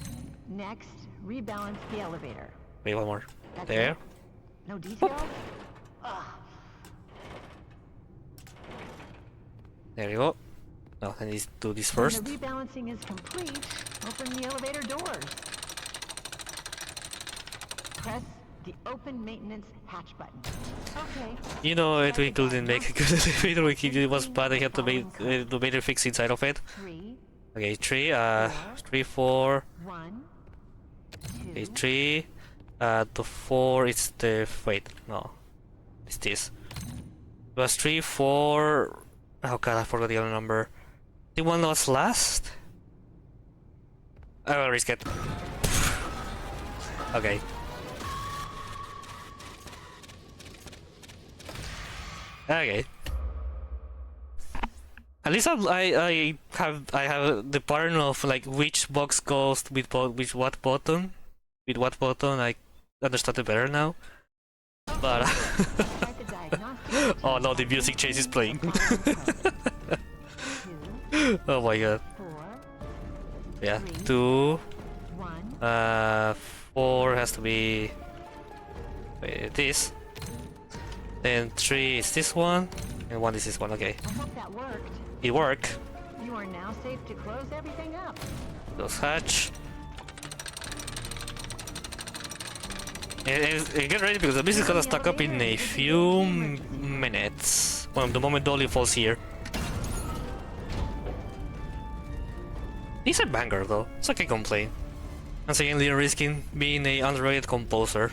next, rebalance the elevator. Wait, one more. That's There. it? No details? Ugh. There you go. No, I need to do this When first. the rebalancing is complete, open the elevator doors. Press the open maintenance hatch button. Okay. You know, if we couldn't make a good elevator, it was bad. I had to make the elevator fix inside of it. Okay, 3, 4. 1, 2. Okay, 3. The 4. It's the wait, no, it's this. It was 3, 4. Oh god, I forgot the other number. The one that was last. I will risk it. Okay. Okay. At least I have the pattern of like which box goes with what button. With what button, I understand it better now. But oh no, the music change is playing. Oh my god. Yeah, 2. 4 has to be. Wait, this. Then 3 is this one, and 1 is this one. Okay, I hope that worked. it worked. You are now safe to close everything up. Close hatch. And get ready because the base is gonna stack up in a few minutes. Well, the moment Dolly falls here. He's a banger though, so I can complain. And secondly, risking being a underrated composer.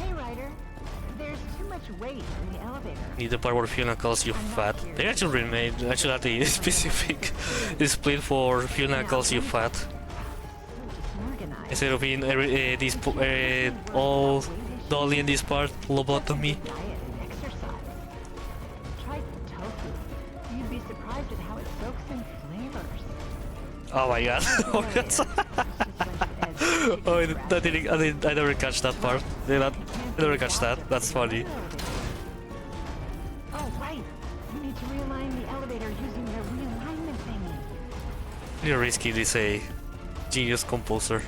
Hey, Ryder. There's too much weight in the elevator. Need the part where Fiona calls you fat. They actually had a specific split for Fiona calls you fat. Instead of being this all Dolly in this part, lobotomy. Diet and exercise. Try tofu. You'd be surprised at how it soaks in flavors. Oh my god. Oh, I never catch that part. I never catch that. That's funny. Oh, right. You need to realign the elevator using the realignment thingy. You're risky, this a genius composer.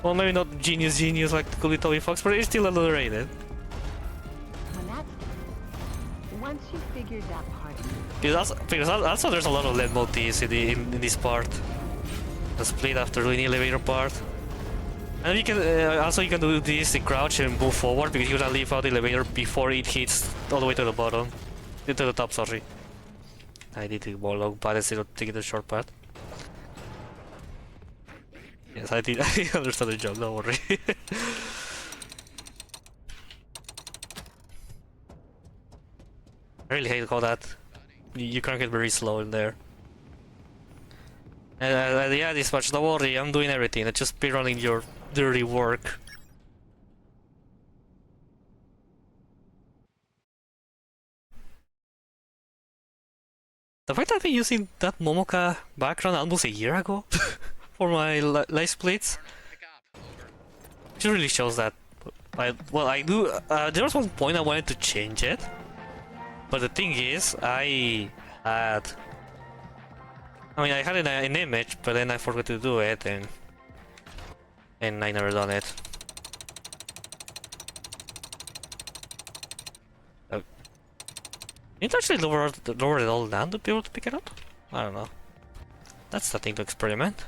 Well, maybe not genius like Kulitomi Fox, but it's still underrated. When that's done, once you've figured that part out, Because also there's a lot of LED motifs in this part. The split after doing the elevator part. And you can also you can do this, the crouch and move forward because you gotta leave out the elevator before it hits all the way to the bottom. To the top, sorry. I did the more long path instead of taking the short path. Yes, I did. I understand the joke, don't worry. I really hate how that you can't get very slow in there. And yeah, this much, don't worry, I'm doing everything. I'm just speedrunning your dirty work. The fact that I've been using that Momoka background almost a year ago for my live splits, it really shows that. I do. There was one point I wanted to change it, but the thing is, I had it in an image, but then I forgot to do it, and I never done it. You need to actually lower it all down to be able to pick it up? I don't know. That's the thing to experiment.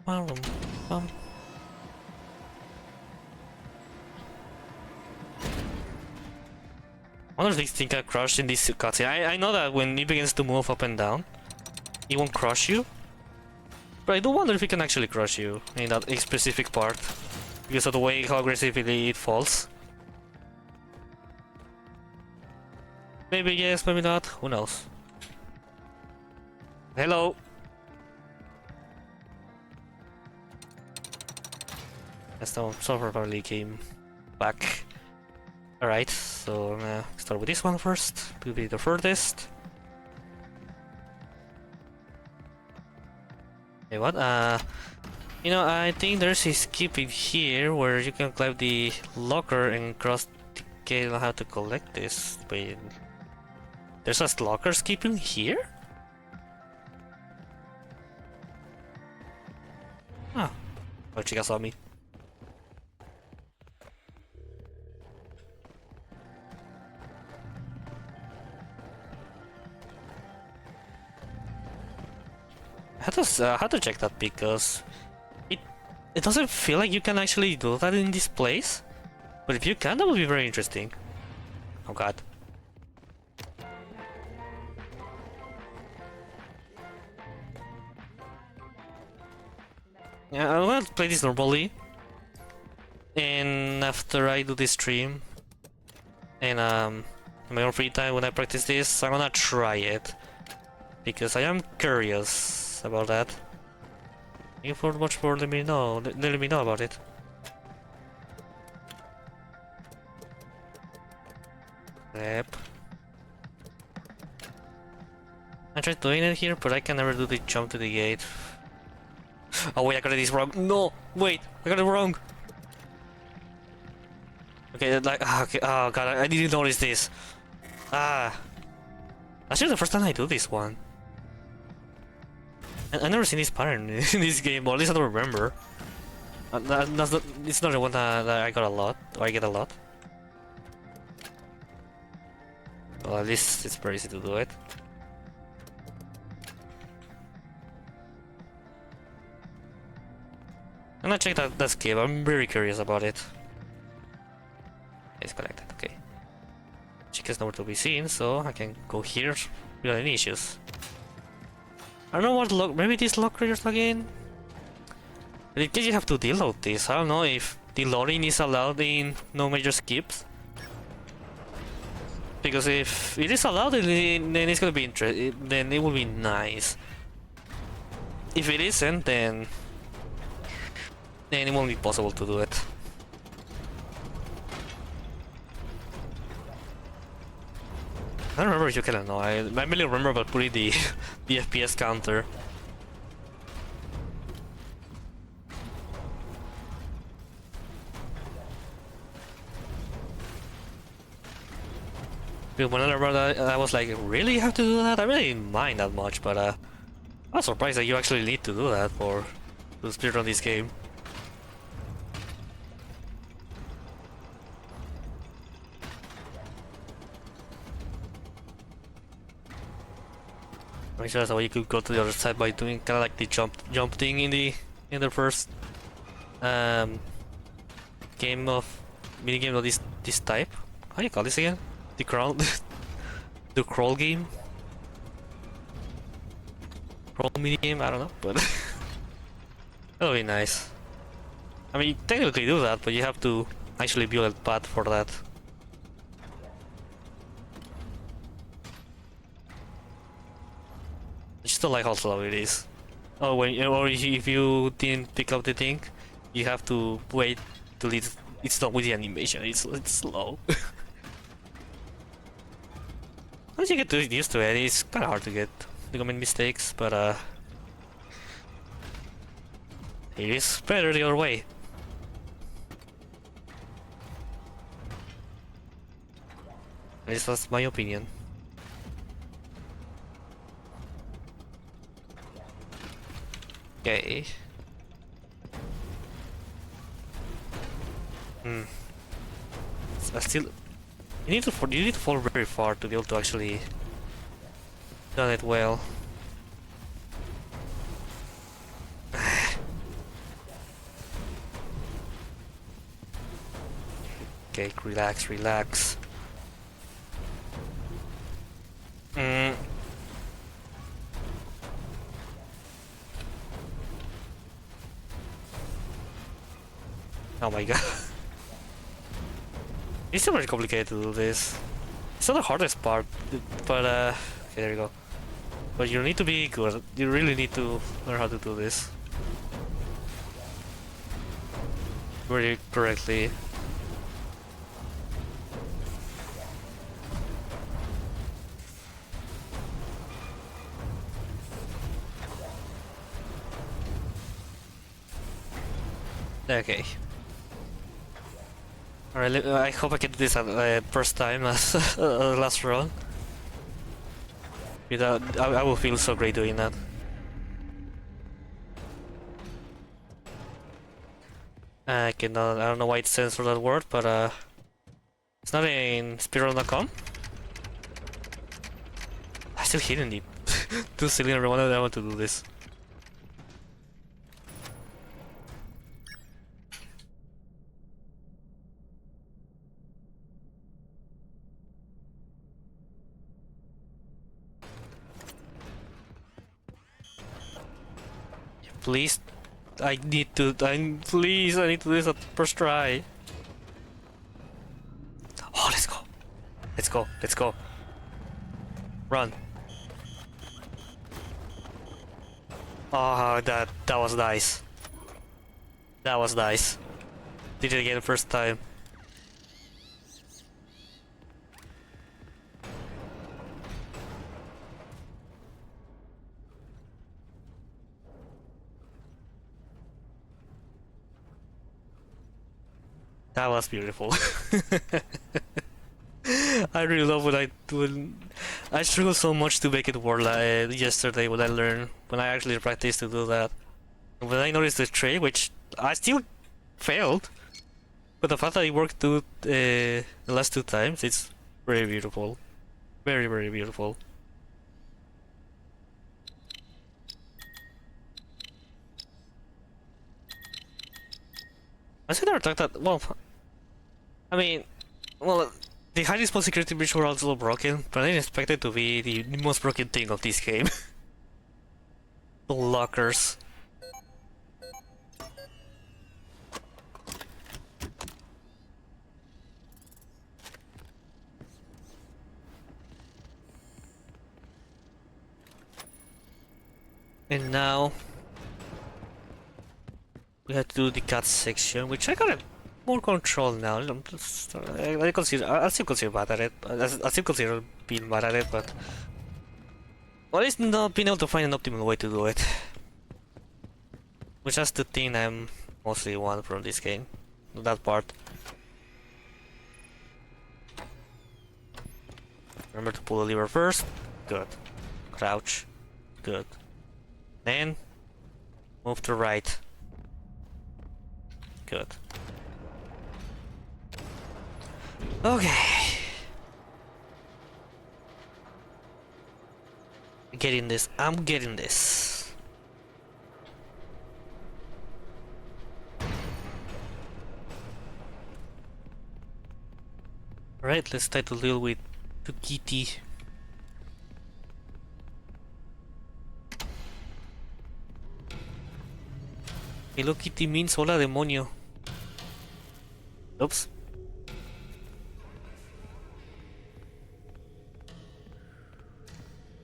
I wonder if this thing can crush in this cutscene. I know that when it begins to move up and down, it won't crush you. But I do wonder if it can actually crush you in that specific part. Because of the way how aggressively it falls. Maybe yes, maybe not. Who knows? Hello. Yes, no, software probably came back. Alright, so start with this one first. Will be the furthest. Hey, what? You know, I think there's a skip in here where you can climb the locker and cross the gate. I have to collect this. Wait, there's a locker skip in here? Ah, oh, Chica saw me. I had to check that because it doesn't feel like you can actually do that in this place. But if you can, that would be very interesting. Oh god. Yeah, I'm gonna play this normally. And after I do this stream and in my own free time when I practice this, I'm gonna try it. Because I am curious about that. Thank you for much for letting me know about it. Yep. I tried doing it here, but I can never do the jump to the gate. Oh wait, I got this wrong. No, wait, I got it wrong. Okay, like, okay, oh god, I didn't notice this. Actually the first time I do this one. I've never seen this pattern in this game, or at least I don't remember. It's not the one that I got a lot, or I get a lot. Well, at least it's very easy to do it. I'm gonna check that skip. I'm very curious about it. It's connected, okay. Chicken's nowhere to be seen, so I can go here without any issues. I don't know what lock. Maybe this lock triggers again. But in case you have to deload this, I don't know if deloading is allowed in no major skips. Because if it is allowed, then it's gonna be interesting. Then it will be nice. If it isn't, then it won't be possible to do it. I don't remember if you can or not. I mainly remember about putting the the FPS counter. When I remember that, I was like, really, you have to do that? I really didn't mind that much, but I was surprised that you actually need to do that to speedrun this game. I'm sure that's how you could go to the other side by doing kind of like the jump thing in the first game of minigame of this type. How do you call this again? The crawl the crawl game? Crawl minigame? I don't know, but that'll be nice. I mean, you technically do that, but you have to actually build a path for that. I just don't like how slow it is. Oh, or if you didn't pick up the thing, you have to wait till it's done with the animation. It's slow. Once you get used to it, it's kind of hard to commit mistakes, but it is better the other way. At least that's my opinion. Okay. I still. You need to fall very far to be able to actually done it well. Okay, relax. Oh my god. It's still very complicated to do this. It's not the hardest part, but okay, there you go. But you need to be good. You really need to learn how to do this very correctly. Okay. Alright, I hope I can do this first time as last run. I will feel so great doing that. I don't know why it stands for that word, but it's not in speedrun.com. I still hidden it. Too silly, everyone. I want to do this. Please, please, I need to do this at first try. Oh, let's go. Run. Oh, that was nice. That was nice. Did it again the first time. That was beautiful. I really love when I struggled so much to make it work yesterday when I actually practiced to do that. When I noticed the trick, which I still failed, but the fact that it worked the last 2 times, it's very beautiful. Very, very beautiful. I should never talk that. Well, I mean, well, the high response security breach were also broken, but I didn't expect it to be the most broken thing of this game. The lockers. And now we have to do the cut section, which I got more control now. I still consider bad at it. I still consider being bad at it, but at least not being able to find an optimal way to do it. Which is the thing I'm mostly want from this game. That part. Remember to pull the lever first. Good. Crouch. Good. Then move to right. Good. Okay. Getting this. I'm getting this. Alright, let's try to deal with the kitty. Hello Kitty means hola demonio. Oops.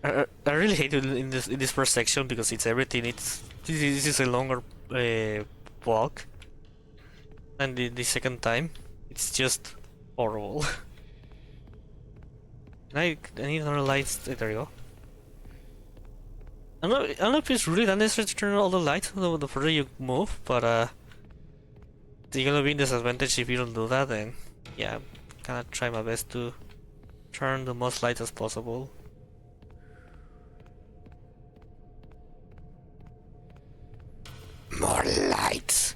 I really hate it in this first section because it's everything. This is a longer walk than the second time. It's just horrible. I need another lights. There you go. I don't know if it's really that necessary to turn on all the lights the further you move, but you're gonna be in disadvantage if you don't do that, and yeah, I'm gonna try my best to turn the most lights as possible. More lights!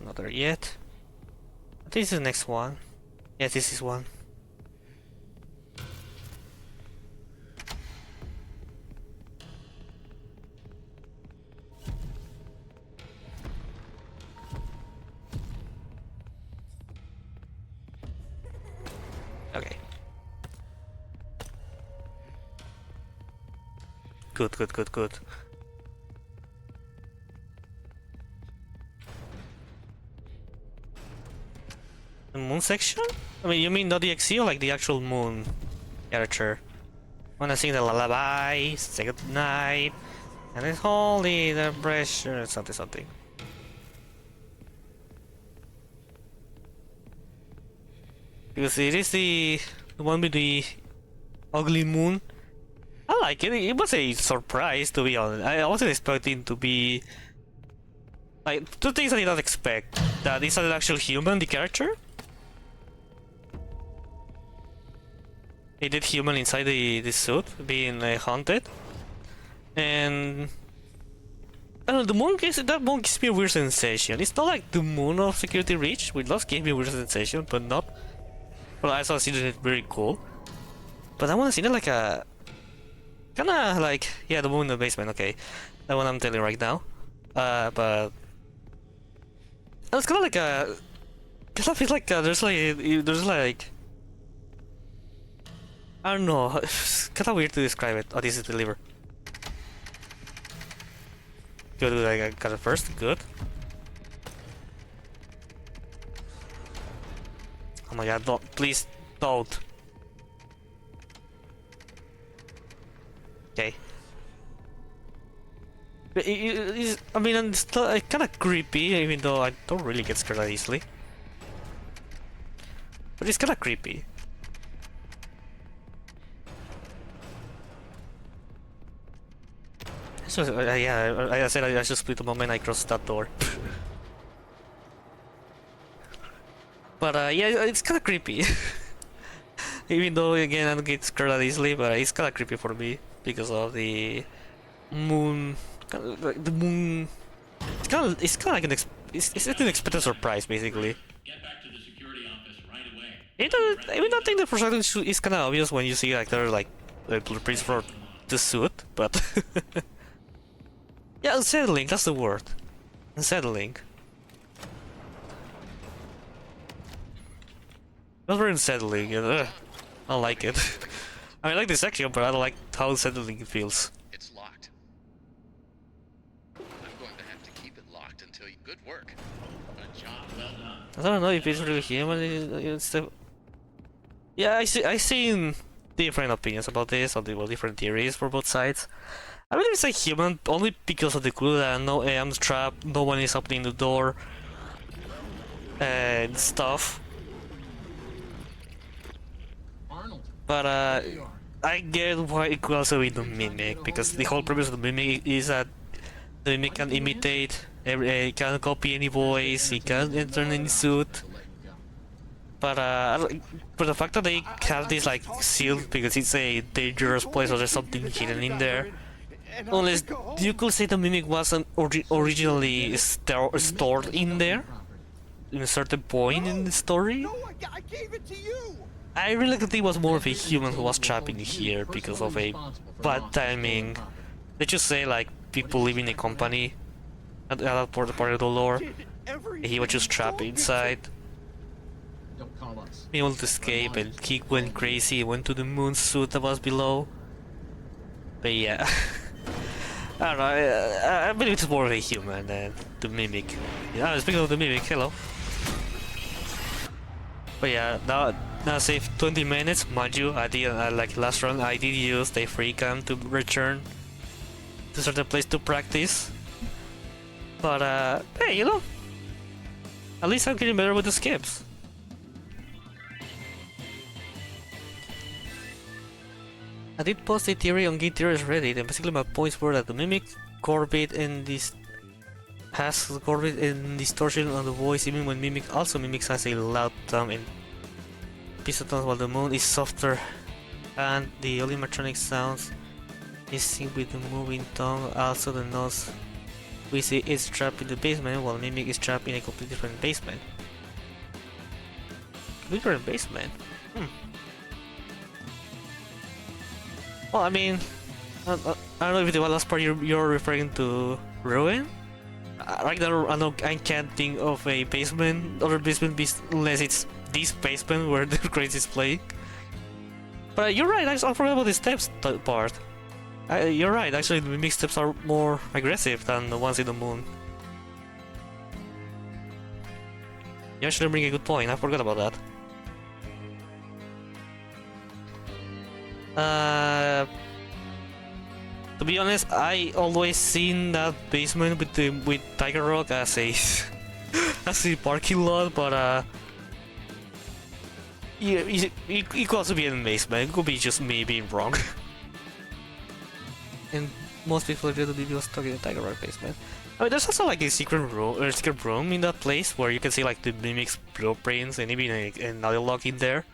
Not there yet. I think this is the next one. Yes, this is one. Okay. Good, good, good, good. The moon section? I mean, you mean not the XE or like the actual moon character? Wanna sing the lullaby, say good night, and it's holy the pressure, something, something. Because it is the one with the ugly moon. I like it. It was a surprise, to be honest. I wasn't expecting to be like 2 things I did not expect. That it's an actual human, the character. A dead human inside the suit being haunted, and I don't know, the moon that moon gives me a weird sensation. It's not like the moon of Security Reach, which does give me a weird sensation, but not. Well, I saw it very cool, but I want to see it like a kind of like, yeah, the moon in the basement. Okay, that one I'm telling you right now. But it's kind of like a. Kind of feels like there's like. I don't know, it's kinda weird to describe it. Oh, this is the liver. Good, good, I got it first, good. Oh my god, don't, please, don't. Okay. I mean, it's kinda creepy, even though I don't really get scared that easily. But it's kinda creepy. So, yeah, I said I should split the moment I crossed that door. But yeah, it's kind of creepy. Even though again I don't get scared that easily, but it's kind of creepy for me because of the moon. The moon. It's kind of like it's an unexpected surprise basically. Get back to the security office right away. I mean, I think the perspective is kind of obvious when you see like there are like blueprints for the suit, but yeah, unsettling. That's the word. Unsettling. Not very unsettling. I don't like it. I mean, I like the section, but I don't like how unsettling it feels. It's locked. I'm going to have to keep it locked until you... Good work. A job well done. I don't know if it's really human. Yeah, I seen different opinions about this, or different theories for both sides. I believe it's a human only because of the clue that no AM's trapped, no one is opening the door, and stuff. But I get why it could also be the mimic, because the whole premise of the mimic is that the mimic can imitate, can copy any voice, he can enter any suit. But the fact that they have this like sealed because it's a dangerous place or there's something hidden in there, unless you could say the mimic wasn't originally stored in there, in a certain point in the story. I gave it to you. I really think it was more of a human who was trapped in here because of a bad timing. They just say like people live in a company at that part of the lore. He was just trapped inside. Able to escape and he went crazy, went to the moon suit that was below. But yeah. I don't know, I believe it's more of a human than the mimic. Yeah, speaking of the mimic, hello. But yeah, now save 20 minutes, mind you, I did, like last run, I did use the free cam to return to certain place to practice. But hey, you know, at least I'm getting better with the skips. I did post a theory on Game Theories Reddit, and basically my points were that the mimic Corbett and this has Corbett and distortion on the voice, even when mimic also mimics has a loud tone and pistol tones, while the moon is softer, and the animatronic sounds is synced with the moving tongue. Also, the nose we see is trapped in the basement, while mimic is trapped in a completely different basement. Different basement. Well, I mean, I don't know if the last part you're referring to Ruin. Right now, I can't think of a basement, other basement, unless it's this basement where the crazy is playing. But you're right, I forgot about the steps part. You're right, actually the mimic steps are more aggressive than the ones in the moon. You actually bring a good point, I forgot about that. To be honest, I always seen that basement with Tiger Rock as a as a parking lot, but yeah, it could also be in the basement. It could be just me being wrong. And most people agree that it was stuck in the Tiger Rock basement. I mean, there's also like a secret room in that place where you can see like the mimic's blueprints and even another lock in there.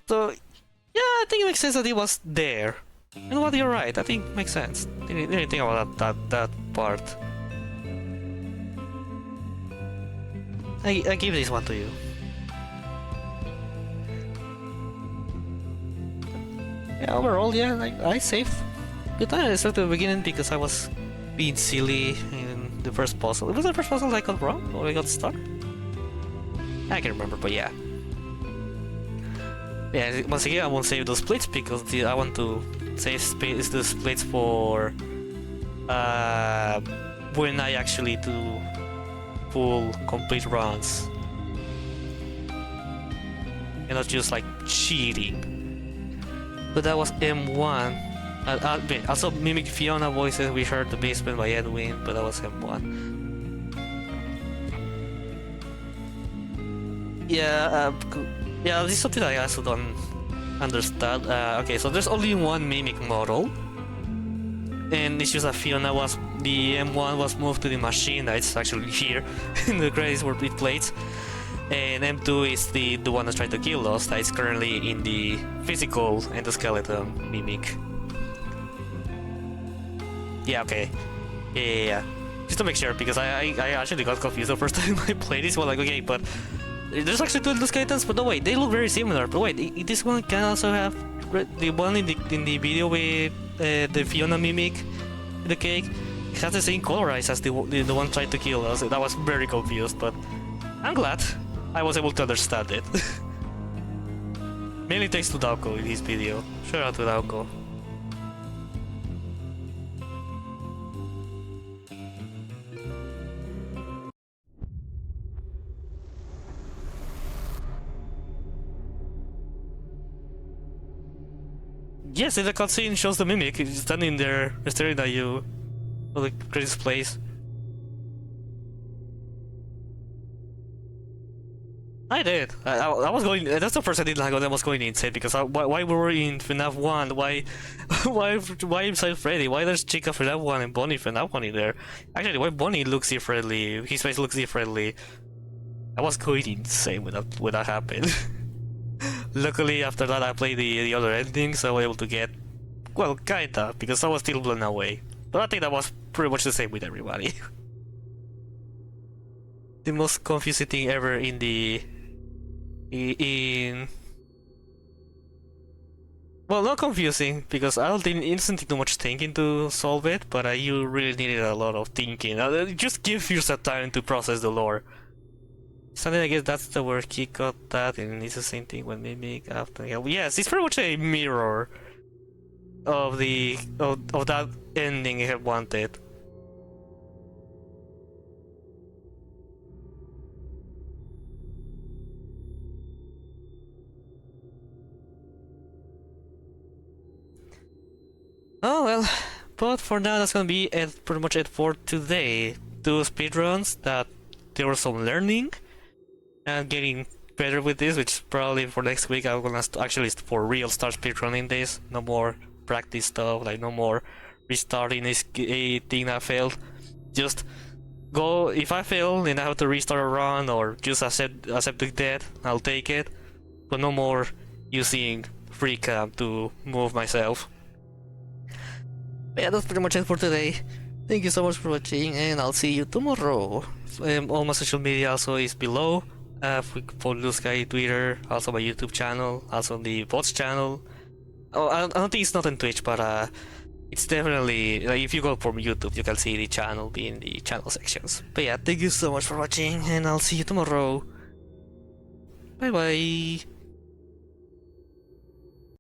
So yeah, I think it makes sense that it was there. And what, you're right, I think it makes sense. Didn't think about that part. I give this one to you. Yeah, overall, yeah, I saved good time. I started at the beginning because I was being silly in the first puzzle. It was the first puzzle I got wrong or I got stuck. I can't remember, but yeah. Yeah, once again, I won't save those splits because I want to save the splits for when I actually do full complete runs and not just like cheating. But that was M1. Also Mimic Fiona voices, we heard The Basement by Edwin, but that was M1. Yeah, yeah, this is something I also don't understand. Okay, so there's only one Mimic model. and it's just that Fiona was the M1 was moved to the machine that's actually here in the credits where it plays, and M2 is the one that's trying to kill us, that is currently in the physical endoskeleton mimic. Yeah, okay. Yeah. Just to make sure, because I actually got confused the first time I played this one, like, okay, but there's actually two endoskeletons, but no, wait, they look very similar. But wait, this one can also have the one in the video with the Fiona mimic in the cake. It has the same colorize as the one trying to kill us. That was very confused, but I'm glad I was able to understand it. Mainly thanks to Dauko in his video. Shout out to Dauko. Yes, in the cutscene shows the mimic standing there staring at you while the credits plays. I did. I was going. That's the first I did like when I was going insane because why were we in FNAF 1? Why inside Freddy? Why there's Chica FNAF 1 and Bonnie FNAF 1 in there? Actually, why Bonnie looks differently? His face looks differently. I was going insane when that happened. Luckily, after that, I played the other endings, so I was able to get, well, kinda, because I was still blown away. But I think that was pretty much the same with everybody. The most confusing thing ever in well, not confusing, because I don't think it doesn't take too much thinking to solve it, but you really needed a lot of thinking. Just give yourself time to process the lore. Something, I guess that's the word he got that, and it's the same thing when Mimic after. Yes, it's pretty much a mirror of of that ending he had wanted. Oh well, but for now that's gonna be it, pretty much it for today. 2 speedruns that there was some learning and getting better with this, which probably for next week I'm gonna actually for real start speedrunning this. No more practice stuff, like no more restarting a thing that failed. Just go, if I fail then I have to restart a run or just accept the death, I'll take it. But no more using free cam to move myself. But yeah, that's pretty much it for today. Thank you so much for watching, and I'll see you tomorrow. All my social media also is below. Follow Blue Sky, Twitter, also my YouTube channel, also the VODS channel. Oh, I don't think it's not on Twitch, but it's definitely, like, if you go from YouTube, you can see the channel be in the channel sections. But yeah, thank you so much for watching, and I'll see you tomorrow. Bye bye.